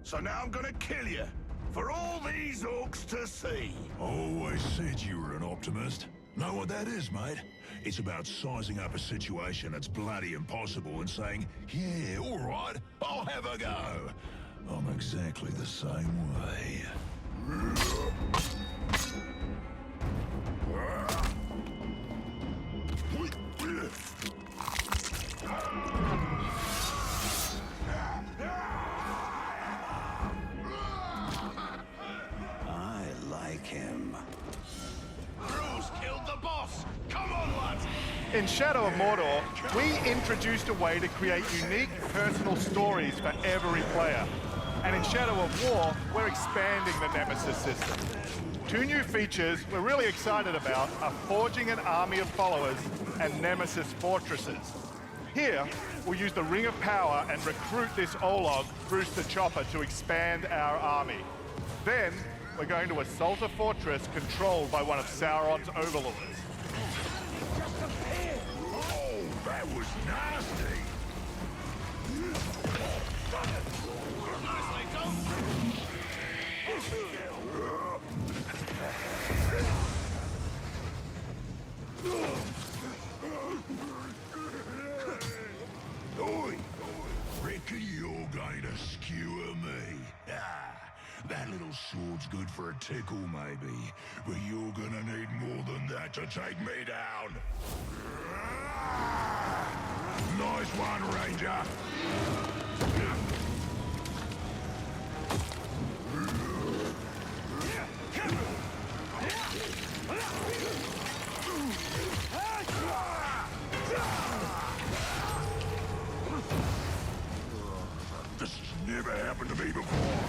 So now I'm gonna kill you. For all these orcs to see. Always said you were an optimist. Know what that is, mate? It's about sizing up a situation that's bloody impossible and saying, yeah, all right, I'll have a go. I'm exactly the same way. I like him. Bruce killed the boss. Come on, lads. In Shadow of Mordor, we introduced a way to create unique personal stories for every player. And in Shadow of War, we're expanding the Nemesis system. Two new features we're really excited about are forging an army of followers and Nemesis fortresses. Here, we'll use the Ring of Power and recruit this Olog, Bruce the Chopper, to expand our army. Then, we're going to assault a fortress controlled by one of Sauron's overlords. Oh, that was nasty. Oi! Reckon you're going to skewer me. That little sword's good for a tickle, maybe. But you're gonna need more than that to take me down. Nice one, Ranger. This has never happened to me before.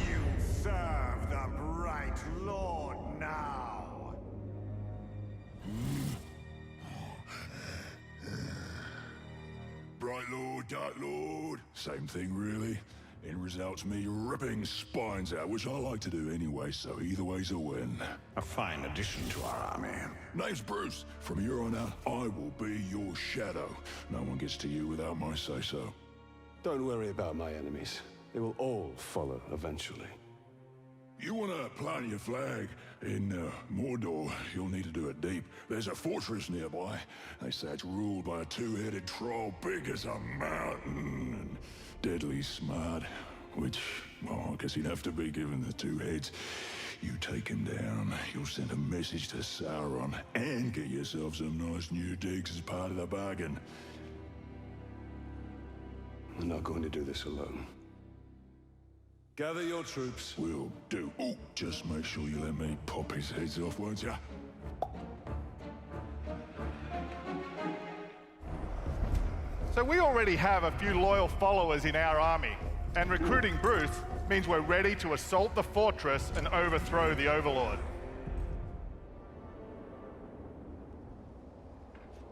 You serve the Bright Lord now. Bright Lord, Dark Lord, same thing really. End result's me ripping spines out, which I like to do anyway, so either way's a win. A fine addition to our army. Name's Bruce. From here on out, I will be your shadow. No one gets to you without my say-so. Don't worry about my enemies. They will all follow eventually. You want to plant your flag in Mordor, you'll need to do it deep. There's a fortress nearby. They say it's ruled by a two-headed troll big as a mountain and deadly smart, which, well, I guess he'd have to be given the two heads. You take him down, you'll send a message to Sauron and get yourself some nice new digs as part of the bargain. I'm not going to do this alone. Gather your troops. Will do. Oh, just make sure you let me pop his heads off, won't ya? So we already have a few loyal followers in our army, and recruiting Bruce means we're ready to assault the fortress and overthrow the Overlord.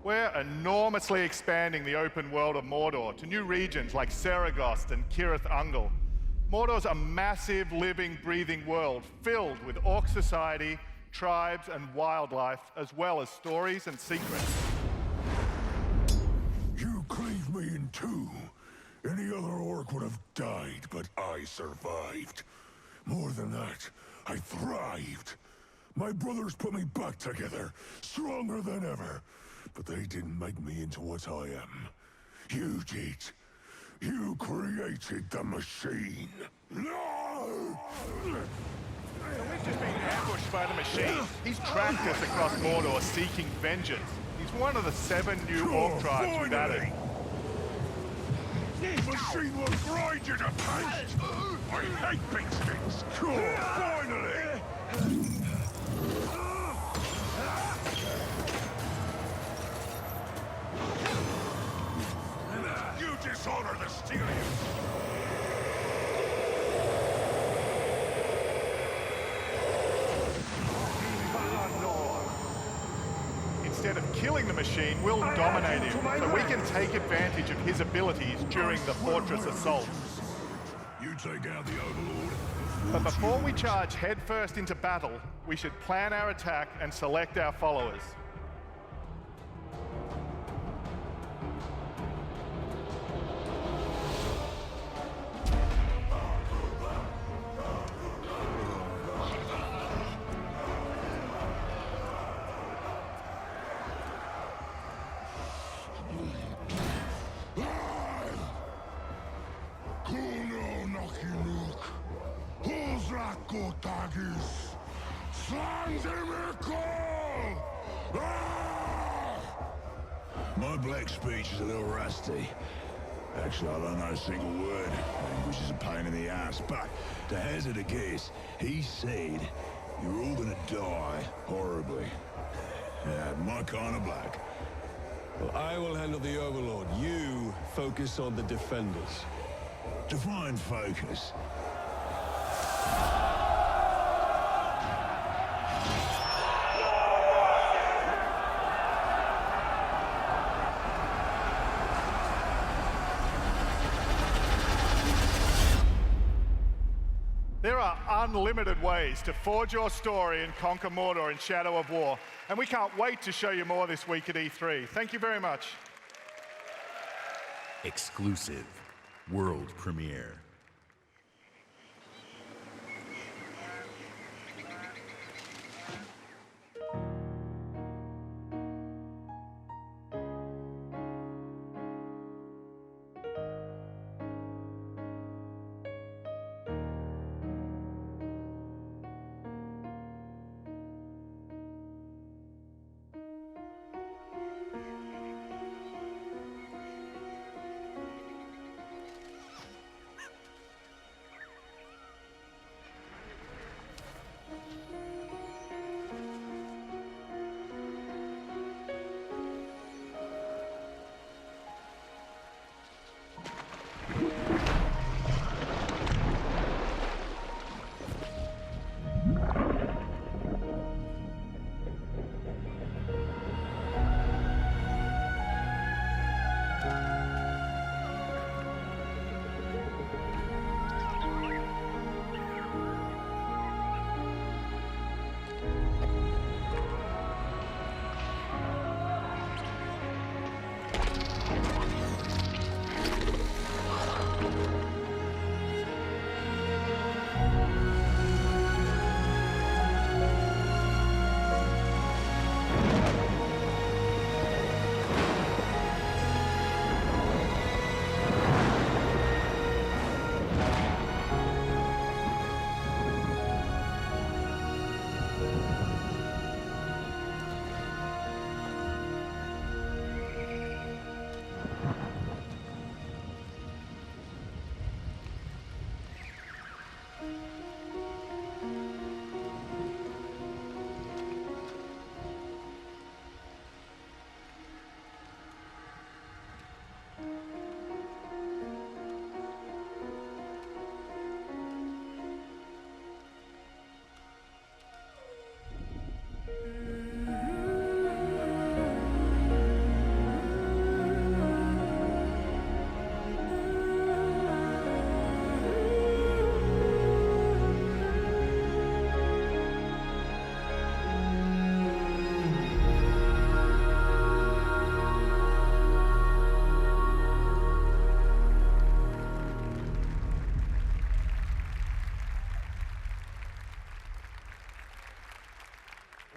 We're enormously expanding the open world of Mordor to new regions like Saragost and Cirith Ungol. Mordor's a massive, living, breathing world filled with orc society, tribes, and wildlife, as well as stories and secrets. You cleaved me in two. Any other orc would have died, but I survived. More than that, I thrived. My brothers put me back together, stronger than ever. But they didn't make me into what I am. You did. You created the machine. No! So we've just been ambushed by the machine. He's tracked us across Mordor seeking vengeance. He's one of the 7 new orc tribes we've added. Machine will grind you to paste! I hate big sticks! Finally! You dishonor the Styrians! Instead of killing the machine, we'll dominate him, so we can take advantage of his abilities during the fortress assault. You take out the Overlord. But before we charge headfirst into battle, we should plan our attack and select our followers. My black speech is a little rusty. Actually, I don't know a single word, which is a pain in the ass. But to hazard a guess, he said you're all gonna die horribly. Yeah, my kind of black. Well, I will handle the Overlord. You focus on the defenders. Define focus. There are unlimited ways to forge your story and conquer Mordor in Shadow of War, and we can't wait to show you more this week at E3. Thank you very much. Exclusive world premiere.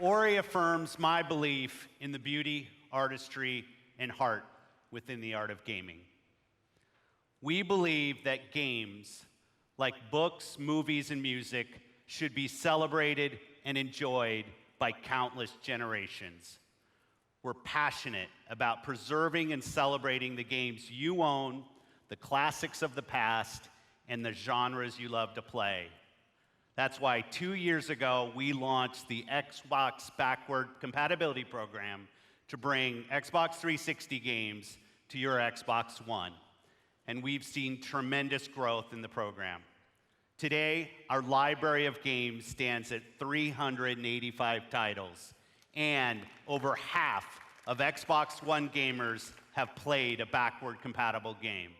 Ori affirms my belief in the beauty, artistry, and heart within the art of gaming. We believe that games, like books, movies, and music, should be celebrated and enjoyed by countless generations. We're passionate about preserving and celebrating the games you own, the classics of the past, and the genres you love to play. That's why 2 years ago, we launched the Xbox Backward Compatibility Program to bring Xbox 360 games to your Xbox One. And we've seen tremendous growth in the program. Today, our library of games stands at 385 titles, and over half of Xbox One gamers have played a backward compatible game.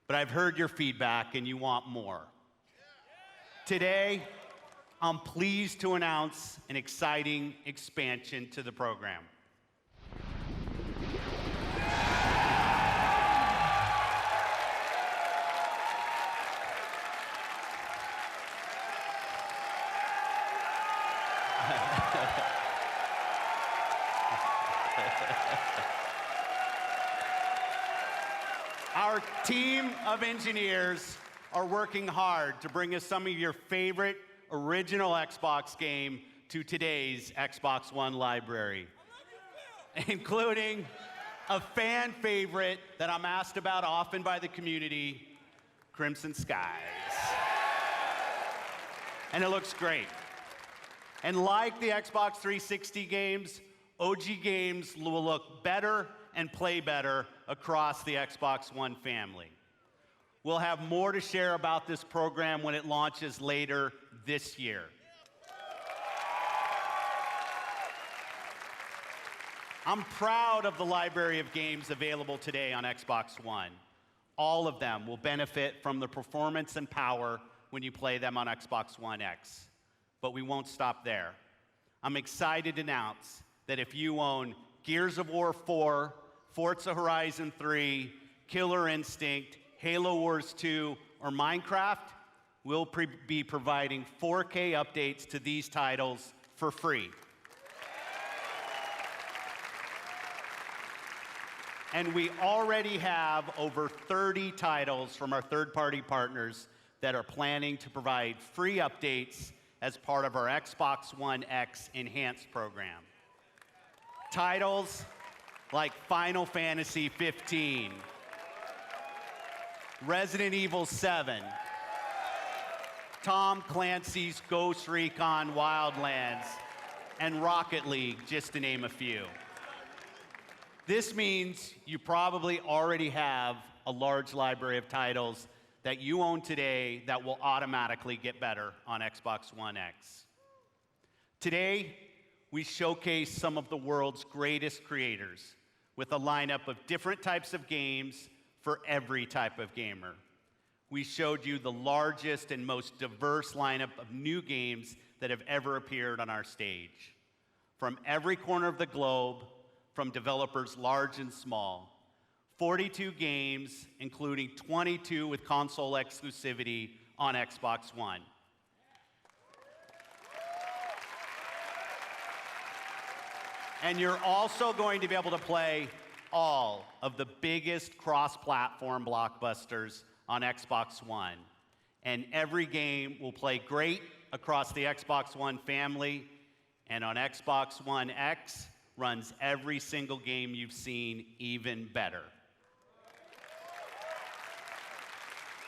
But I've heard your feedback and you want more. Today, I'm pleased to announce an exciting expansion to the program. Our team of engineers are working hard to bring us some of your favorite original Xbox game to today's Xbox One library, including a fan favorite that I'm asked about often by the community, Crimson Skies. And it looks great. And like the Xbox 360 games, OG games will look better and play better across the Xbox One family. We'll have more to share about this program when it launches later this year. I'm proud of the library of games available today on Xbox One. All of them will benefit from the performance and power when you play them on Xbox One X. But we won't stop there. I'm excited to announce that if you own Gears of War 4, Forza Horizon 3, Killer Instinct, Halo Wars 2, or Minecraft, we'll be providing 4K updates to these titles for free. And we already have over 30 titles from our third-party partners that are planning to provide free updates as part of our Xbox One X Enhanced program. Titles like Final Fantasy 15, Resident Evil 7, Tom Clancy's Ghost Recon Wildlands, and Rocket League, just to name a few. This means you probably already have a large library of titles that you own today that will automatically get better on Xbox One X. Today, we showcase some of the world's greatest creators with a lineup of different types of games for every type of gamer. We showed you the largest and most diverse lineup of new games that have ever appeared on our stage. From every corner of the globe, from developers large and small, 42 games, including 22 with console exclusivity on Xbox One. And you're also going to be able to play all of the biggest cross-platform blockbusters on Xbox One. And every game will play great across the Xbox One family, and on Xbox One X runs every single game you've seen even better.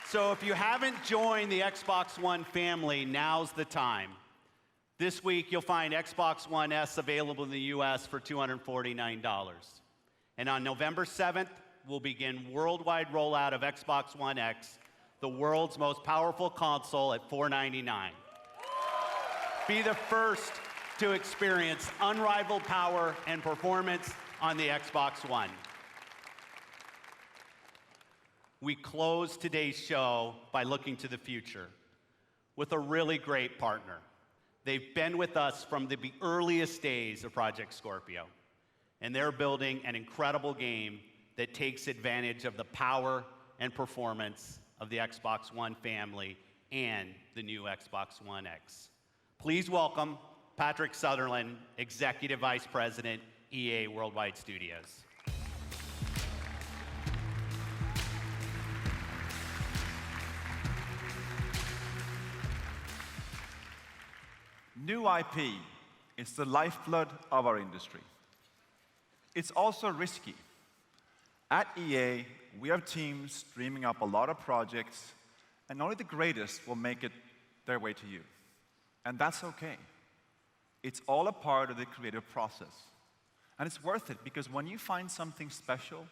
So if you haven't joined the Xbox One family, now's the time. This week, you'll find Xbox One S available in the US for $249. And on November 7th, we'll begin worldwide rollout of Xbox One X, the world's most powerful console, at $499. Be the first to experience unrivaled power and performance on the Xbox One. We close today's show by looking to the future with a really great partner. They've been with us from the earliest days of Project Scorpio, and they're building an incredible game that takes advantage of the power and performance of the Xbox One family and the new Xbox One X. Please welcome Patrick Sutherland, Executive Vice President, EA Worldwide Studios. New IP is the lifeblood of our industry. It's also risky. At EA, we have teams dreaming up a lot of projects, and only the greatest will make it their way to you. And that's okay. It's all a part of the creative process. And it's worth it, because when you find something special,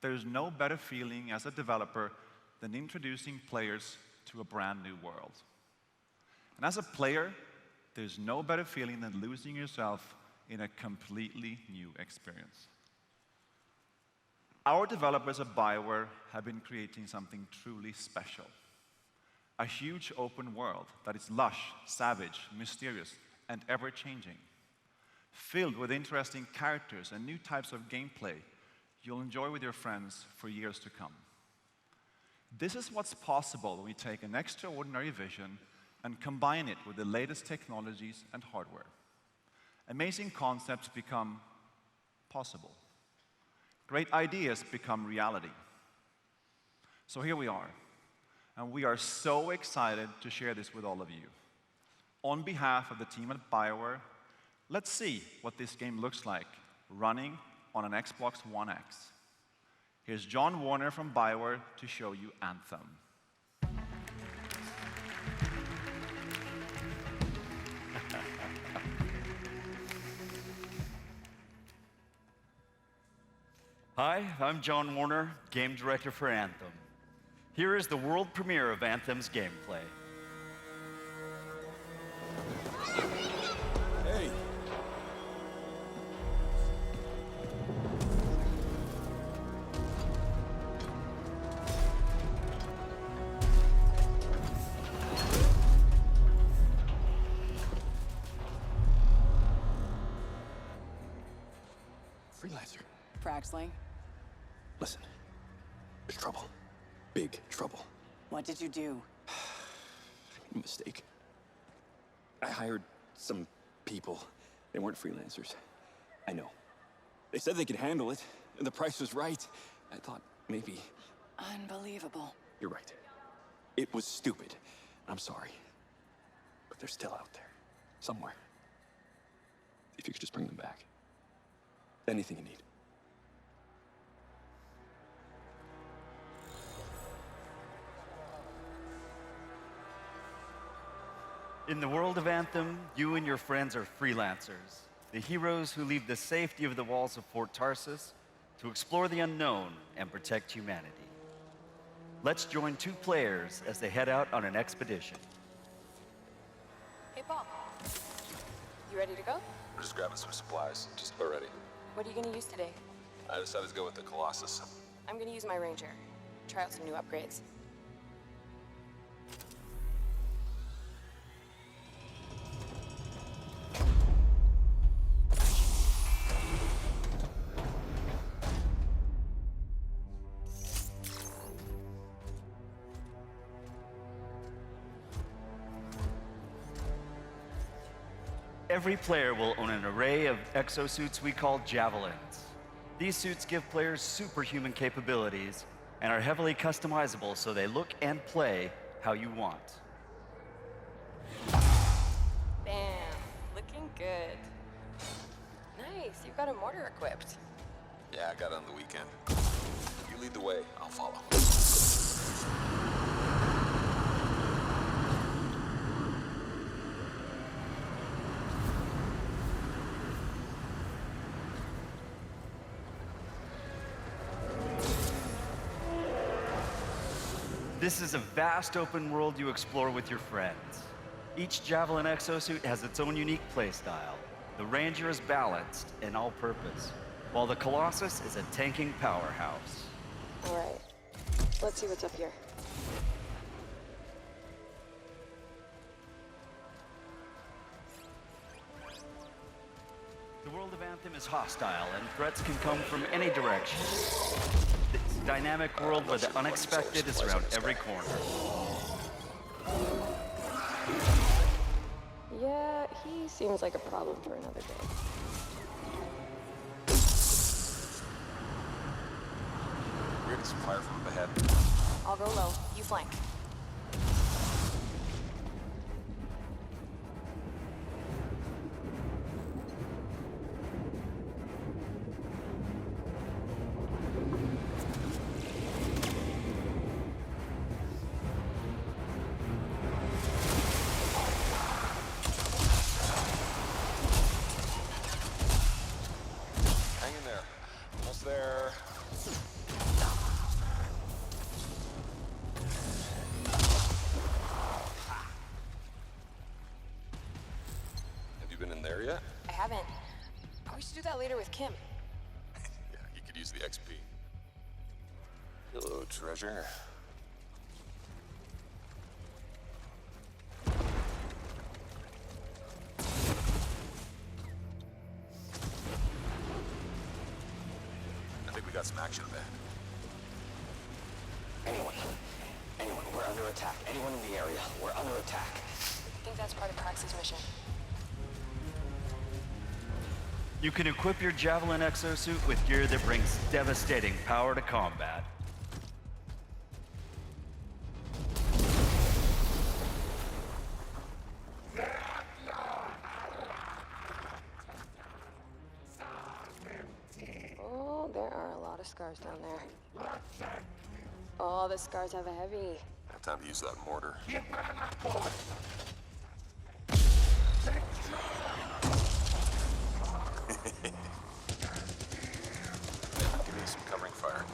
there's no better feeling as a developer than introducing players to a brand new world. And as a player, there's no better feeling than losing yourself in a completely new experience. Our developers at BioWare have been creating something truly special. A huge open world that is lush, savage, mysterious, and ever-changing. Filled with interesting characters and new types of gameplay you'll enjoy with your friends for years to come. This is what's possible when we take an extraordinary vision and combine it with the latest technologies and hardware. Amazing concepts become possible. Great ideas become reality. So here we are, and we are so excited to share this with all of you. On behalf of the team at BioWare, let's see what this game looks like running on an Xbox One X. Here's John Warner from BioWare to show you Anthem. Hi, I'm John Warner, Game Director for Anthem. Here is the world premiere of Anthem's gameplay. Hey! Freelancer. Fraxling, Listen, there's trouble. Big trouble. what did you do? I made a mistake. I hired some people. They weren't freelancers. I know. They said they could handle it, and the price was right. I thought maybe... Unbelievable. You're right. It was stupid. I'm sorry. But they're still out there. Somewhere. If you could just bring them back. Anything you need. In the world of Anthem, you and your friends are freelancers, the heroes who leave the safety of the walls of Fort Tarsus to explore the unknown and protect humanity. Let's join two players as they head out on an expedition. Hey, Paul. You ready to go? We're just grabbing some supplies. Just about ready. What are you going to use today? I decided to go with the Colossus. I'm going to use my Ranger. Try out some new upgrades. Every player will own an array of exosuits we call Javelins. These suits give players superhuman capabilities and are heavily customizable so they look and play how you want. Bam. Looking good. Nice. You've got a mortar equipped. Yeah, I got it on the weekend. You lead the way, I'll follow. This is a vast open world you explore with your friends. Each Javelin exosuit has its own unique playstyle. The Ranger is balanced and all-purpose, while the Colossus is a tanking powerhouse. All right. Let's see what's up here. The world of Anthem is hostile, and threats can come from any direction. This dynamic world where the unexpected is around every corner. Yeah, he seems like a problem for another day. We're getting some fire from up ahead. I'll go low. You flank. Hang in there. Almost there. Have you been in there yet? I haven't. We should do that later with Kim. Yeah, you could use the XP. Hello, treasure. I think we got some action there. Anyone, we're under attack. Anyone in the area, we're under attack. I think that's part of Praxis' mission. You can equip your Javelin exosuit with gear that brings devastating power to combat. Oh, there are a lot of scars down there. Oh, the scars have a heavy. Have time to use that mortar. Give me some covering fire.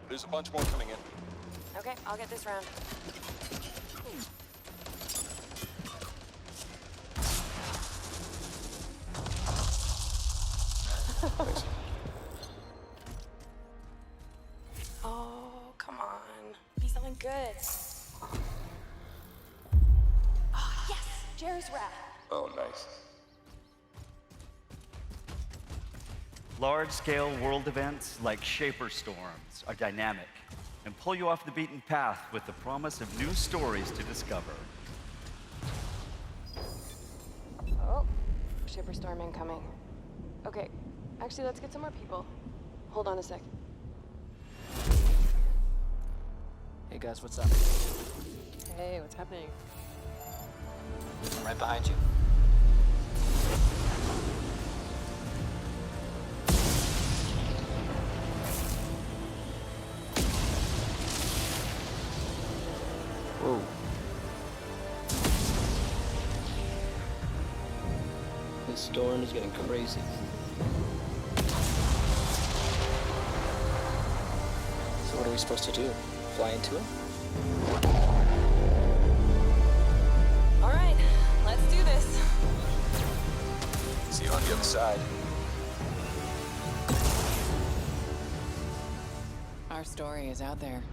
There's a bunch more coming in. Okay, I'll get this round. Thanks. Oh, come on. Be something good. Oh, yes! Jerry's wrap. Oh, nice. Large-scale world events like Shaper Storms are dynamic and pull you off the beaten path with the promise of new stories to discover. Oh, Shipper Storm incoming. Okay, actually, let's get some more people. Hold on a sec. Hey guys, what's up? Hey, what's happening? I'm right behind you. Whoa. This storm is getting crazy. So what are we supposed to do? Fly into it? All right, let's do this. See you on the other side. Our story is out there.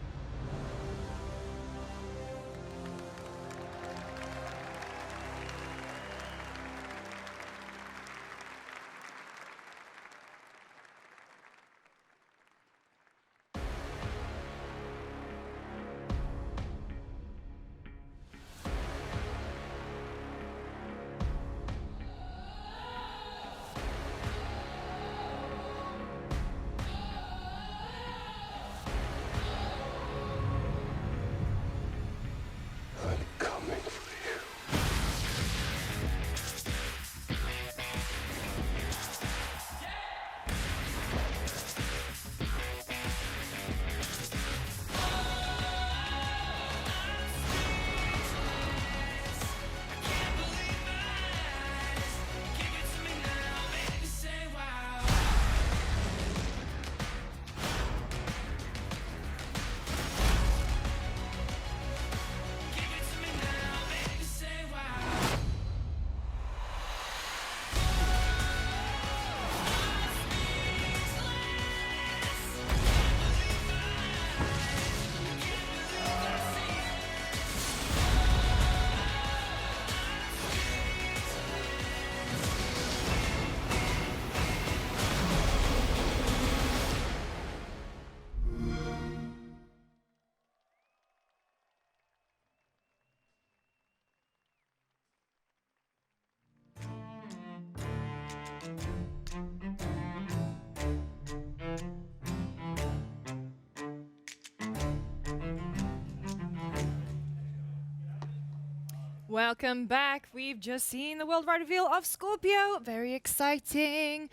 Welcome back. We've just seen the worldwide reveal of Scorpio. Very exciting.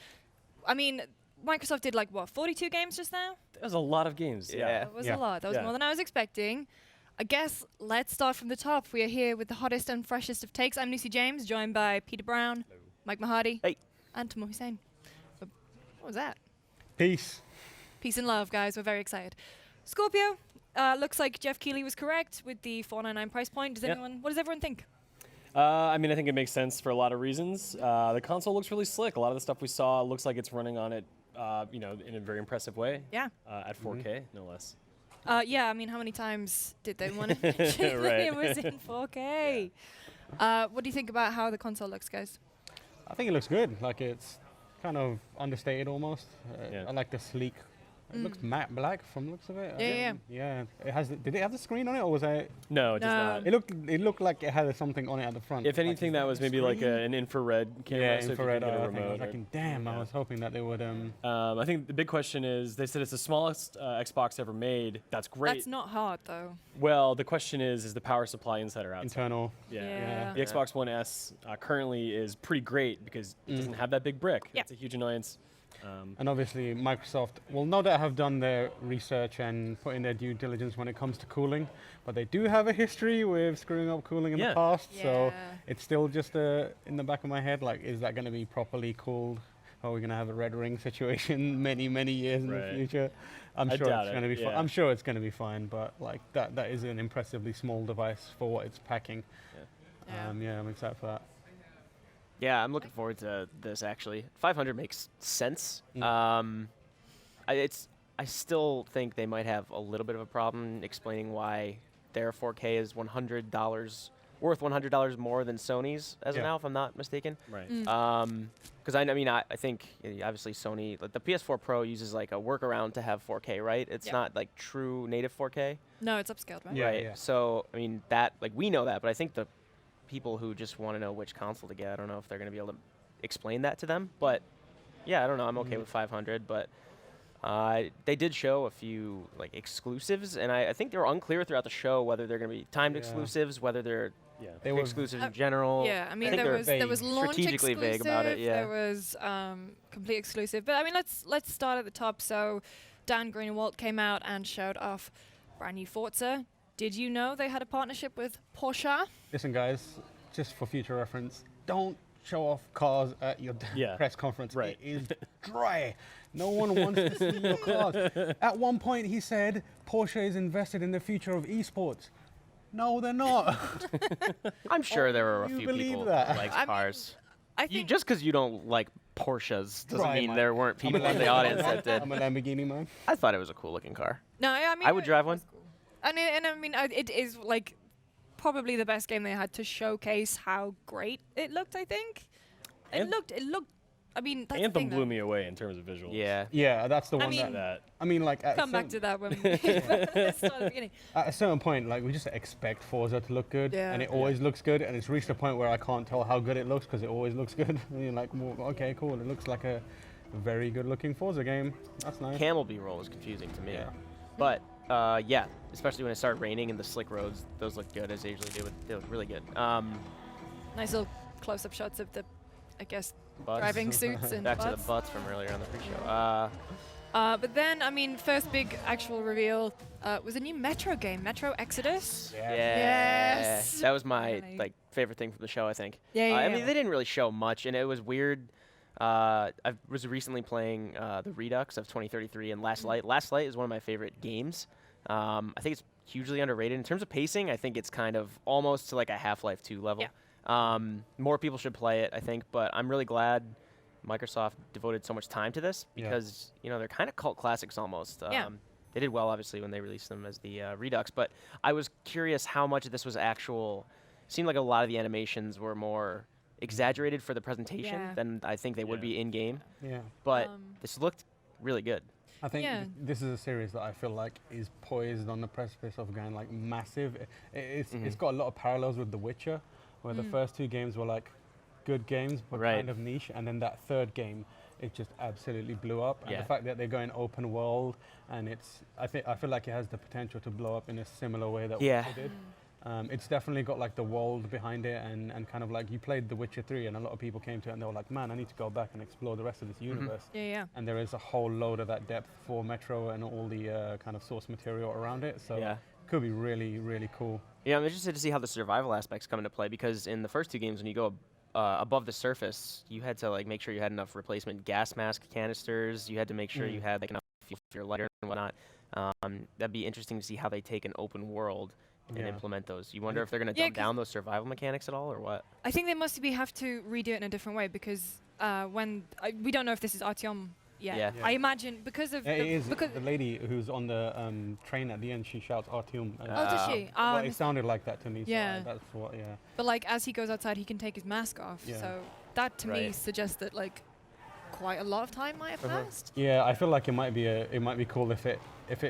I mean, Microsoft did like, what, 42 games just now? That was a lot of games. That was a lot. That was more than I was expecting. I guess let's start from the top. We are here with the hottest and freshest of takes. I'm Lucy James, joined by Peter Brown, Mike Mahadi, and Tamar Hussein. What was that? Peace. Peace and love, guys. We're very excited. Scorpio, looks like Jeff Keighley was correct with the $499 price point. What does everyone think? I mean, I think it makes sense for a lot of reasons. The console looks really slick. A lot of the stuff we saw looks like it's running on it, in a very impressive way. Yeah. At 4K, no less. Yeah, I mean, how many times did they want to mention that it was in 4K? What do you think about how the console looks, guys? I think it looks good. Like, it's kind of understated almost. I like the sleek. It looks matte black from the looks of it. Yeah. It has. Did it have the screen on it, or was it? No, it does not. It looked like it had something on it at the front. If anything, that was maybe like an infrared camera. Yeah, so infrared. If you could get a I remote was like, damn, I was hoping that they would. I think the big question is, they said it's the smallest Xbox ever made. That's great. That's not hard, though. Well, the question is the power supply inside or outside? Internal. Yeah. The Xbox One S currently is pretty great because it doesn't have that big brick. It's a huge annoyance. And obviously Microsoft will no doubt have done their research and put in their due diligence when it comes to cooling, but they do have a history with screwing up cooling in the past, so it's still just in the back of my head, like, is that going to be properly cooled? Are we going to have a red ring situation many years in the future? I'm sure it's going to be I'm sure it's going to be fine, but like that is an impressively small device for what it's packing. I'm excited for that. Yeah, I'm looking forward to this, actually. 500 makes sense. I still think they might have a little bit of a problem explaining why their 4K is $100 worth $100 more than Sony's as of now, if I'm not mistaken. Right. Because I think obviously Sony, like, the PS4 Pro uses like a workaround to have 4K, right? It's not like true native 4K. No, it's upscaled, right? Right. So I mean that, like, we know that, but I think the people who just want to know which console to get, I don't know if they're going to be able to explain that to them. But yeah, I don't know. I'm okay with 500, but they did show a few like exclusives, and I think they were unclear throughout the show whether they're going to be timed exclusives, whether they're exclusives in general. Yeah, I mean, there was launch strategically exclusive, vague about it. Yeah, there was complete exclusive. But I mean, let's start at the top. So Dan Greenwald came out and showed off brand new Forza. Did you know they had a partnership with Porsche? Listen, guys, just for future reference, don't show off cars at your press conference. Right. It is dry. No one wants to see your cars. At one point, he said Porsche is invested in the future of esports. No, they're not. I'm sure there were a few people who liked I cars. I think just because you don't like Porsches doesn't mean there weren't people in the audience that did. I'm a Lamborghini man. I thought it was a cool looking car. No, I mean, I would drive one. And I mean, it is like probably the best game they had to showcase how great it looked. I think it looked. I mean, that's Anthem blew me away in terms of visuals. Yeah, that's the one mean, that. I mean, like. Come back to that when we start at the beginning. At a certain point, like, we just expect Forza to look good, and it always looks good, and it's reached a point where I can't tell how good it looks because it always looks good. And you're like, well, okay, cool. It looks like a very good-looking Forza game. That's nice. Camel B-roll was confusing to me, but. Especially when it started raining and the slick roads, those look good as they usually do. They look really good. Nice little close-up shots of the, I guess, butts. driving suits and back butts. to the butts from earlier on the pre-show. But then, I mean, first big actual reveal was a new Metro game, Metro Exodus. Yes. That was my favorite thing from the show, I think. I mean, they didn't really show much, and it was weird. I was recently playing the Redux of 2033 and Last Light. Last Light is one of my favorite games. I think it's hugely underrated. In terms of pacing, I think it's kind of almost to like a Half-Life 2 level. More people should play it, I think, but I'm really glad Microsoft devoted so much time to this because, they're kind of cult classics almost. They did well, obviously, when they released them as the Redux, but I was curious how much of this was actual. It seemed like a lot of the animations were more exaggerated for the presentation than I think they would be in-game. But this looked really good. I think this is a series that I feel like is poised on the precipice of going like massive. It's got a lot of parallels with The Witcher, where the first two games were like good games but kind of niche, and then that third game it just absolutely blew up. And the fact that they're going open world, and I feel like it has the potential to blow up in a similar way that Witcher did. It's definitely got like the world behind it, and kind of like you played The Witcher 3, and a lot of people came to it and they were like, man, I need to go back and explore the rest of this universe. Yeah. And there is a whole load of that depth for Metro and all the kind of source material around it. So it could be really, really cool. Yeah, I'm interested to see how the survival aspects come into play, because in the first 2 games, when you go above the surface, you had to like make sure you had enough replacement gas mask canisters. You had to make sure you had like enough fuel for your lighter and whatnot. That'd be interesting to see how they take an open world and implement those. You wonder if they're going to dumb down those survival mechanics at all, or what? I think they must have to redo it in a different way, because we don't know if this is Artyom yet. Yeah. I imagine because of the lady who's on the train at the end, she shouts Artyom. Oh, does she? Well, it sounded like that to me. Yeah. So that's what. Yeah. But like as he goes outside, he can take his mask off. Yeah. So that to me suggests that like quite a lot of time might have passed. Yeah, I feel like it might be cool if it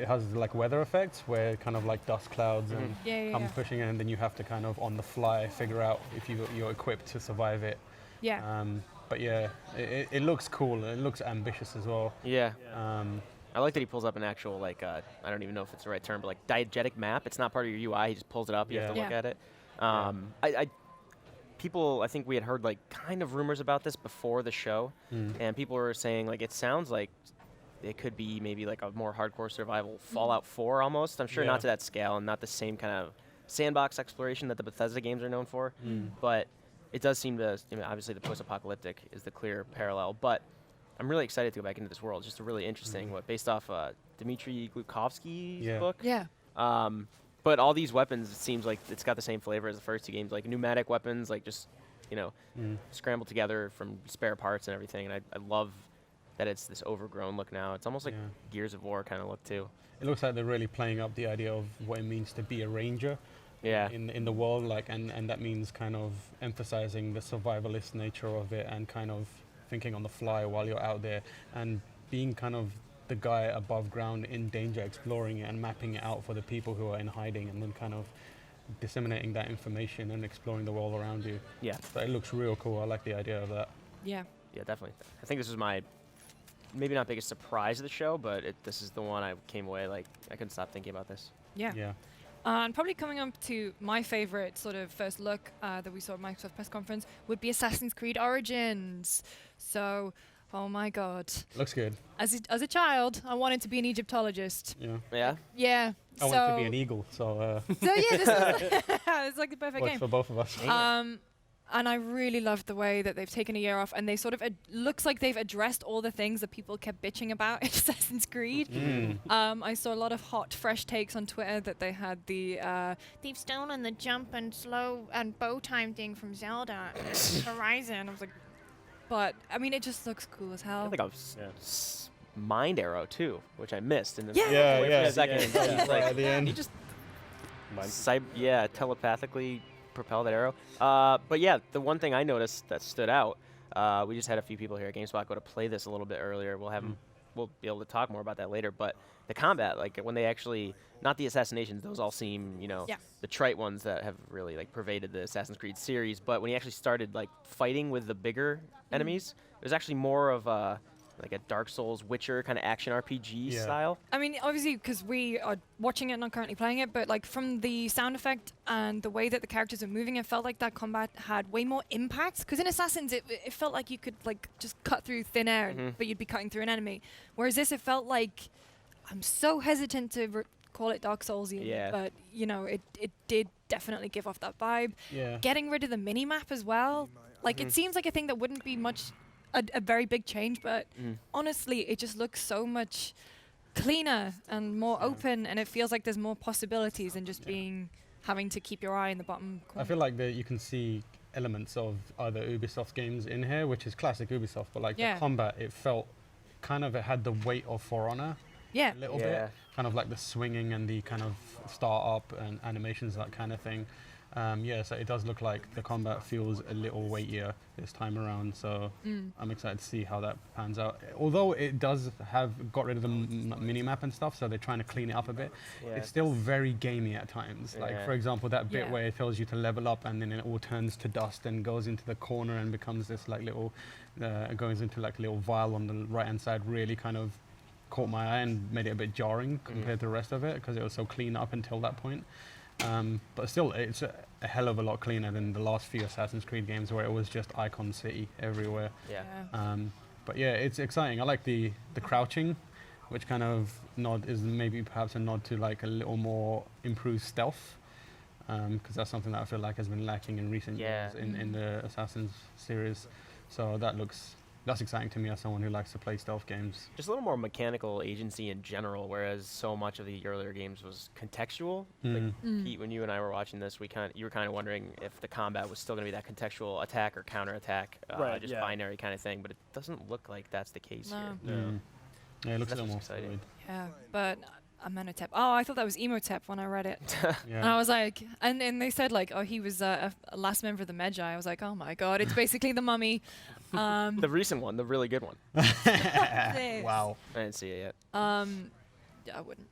has like weather effects where kind of like dust clouds and come pushing in, and then you have to kind of on the fly figure out if you're equipped to survive it. Yeah. But yeah, it looks cool and it looks ambitious as well. Yeah. I like that he pulls up an actual like I don't even know if it's the right term, but like diegetic map. It's not part of your UI. He just pulls it up. You have to look at it. People, I think we had heard like kind of rumors about this before the show, and people were saying like it sounds like it could be maybe like a more hardcore survival Fallout 4 almost. I'm sure not to that scale and not the same kind of sandbox exploration that the Bethesda games are known for, but it does seem to, obviously the post-apocalyptic is the clear parallel, but I'm really excited to go back into this world. Just a really interesting, based off Dmitry Glukhovsky's book. Yeah. But all these weapons, it seems like it's got the same flavor as the first 2 games, like pneumatic weapons, like just, scrambled together from spare parts and everything. And I love that it's this overgrown look now. It's almost like Gears of War kind of look too. It looks like they're really playing up the idea of what it means to be a ranger. In the world, like, and that means kind of emphasizing the survivalist nature of it and kind of thinking on the fly while you're out there and being kind of the guy above ground in danger, exploring it and mapping it out for the people who are in hiding, and then kind of disseminating that information and exploring the world around you. Yeah. So it looks real cool. I like the idea of that. Yeah. Yeah, definitely. I think this was my maybe not biggest surprise of the show, but this is the one I came away like I couldn't stop thinking about this. Yeah. Yeah. And probably coming up to my favorite sort of first look that we saw at Microsoft press conference would be Assassin's Creed Origins. So, oh my God. Looks good. As a child, I wanted to be an Egyptologist. Yeah. Yeah? Yeah. I wanted to be an eagle, so... So yeah, this is it's like the perfect works game. for both of us. And I really loved the way that they've taken a year off, and they sort of looks like they've addressed all the things that people kept bitching about in Assassin's Creed. I saw a lot of hot, fresh takes on Twitter that they had the they've stolen the jump and slow and bow time thing from Zelda Horizon. I was like, but I mean, it just looks cool as hell. I think I was mind arrow too, which I missed in the second. At the end. He just telepathically propel that arrow. But yeah, the one thing I noticed that stood out, we just had a few people here at GameSpot go to play this a little bit earlier. We'll have we'll be able to talk more about that later. But the combat, like when they actually, not the assassinations, those all seem, the trite ones that have really like pervaded the Assassin's Creed series. But when he actually started like fighting with the bigger enemies, it was actually more of a like a Dark Souls, Witcher kind of action RPG style. I mean, obviously, because we are watching it, not currently playing it, but like from the sound effect and the way that the characters are moving, it felt like that combat had way more impact. Because in Assassins, it felt like you could like just cut through thin air, but you'd be cutting through an enemy. Whereas this, it felt like, I'm so hesitant to call it Dark Soulsian, but it did definitely give off that vibe. Yeah. Getting rid of the mini map as well, like it seems like a thing that wouldn't be much. A very big change, but honestly, it just looks so much cleaner and more open, and it feels like there's more possibilities than just having to keep your eye in the bottom corner. I feel like you can see elements of other Ubisoft games in here, which is classic Ubisoft, but like the combat, it felt kind of, it had the weight of For Honor a little bit, kind of like the swinging and the kind of start-up and animations, that kind of thing. So it does look like the combat feels a little weightier this time around, so I'm excited to see how that pans out. Although it does have got rid of the mini-map and stuff, so they're trying to clean it up a bit, it's still very gamey at times. Like, for example, that bit where it tells you to level up and then it all turns to dust and goes into the corner and becomes this like little, goes into like a little vial on the right-hand side, really kind of caught my eye and made it a bit jarring compared to the rest of it, because it was so clean up until that point. But still, it's a hell of a lot cleaner than the last few Assassin's Creed games where it was just Icon City everywhere. Yeah. But yeah, it's exciting. I like the crouching, which kind of is maybe perhaps a nod to like a little more improved stealth, because that's something that I feel like has been lacking in recent years in the Assassin's series. So that's exciting to me as someone who likes to play stealth games. Just a little more mechanical agency in general, whereas so much of the earlier games was contextual. Like, Pete, when you and I were watching this, you were kind of wondering if the combat was still going to be that contextual attack or counterattack, just binary kind of thing. But it doesn't look like that's the case here. Yeah, it looks so a little more exciting. fluid. Yeah, but Amenhotep. Oh, I thought that was Emotep when I read it. Yeah. And I was like, and they said like, oh, he was a last member of the Magi. I was like, oh my god, it's basically the mummy. The recent one, the really good one. Wow. I didn't see it yet. Yeah, I wouldn't.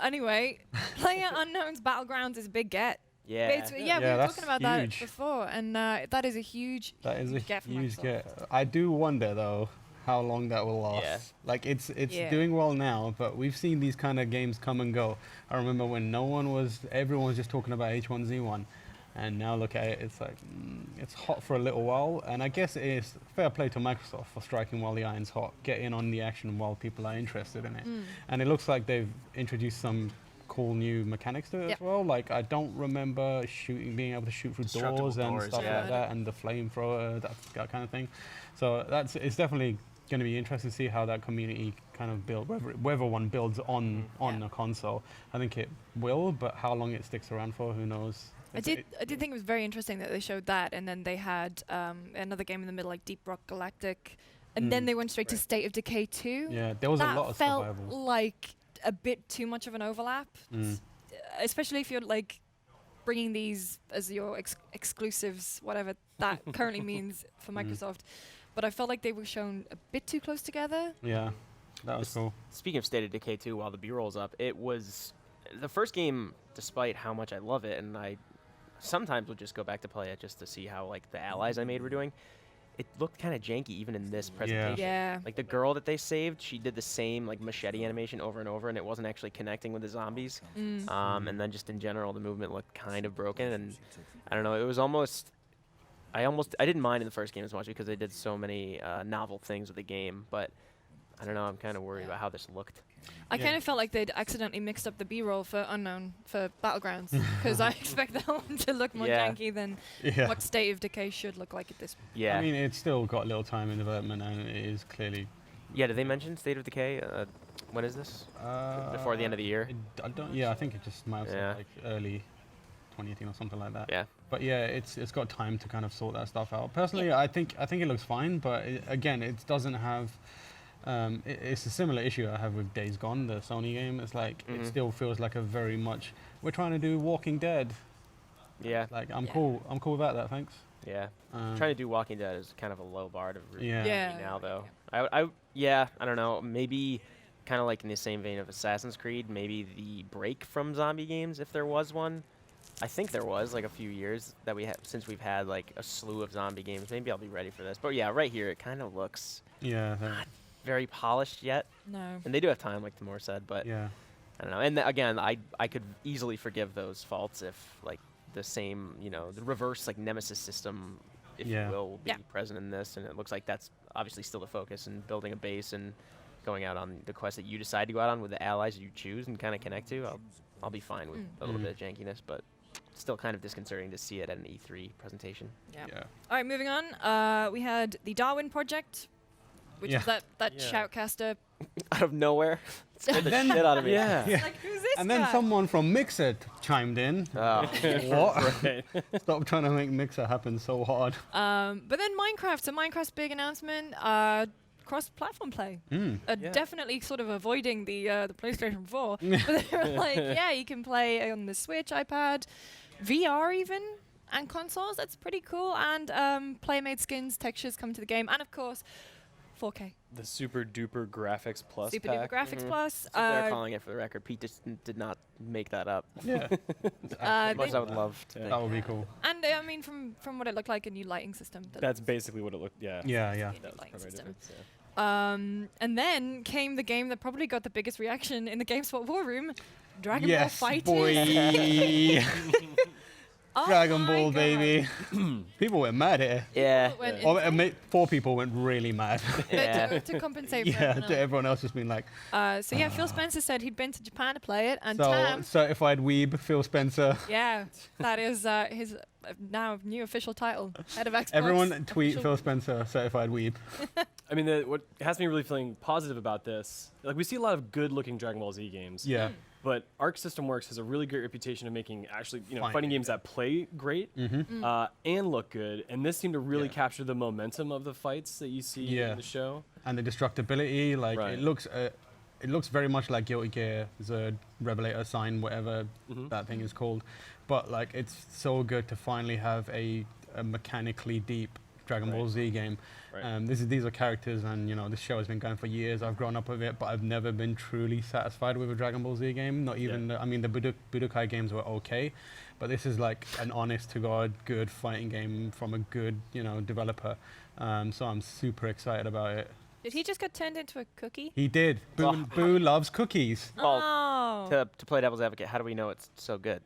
Anyway, PlayerUnknown's Battlegrounds is a big get. Yeah. We were talking about that before, and that is a huge get for huge Microsoft. get. I do wonder though how long that will last. Yeah. Like it's doing well now, but we've seen these kind of games come and go. I remember when everyone was just talking about H1Z1, and now look at it, it's like it's hot for a little while. And I guess it is fair play to Microsoft for striking while the iron's hot, get in on the action while people are interested in it. And it looks like they've introduced some cool new mechanics to it as well. Like I don't remember being able to shoot through doors and stuff like that, and the flamethrower, that kind of thing. So it's definitely going to be interesting to see how that community kind of build, whether one builds on a console. I think it will, but how long it sticks around for, who knows? I did think it was very interesting that they showed that, and then they had another game in the middle, like Deep Rock Galactic, and then they went straight to State of Decay 2. Yeah, there was a lot of survival. That felt like a bit too much of an overlap, especially if you're like bringing these as your exclusives, whatever that currently means for Microsoft. But I felt like they were shown a bit too close together. Yeah, that was cool. Speaking of State of Decay 2, while the B-roll's up, it was the first game, despite how much I love it, and I sometimes will just go back to play it just to see how like the allies I made were doing. It looked kind of janky even in this presentation. Yeah. Like the girl that they saved, she did the same like machete animation over and over, and it wasn't actually connecting with the zombies. And then just in general, the movement looked kind of broken, and I don't know, it was almost. I didn't mind in the first game as much because they did so many novel things with the game, but I don't know, I'm kind of worried about how this looked. I kind of felt like they'd accidentally mixed up the B-roll for Unknown for Battlegrounds, because I expect that one to look more janky than what State of Decay should look like at this point. Yeah. I mean, it's still got a little time in development, and it is clearly... Yeah, did they mention State of Decay? When is this? Before the end of the year? I think it just might have like early 2018 or something like that. Yeah. But yeah, it's got time to kind of sort that stuff out. Personally, I think it looks fine, but again, it doesn't have... it's a similar issue I have with Days Gone, the Sony game. It's like it still feels like a very much we're trying to do Walking Dead. Yeah. Like I'm cool about that. Thanks. Yeah. Trying to do Walking Dead is kind of a low bar to reach now, though. I don't know. Maybe kind of like in the same vein of Assassin's Creed. Maybe the break from zombie games, if there was one. I think there was like a few years that we have since we've had like a slew of zombie games. Maybe I'll be ready for this. But yeah, right here it kind of looks. Yeah. Not very polished yet. No. And they do have time, like Timur said, but I don't know. And again, I could easily forgive those faults if like the same, the reverse like Nemesis system, if you will be present in this. And it looks like that's obviously still the focus, and building a base and going out on the quest that you decide to go out on with the allies you choose and kind of connect to. I'll be fine with a little bit of jankiness, but still kind of disconcerting to see it at an E3 presentation. Yeah. All right, moving on. We had the Darwin Project, which is that shoutcaster out of nowhere. Scared the shit out of me. Like, who's this And guy? then someone from Mixer chimed in. Oh. What? Stop trying to make Mixer happen so hard. But then Minecraft. So Minecraft's big announcement. Cross-platform play. Definitely sort of avoiding the PlayStation 4. But they were like, you can play on the Switch, iPad, VR even, and consoles. That's pretty cool. And player-made skins, textures come to the game, and of course, 4K. The Super Duper Graphics Plus Super pack. Duper Graphics Plus. They're calling it for the record. Pete just did not make that up. Yeah. As much as I would love to. That would be cool. And I mean, from what it looked like, a new lighting system. That's basically what it looked. Yeah. Yeah. Lighting system. And then came the game that probably got the biggest reaction in the GameSpot war room, Dragon Ball FighterZ. Boy. Oh Dragon my Ball, God. baby. People went mad here. Yeah. Or 4 people went really mad. To compensate for Yeah, everyone to everyone else just being like, So yeah, Phil Spencer said he'd been to Japan to play it, and so Tam, certified weeb, Phil Spencer. yeah, that is his now new official title, head of Xbox. Everyone tweet official- Phil Spencer, certified weeb. I mean, what has me really feeling positive about this, like we see a lot of good-looking Dragon Ball Z games. Yeah. But Arc System Works has a really great reputation of making actually, Fine. fighting games that play great and look good. And this seemed to really capture the momentum of the fights that you see in the show. And the destructibility, like Right. it looks very much like Guilty Gear, Zerd, Revelator, Sign, whatever that thing is called. But like, it's so good to finally have a mechanically deep Dragon Ball Z game. Right. These are characters, and this show has been going for years. I've grown up with it, but I've never been truly satisfied with a Dragon Ball Z game. Not even, the Budokai games were okay, but this is like an honest-to-God good fighting game from a good, developer. So I'm super excited about it. Did he just get turned into a cookie? He did. Boo loves cookies. Oh. To play devil's advocate, how do we know it's so good?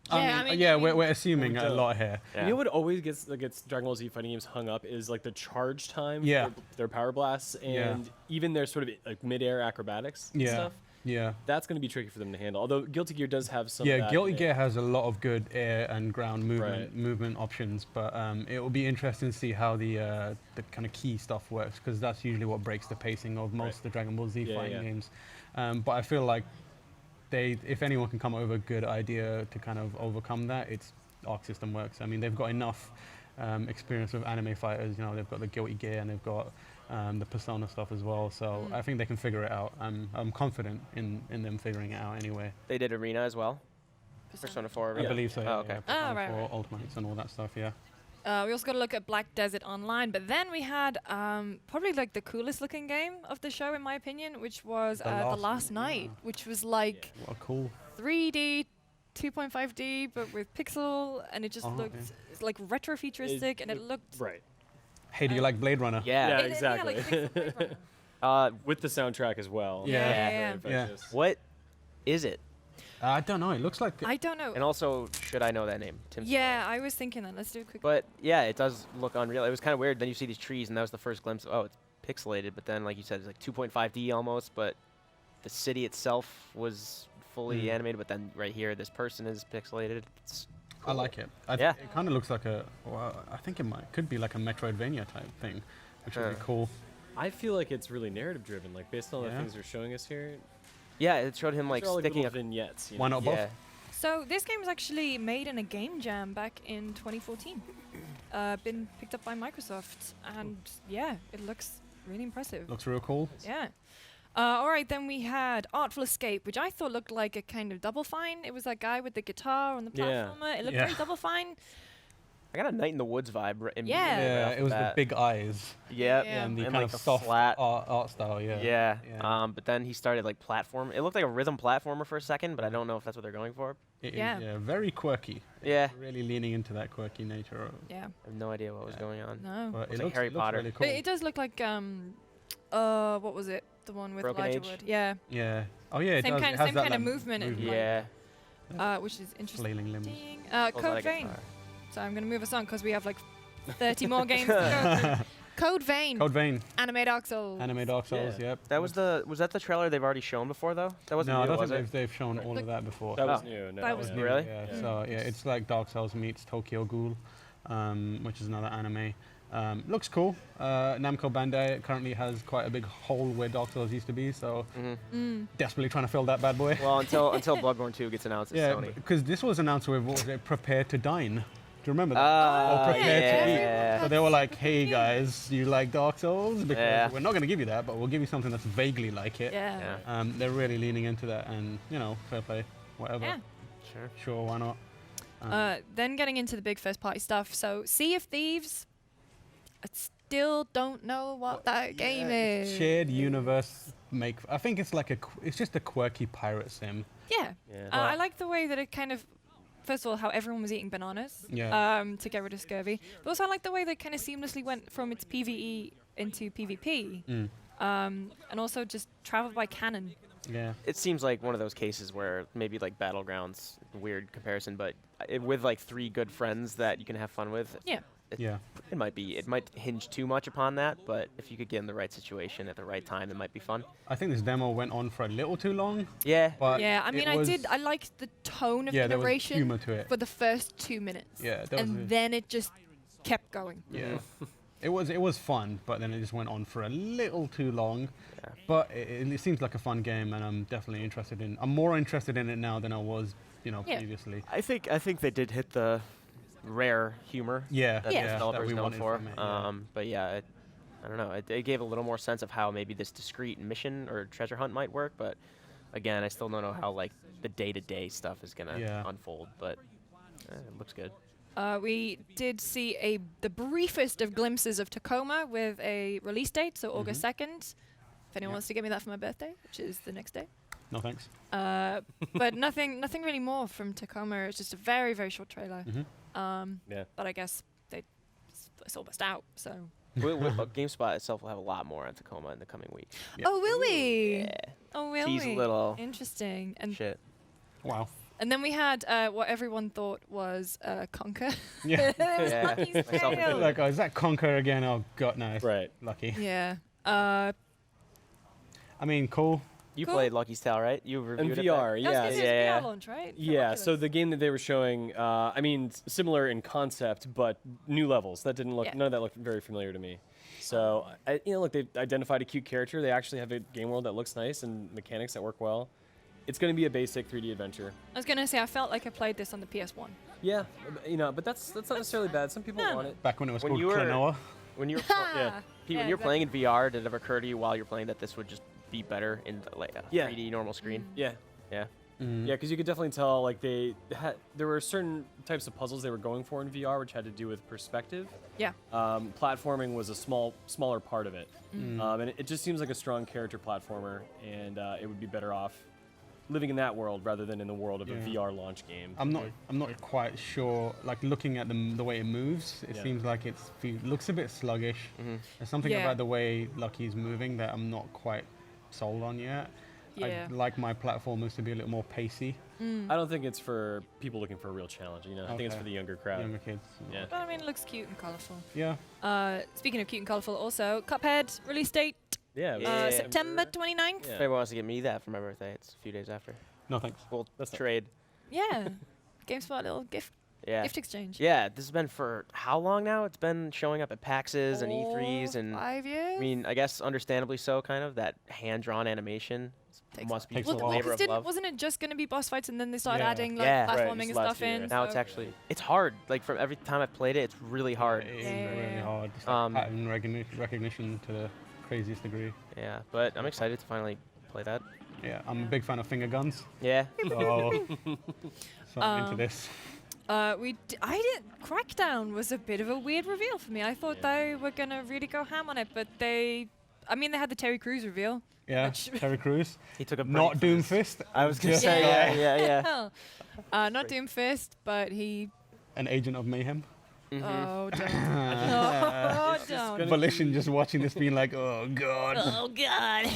We're assuming a lot here. You know what always gets Dragon Ball Z fighting games hung up is like the charge time Yeah. for their power blasts and even their sort of like mid-air acrobatics and stuff. Yeah. That's going to be tricky for them to handle. Although Guilty Gear does have some. of that Guilty in it. Gear has a lot of good air and ground movement options, but it will be interesting to see how the kind of key stuff works, because that's usually what breaks the pacing of most of the Dragon Ball Z fighting games. But I feel like if anyone can come up with a good idea to kind of overcome that, it's Arc System Works. I mean, they've got enough experience with anime fighters. They've got the Guilty Gear and they've got the Persona stuff as well. So I think they can figure it out. I'm confident in them figuring it out anyway. They did Arena as well? Persona 4 Arena? I believe so. Oh, okay. Yeah, right. for Ultimates and all that stuff. Yeah. We also got to look at Black Desert Online, but then we had probably like the coolest looking game of the show, in my opinion, which was The Last Night, which was like what cool 3D, 2.5D, but with pixel, and it just looked like retro futuristic, and it looked right. Hey, do you like Blade Runner? Yeah, exactly. With the soundtrack as well. Yeah. What is it? I don't know. It looks like. I don't know. And also, should I know that name? Tim Yeah, I was thinking that. Let's do a quick. But yeah, it does look unreal. It was kind of weird. Then you see these trees, and that was the first glimpse. Oh, it's pixelated. But then, like you said, it's like 2.5D almost. But the city itself was fully animated. But then right here, this person is pixelated. It's cool. I like it. It kind of looks like I think it could be like a Metroidvania type thing, which would be cool. I feel like it's really narrative driven, like based on the things they're showing us here. Yeah, it showed him like all sticking like up vignettes. Why not both? So this game was actually made in a game jam back in 2014. Been picked up by Microsoft, and yeah, it looks really impressive. Looks real cool. Yeah. All right, then we had Artful Escape, which I thought looked like a kind of Double Fine. It was that guy with the guitar on the platformer. It looked very Double Fine. I got a Night in the Woods vibe. Yeah, it was the big eyes. Yeah, and the and kind like of soft flat art style. Yeah. But then he started like platform. It looked like a rhythm platformer for a second, but I don't know if that's what they're going for. It is, very quirky. Yeah. Really leaning into that quirky nature. Yeah. I have no idea what was going on. No. But It's it like Harry Potter. Really cool. It does look like what was it? The one with Broken Elijah Age? Wood. Yeah. Yeah. Oh yeah. Same it does. kind, it has same that, kind of like, movement. And which is interesting. Flailing limbs. Code Vein. So I'm gonna move us on because we have like 30 more games to go. Code Vein. Code Vein. Anime Dark Souls. Anime Dark Souls. Yep. That was that the trailer they've already shown before though? That wasn't No, I new, don't was think it? they've shown all of that before. That was new. No, that was new. Really? Yeah. So yeah, it's like Dark Souls meets Tokyo Ghoul, which is another anime. Looks cool. Namco Bandai currently has quite a big hole where Dark Souls used to be, so desperately trying to fill that bad boy. Well, until Bloodborne 2 gets announced at Sony. because this was announced with, what was it, Prepare to Dine. Do you remember that? Or Prepare to Eat. So they were like, hey guys, do you like Dark Souls? Because we're not going to give you that, but we'll give you something that's vaguely like it. Yeah. They're really leaning into that, and, fair play, whatever. Yeah. Sure, why not? Then getting into the big first party stuff. So Sea of Thieves. I still don't know what that game is. Shared universe I think it's like it's just a quirky pirate sim. Yeah. I like the way that it kind of, first of all, how everyone was eating bananas to get rid of scurvy. But also I like the way they kind of seamlessly went from its PvE into PvP. and also just travel by cannon. Yeah. It seems like one of those cases where maybe like Battlegrounds, weird comparison, but with like 3 good friends that you can have fun with. Yeah. It might hinge too much upon that, but if you could get in the right situation at the right time, it might be fun. I think this demo went on for a little too long. Yeah. But Yeah, I mean, I liked the tone of the there was narration humor to it. for the first 2 minutes. Yeah, there was and then it just kept going. Yeah. It was fun, but then it just went on for a little too long. Yeah. But it seems like a fun game, and I'm definitely interested in. I'm more interested in it now than I was, previously. I think they did hit the rare humor that the developers we known wanted for. from it, But yeah, I don't know. It gave a little more sense of how maybe this discrete mission or treasure hunt might work. But again, I still don't know how like the day-to-day stuff is gonna unfold. But it looks good. We did see the briefest of glimpses of Tacoma with a release date, so August 2nd. If anyone wants to get me that for my birthday, which is the next day. No thanks. But nothing really more from Tacoma. It's just a very, very short trailer. But I guess it's almost out, so. GameSpot itself will have a lot more on Tacoma in the coming weeks. Oh, will we? Yeah. Oh, will Tease we? a little. Interesting. And shit. Wow. And then we had what everyone thought was Conquer. Yeah. It was Lucky's Tale. Like, is that Conquer again? Oh God, no. Right. Lucky. Yeah. I mean, cool. You played Lucky's Tale, right? You reviewed in VR, yeah. VR launch, right? Yeah, so the game that they were showing, similar in concept, but new levels. That didn't look, none of that looked very familiar to me. So, look, they've identified a cute character. They actually have a game world that looks nice and mechanics that work well. It's going to be a basic 3D adventure. I was going to say, I felt like I played this on the PS1. Yeah, but that's not necessarily bad. Some people want it. Back when it was called Klonoa. When you were Pete, when you're playing in VR, did it ever occur to you while you're playing that this would just be better in like a 3D normal screen? Yeah. Yeah. Yeah, because you could definitely tell like there were certain types of puzzles they were going for in VR, which had to do with perspective. Yeah. Platforming was a smaller part of it, and it just seems like a strong character platformer, and it would be better off living in that world rather than in the world of a VR launch game. I'm not quite sure. Like looking at the way it moves, it seems like it looks a bit sluggish. There's something about the way Lucky's moving that I'm not quite sold on yet. Yeah. I'd like my platformers to be a little more pacey. I don't think it's for people looking for a real challenge. I think it's for the younger crowd. Younger kids. Yeah. But I mean, it looks cute and colourful. Yeah. Speaking of cute and colourful, also Cuphead release date. Yeah. September 29th. If anyone wants to get me that for my birthday, it's a few days after. No thanks. We'll trade. Yeah. GameSpot little gift exchange. Yeah, this has been for how long now? It's been showing up at PAXs and E3s and 5 years. I mean, I guess understandably so, kind of that hand-drawn animation must be a labor of love. Wasn't it just going to be boss fights and then they started adding like platforming and stuff in? Now it's hard. Like from every time I've played it, it's really hard. It is really hard. It's like pattern recognition to the craziest degree. Yeah, but I'm excited to finally play that. Yeah, I'm a big fan of finger guns. Yeah. So I'm into this. Crackdown was a bit of a weird reveal for me. I thought they were gonna really go ham on it, but they had the Terry Crews reveal. Yeah, Terry Crews. He took a break not Doomfist. I was gonna say yeah. Not Doomfist, but he. An agent of mayhem. Oh, don't. Oh, don't. Volition just watching this being like, oh god. Oh god.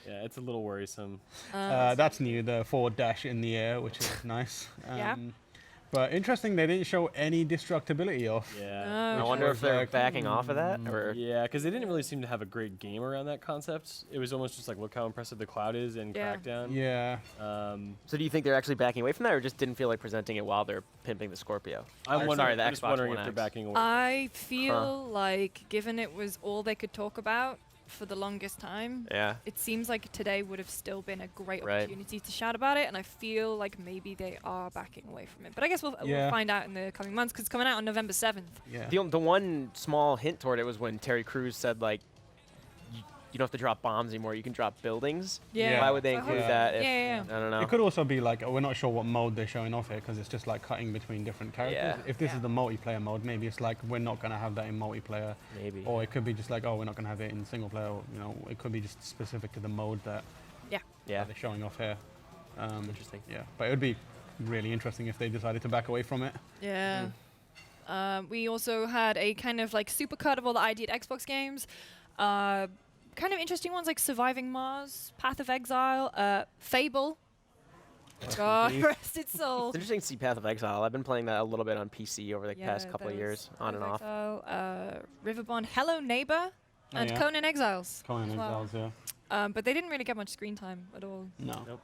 Yeah, it's a little worrisome. That's new, the forward dash in the air, which is nice. But interesting, they didn't show any destructibility off. Yeah. I wonder if they're backing off of that, or yeah, because they didn't really seem to have a great game around that concept. It was almost just like, look how impressive the cloud is in Crackdown. Yeah. So do you think they're actually backing away from that, or just didn't feel like presenting it while they're pimping the Scorpio? I'm just wondering if they're backing away. I feel like, given it was all they could talk about for the longest time, it seems like today would have still been a great opportunity to shout about it, and I feel like maybe they are backing away from it. But I guess we'll find out in the coming months, because it's coming out on November 7th. Yeah. The one small hint toward it was when Terry Crews said, like, you don't have to drop bombs anymore, you can drop buildings. Yeah. Why would they include that? If, I don't know. It could also be like, we're not sure what mode they're showing off here, because it's just like cutting between different characters. If this is the multiplayer mode, maybe it's like, we're not going to have that in multiplayer. Maybe. Or it could be just like, oh, we're not going to have it in single player. Or, it could be just specific to the mode that they're showing off here. Interesting. Yeah, but it would be really interesting if they decided to back away from it. Yeah. We also had a kind of like supercut of all the ID at Xbox games. kind of interesting ones like Surviving Mars, Path of Exile, Fable. God rest its soul. It's interesting to see Path of Exile. I've been playing that a little bit on PC over the past couple of years, on and off. Riverbond, Hello Neighbor, and Conan Exiles. Conan Exiles, yeah. But they didn't really get much screen time at all. No. Nope.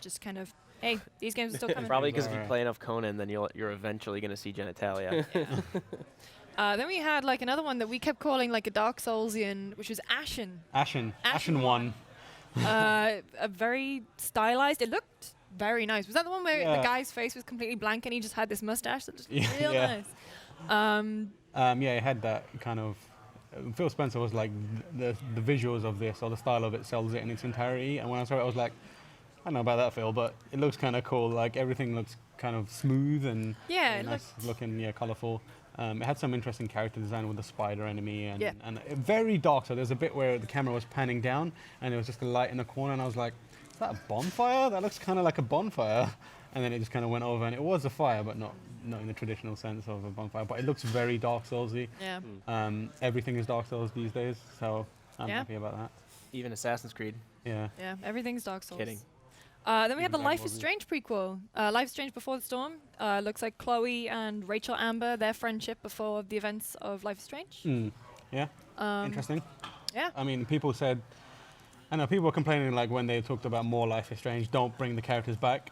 Just kind of, hey, these games are still coming. Probably because if you play enough Conan, then you're eventually going to see genitalia. Then we had like another one that we kept calling like a Dark Soulsian, which was Ashen. Ashen 1. A very stylized. It looked very nice. Was that the one where the guy's face was completely blank and he just had this mustache that was real nice? Yeah, it had that kind of. Phil Spencer was like the visuals of this or the style of it sells it in its entirety. And when I saw it, I was like, I don't know about that, Phil, but it looks kind of cool. Like everything looks kind of smooth and nice looking, colourful. It had some interesting character design with the spider enemy and very dark. So there's a bit where the camera was panning down and there was just a light in the corner, and I was like, is that a bonfire? That looks kind of like a bonfire. And then it just kind of went over, and it was a fire, but not in the traditional sense of a bonfire. But it looks very Dark Soulsy. Yeah. Everything is Dark Souls these days, so I'm happy about that. Even Assassin's Creed. Yeah. Yeah, everything's Dark Souls. Kidding. Then we had the Life is Strange prequel. Life is Strange Before the Storm. Looks like Chloe and Rachel Amber, their friendship before the events of Life is Strange. Yeah. Interesting. Yeah. I mean, people said, I know people were complaining like when they talked about more Life is Strange, don't bring the characters back.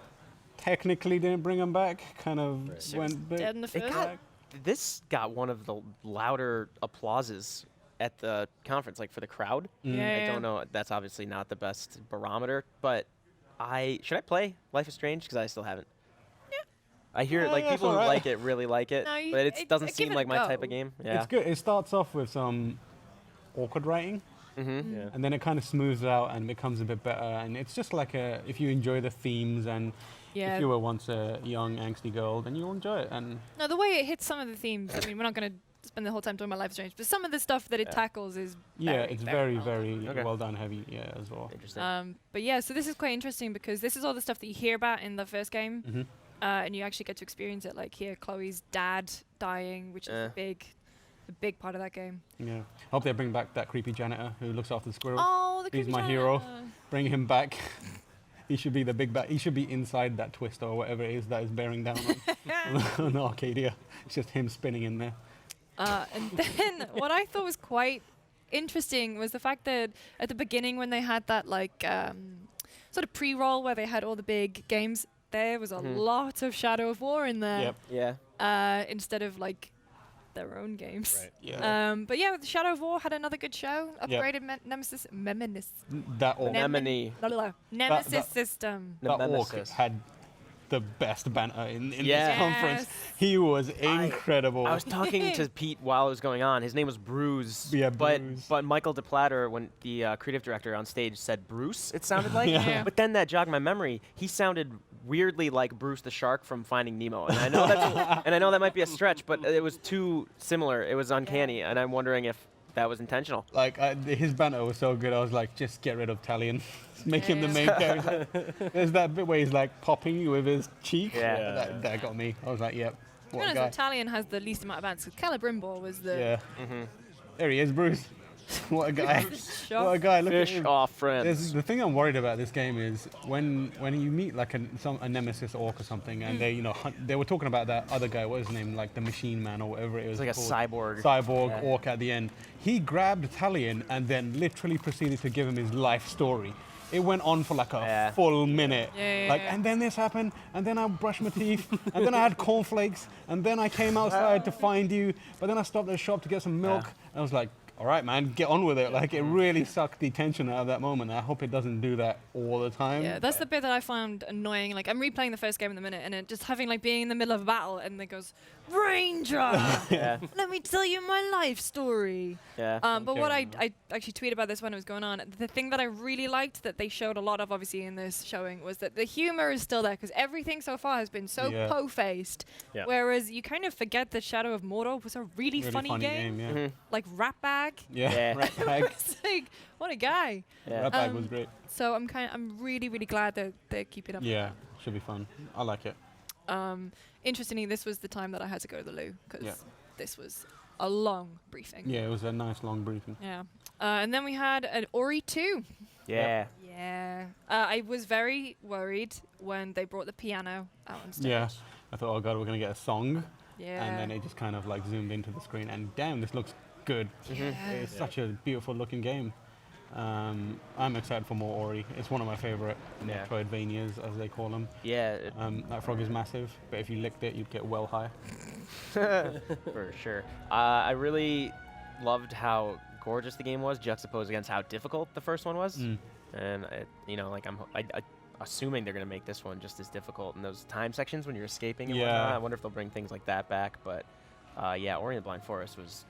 Technically didn't bring them back. Kind of went dead in the first. This got one of the louder applauses at the conference, like for the crowd. I don't know. That's obviously not the best barometer, but should I play Life is Strange? Because I still haven't. Yeah. I hear like people who like it really like it, No, but it doesn't seem like my type of game. Yeah. It's good. It starts off with some awkward writing. And then it kind of smooths out and becomes a bit better. And it's just like if you enjoy the themes and if you were once a young angsty girl, then you'll enjoy it. And no, the way it hits some of the themes. I mean, we're not going to spend the whole time talking about Life is Strange, but some of the stuff that it tackles is very well done, heavy, as well. Interesting. But yeah, so this is quite interesting because this is all the stuff that you hear about in the first game, and you actually get to experience it. Like here, Chloe's dad dying, which is a big part of that game. Yeah. Hope they bring back that creepy janitor who looks after the squirrel. Oh, the creepy He's my janitor. hero. Bring him back. He should be the big bad. He should be inside that twister or whatever it is that is bearing down on Arcadia. It's just him spinning in there. And then what I thought was quite interesting was the fact that at the beginning when they had that like sort of pre-roll where they had all the big games, there was a lot of Shadow of War in there. Yep. Yeah. Instead of like their own games. Right. Yeah. But yeah, the Shadow of War had another good show. Upgraded Nemesis Nemesis system. That orc had the best banter in this conference. He was incredible. I was talking to Pete while it was going on. His name was Bruce. Yeah, but Michael DePlatter, when the creative director on stage said Bruce, it sounded like. But then that jogged my memory. He sounded weirdly like Bruce the shark from Finding Nemo, and I know that might be a stretch, but it was too similar. It was uncanny, and I'm wondering if that was intentional. Like his banter was so good. I was like, just get rid of Talion, make him the main character. There's that bit where he's like popping you with his cheek. Yeah, that got me. I was like, yep. To be honest, Italian has the least amount of bands. Because Celebrimbor was the. Yeah. There he is, Bruce. What a guy. What a guy. Look Fish off friends. The thing I'm worried about this game is when you meet like a nemesis orc or something, and they were talking about that other guy, what was his name, like the Machine Man or whatever it was. It's like called. a cyborg orc at the end. He grabbed Talion and then literally proceeded to give him his life story. It went on for like a full minute. And then this happened, and then I brushed my teeth, and then I had cornflakes, and then I came outside to find you, but then I stopped at a shop to get some milk. And I was like, all right, man, get on with it. Like, it really sucked the tension out of that moment. I hope it doesn't do that all the time. Yeah, that's the bit that I found annoying. Like, I'm replaying the first game in a minute, and it just having, like, being in the middle of a battle, and it goes, Ranger! Let me tell you my life story. But what I actually tweeted about this when it was going on, the thing that I really liked that they showed a lot of, obviously, in this showing, was that the humor is still there, because everything so far has been so po-faced, whereas you kind of forget that Shadow of Mordor was a really funny game. Like, Ratbag. Ratbag. It's like, what a guy. Ratbag was great. So I'm really, really glad that they're keeping up. Yeah, should be fun. I like it. Interestingly, this was the time that I had to go to the loo because this was a long briefing. Yeah, it was a nice long briefing. Yeah. And then we had an Ori 2. Yeah. Yeah. I was very worried when they brought the piano out on stage. Yeah. I thought, oh god, we're going to get a song. Yeah. And then it just kind of like zoomed into the screen, and damn, this looks good. It's such a beautiful looking game. I'm excited for more Ori. It's one of my favorite Metroidvanias, as they call them. Yeah. That frog is massive, but if you licked it, you'd get well high. For sure. I really loved how gorgeous the game was, juxtaposed against how difficult the first one was. And I'm assuming they're gonna make this one just as difficult in those time sections when you're escaping and whatnot. I wonder if they'll bring things like that back. But Ori and the Blind Forest was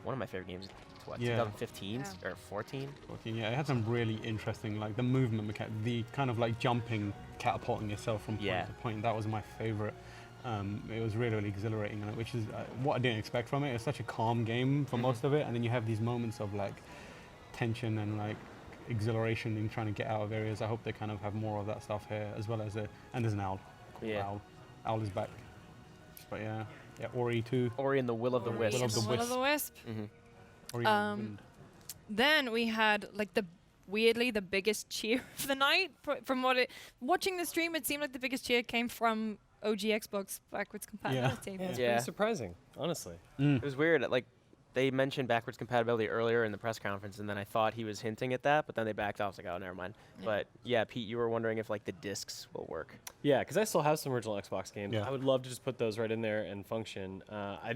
one of my favorite games. 2015 or 14? 14, yeah. It had some really interesting, like the movement mechanic, the kind of like jumping, catapulting yourself from point to point. That was my favorite. It was really, really exhilarating, which is what I didn't expect from it. It's such a calm game for most of it, and then you have these moments of like tension and like exhilaration in trying to get out of areas. I hope they kind of have more of that stuff here, as well as and there's an owl. Owl is back. But yeah, Ori 2. Ori and the Will of the Wisp. Will of the Wisp. Ori and the Wind. Then we had like weirdly the biggest cheer of the night. From watching the stream, it seemed like the biggest cheer came from OG Xbox backwards compatibility. Yeah, it's pretty surprising, honestly. It was weird. Like, they mentioned backwards compatibility earlier in the press conference, and then I thought he was hinting at that, but then they backed off. I was like, oh, never mind. But yeah, Pete, you were wondering if like the discs will work. Yeah, because I still have some original Xbox games. I would love to just put those right in there and function. I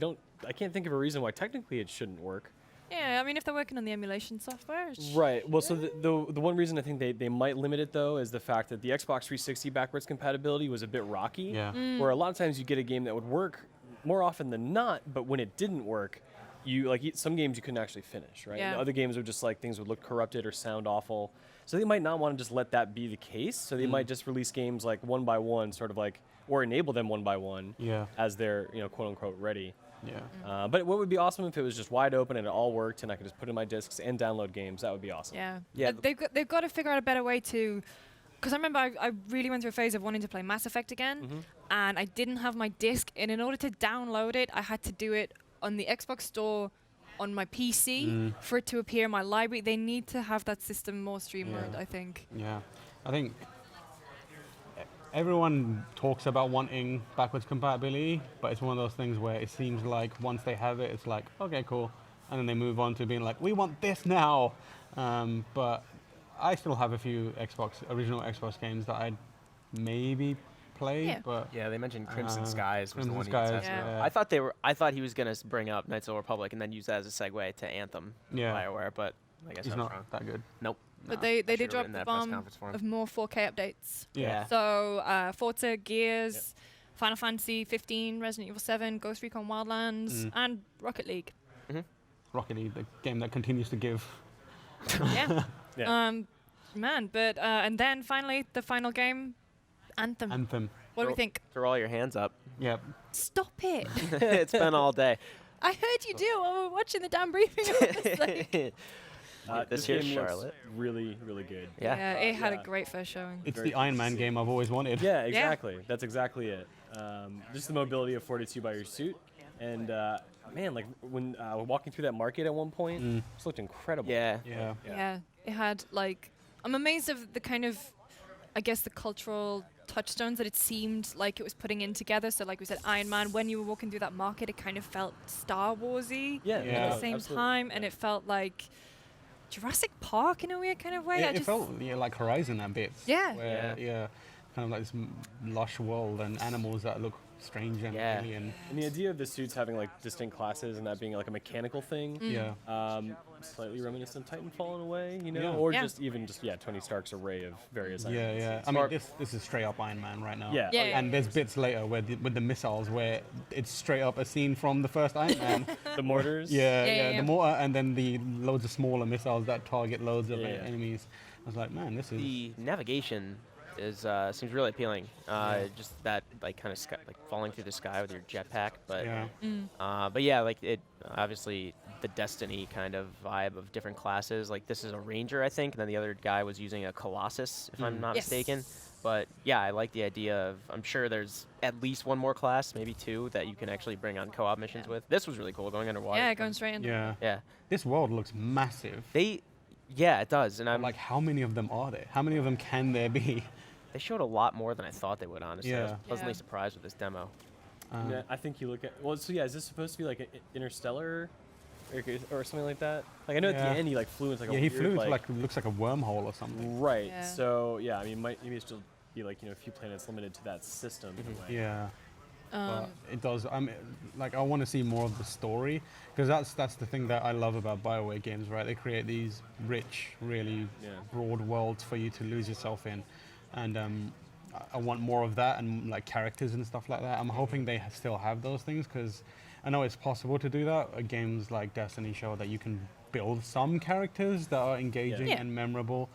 can't think of a reason why technically it shouldn't work. Yeah, I mean, if they're working on the emulation software. Right. Well, so the one reason I think they might limit it, though, is the fact that the Xbox 360 backwards compatibility was a bit rocky. Yeah. Where a lot of times you get a game that would work more often than not, but when it didn't work, some games you couldn't actually finish, right? And other games were just like things would look corrupted or sound awful. So they might not want to just let that be the case. So they might just release games like one by one, sort of like, or enable them one by one as they're, quote unquote, ready. Yeah. But what would be awesome if it was just wide open and it all worked and I could just put in my discs and download games. That would be awesome. Yeah. They've got to figure out a better way to. Because I remember I really went through a phase of wanting to play Mass Effect again, and I didn't have my disc. And in order to download it, I had to do it on the Xbox Store on my PC for it to appear in my library. They need to have that system more streamlined, I think. Yeah. I think everyone talks about wanting backwards compatibility, but it's one of those things where it seems like once they have it, it's like, okay, cool. And then they move on to being like, we want this now. But I still have a few original Xbox games that I'd maybe play. But yeah, they mentioned Crimson Skies was the one Skies, he said. I thought he was going to bring up Knights of the Old Republic and then use that as a segue to Anthem, BioWare, but I guess he's I was not wrong. that good. Nope. But they did drop the bomb of more 4K updates. Yeah. So Forza, Gears, Final Fantasy 15, Resident Evil 7, Ghost Recon Wildlands, and Rocket League. Rocket League, the game that continues to give. Yeah. And then finally the final game, Anthem. What do we think? Throw all your hands up. Yep. Stop it. It's been all day. I heard you do while we were watching the damn briefing. This game here's Charlotte. looks really, really good. Yeah, it had a great first showing. It's the Iron Man game I've always wanted. Yeah, exactly. That's exactly it. Just the mobility afforded to you by your suit. And man, like when walking through that market at one point, it just looked incredible. Yeah, it had like, I'm amazed of the kind of, I guess, the cultural touchstones that it seemed like it was putting in together. So like we said, Iron Man, when you were walking through that market, it kind of felt Star Wars-y at the same time, and it felt like Jurassic Park in a weird kind of way. It felt like Horizon a bit. Yeah. Where, kind of like this lush world and animals that look strange and alien. And the idea of the suits having like distinct classes and that being like a mechanical thing, slightly reminiscent of Titanfall in a way, or just Tony Stark's array of various items. Yeah. I mean, this is straight up Iron Man right now. Yeah. And there's bits later where with the missiles where it's straight up a scene from the first Iron Man. The mortars. The mortar, and then the loads of smaller missiles that target loads of enemies. I was like, man, this is the navigation. Seems really appealing. Just that like kind of sky, like falling through the sky with your jetpack, but like it obviously the Destiny kind of vibe of different classes. Like this is a ranger, I think, and then the other guy was using a Colossus, if I'm not mistaken. But yeah, I like the idea of, I'm sure there's at least one more class, maybe two, that you can actually bring on co-op missions with. This was really cool, going underwater. Yeah, going straight into Yeah. Yeah. This world looks massive. Yeah, it does. And I'm like, how many of them are there? How many of them can there be? They showed a lot more than I thought they would, honestly. I was Yeah. pleasantly surprised with this demo. Yeah, I think you look at, well, so yeah, is this supposed to be like an Interstellar or something like that? Like, I know at the end he like flew into like a he weird, flew into like looks like a wormhole or something. Right. Yeah. So yeah, I mean, maybe it's still be like, you know, a few planets limited to that system. In a way. Yeah. But it does. I mean, like, I want to see more of the story, because that's the thing that I love about BioWare games, right? They create these rich, really broad worlds for you to lose yourself in, and I want more of that, and like characters and stuff like that. I'm hoping they still have those things, because I know it's possible to do that. Games like Destiny show that you can build some characters that are engaging and memorable.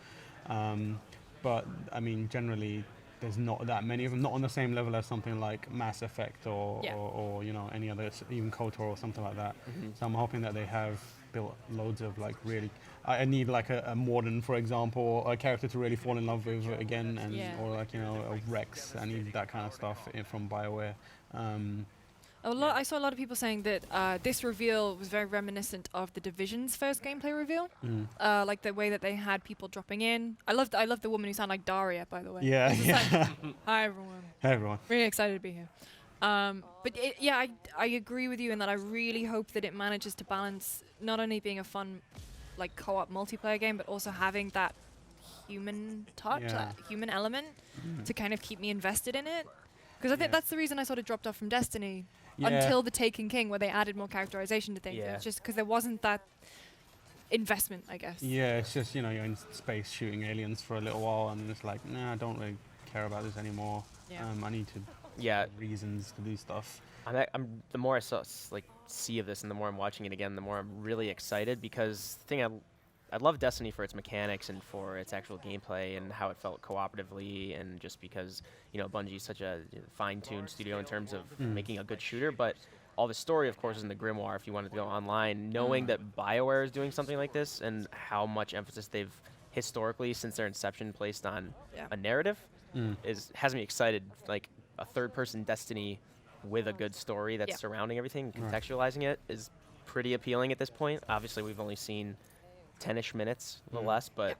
But I mean, generally, there's not that many of them, not on the same level as something like Mass Effect or you know, any other, even KOTOR or something like that. So I'm hoping that they have built loads of like really. I need like a Morden, for example, a character to really fall in love with again, and or like, you know, a Rex. I need that kind of stuff from BioWare. I saw a lot of people saying that this reveal was very reminiscent of the Division's first gameplay reveal. Like the way that they had people dropping in. I love the woman who sounded like Daria, by the way. Yeah. Like, hi everyone. Hey everyone. Really excited to be here. But I agree with you in that I really hope that it manages to balance not only being a fun, like co-op multiplayer game, but also having that human touch, that human element, to kind of keep me invested in it. Because I think that's the reason I sort of dropped off from Destiny until the Taken King, where they added more characterization to things. It was just because there wasn't that investment, I guess. Yeah, it's just, you know, you're in space shooting aliens for a little while, and it's like, nah, I don't really care about this anymore. I need to reasons to do stuff. The more I see of this, and the more I'm watching it again, the more I'm really excited, because the thing I love Destiny for its mechanics and for its actual gameplay and how it felt cooperatively, and just because, you know, Bungie's such a fine-tuned studio in terms of making a good shooter, but all the story, of course, is in the Grimoire if you wanted to go online. Knowing that BioWare is doing something like this, and how much emphasis they've historically, since their inception, placed on a narrative, has me excited. Like, a third-person Destiny with a good story that's surrounding everything, contextualizing it, is pretty appealing at this point. Obviously, we've only seen 10-ish minutes, a little less, but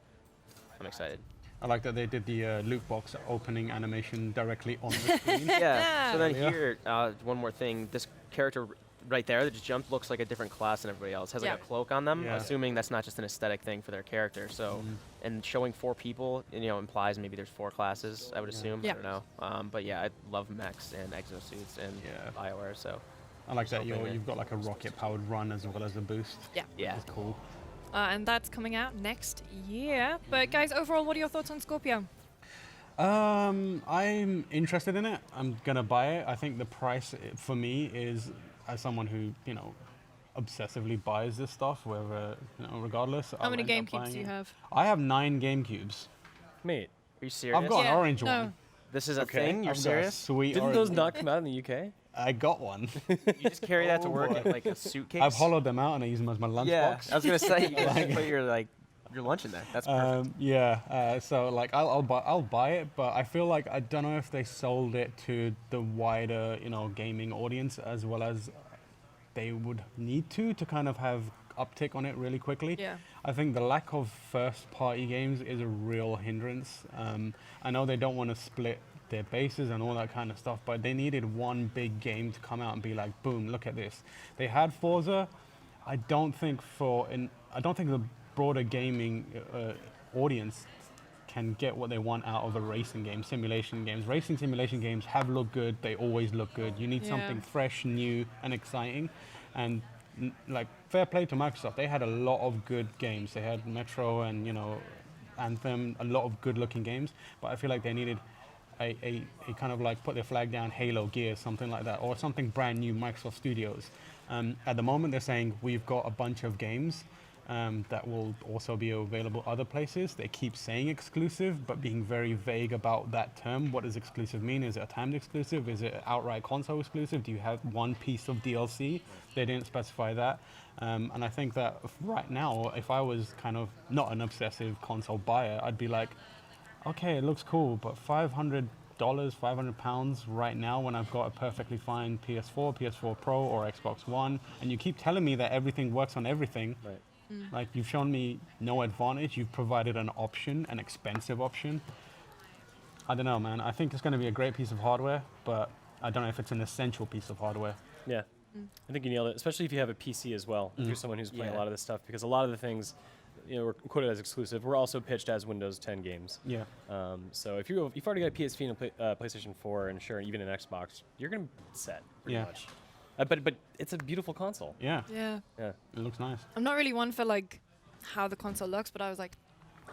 I'm excited. I like that they did the loot box opening animation directly on the screen. So then here, one more thing. This character right there that just jumped looks like a different class than everybody else. Has like a cloak on them, assuming that's not just an aesthetic thing for their character. So, and showing 4 people, you know, implies maybe there's 4 classes, I would assume. I don't know. But yeah, I love mechs and exosuits and BioWare, so. I like that you've got like a rocket-powered run as well as a boost. Yeah. It's cool. And that's coming out next year. But guys, overall, what are your thoughts on Scorpio? I'm interested in it. I'm gonna buy it. I think the price for me is, as someone who, you know, obsessively buys this stuff, whether, you know, regardless. How many GameCubes do you have? I have 9 GameCubes. Mate, are you serious? I've got an orange one. This is a thing? You're serious? Sweet. Didn't those not come out in the UK? I got one. You just carry that to work in like a suitcase? I've hollowed them out and I use them as my lunchbox. I was gonna say, you just put your lunch in there. That's perfect. So like I'll buy it, but I feel like I don't know if they sold it to the wider, you know, gaming audience as well as they would need to kind of have uptick on it really quickly. I think the lack of first-party games is a real hindrance. I know they don't want to split their bases and all that kind of stuff, but they needed one big game to come out and be like, boom, look at this. They had Forza. I don't think the broader gaming audience can get what they want out of a racing game, simulation games. Racing simulation games have looked good. They always look good. You need something fresh, new, and exciting. And like, fair play to Microsoft. They had a lot of good games. They had Metro and, you know, Anthem, a lot of good-looking games. But I feel like they needed a kind of like put their flag down, Halo, Gears, something like that, or something brand new, Microsoft Studios. At the moment, they're saying we've got a bunch of games that will also be available other places. They keep saying exclusive, but being very vague about that term. What does exclusive mean? Is it a timed exclusive? Is it outright console exclusive? Do you have one piece of DLC? They didn't specify that. And I think that right now, if I was kind of not an obsessive console buyer, I'd be like, okay, it looks cool, but $500, £500 right now when I've got a perfectly fine PS4, PS4 Pro, or Xbox One, and you keep telling me that everything works on everything. Right. Like, you've shown me no advantage. You've provided an option, an expensive option. I don't know, man. I think it's going to be a great piece of hardware, but I don't know if it's an essential piece of hardware. Yeah. I think you nailed it, especially if you have a PC as well, if you're someone who's playing a lot of this stuff, because a lot of the things, were quoted as exclusive, were also pitched as Windows 10 games. Yeah. So if you've already got a PSP and a PlayStation 4, and sure, even an Xbox, you're going to be set pretty much. But it's a beautiful console. Yeah. Yeah. Yeah. It looks nice. I'm not really one for like how the console looks, but I was like,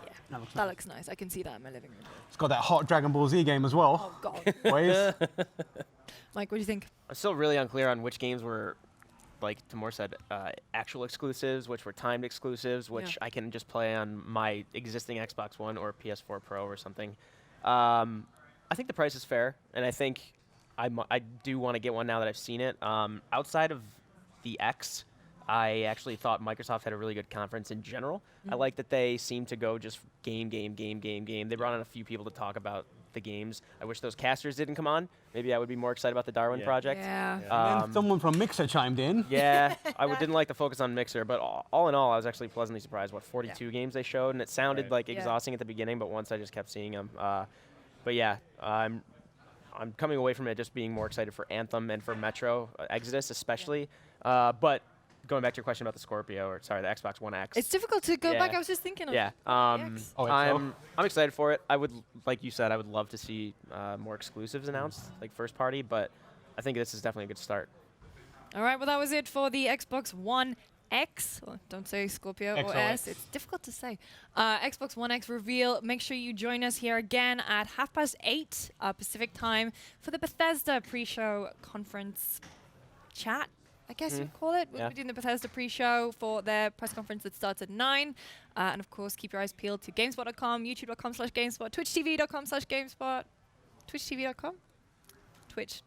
yeah, that looks nice. I can see that in my living room. It's got that hot Dragon Ball Z game as well. Oh God. Waves. Mike, what do you think? I'm still really unclear on which games were, like Timur said, actual exclusives, which were timed exclusives, which I can just play on my existing Xbox One or PS4 Pro or something. I think the price is fair, and I think I do want to get one now that I've seen it. Outside of the X, I actually thought Microsoft had a really good conference in general. I like that they seem to go just game. They brought on a few people to talk about the games. I wish those casters didn't come on. Maybe I would be more excited about the Darwin project. And then someone from Mixer chimed in. Yeah, I didn't like the focus on Mixer, but all in all, I was actually pleasantly surprised. 42 games they showed, and it sounded like exhausting at the beginning, but once I just kept seeing them. But yeah, I'm coming away from it just being more excited for Anthem and for Metro Exodus especially. But going back to your question about the Scorpio, or sorry, the Xbox One X. It's difficult to go back. I was just thinking of I'm excited for it. I would, like you said, I would love to see more exclusives announced, like first party, but I think this is definitely a good start. All right, well, that was it for the Xbox One X. Oh, don't say Scorpio or S. It's difficult to say. Xbox One X reveal. Make sure you join us here again at 8:30 Pacific time for the Bethesda pre-show conference chat, I guess you'd call it. We'll be doing the Bethesda pre-show for their press conference that starts at 9. And of course, keep your eyes peeled to GameSpot.com, YouTube.com/GameSpot, TwitchTV.com/GameSpot, TwitchTV.com? Twitch.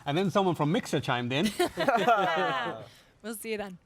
And then someone from Mixer chimed in. We'll see you then.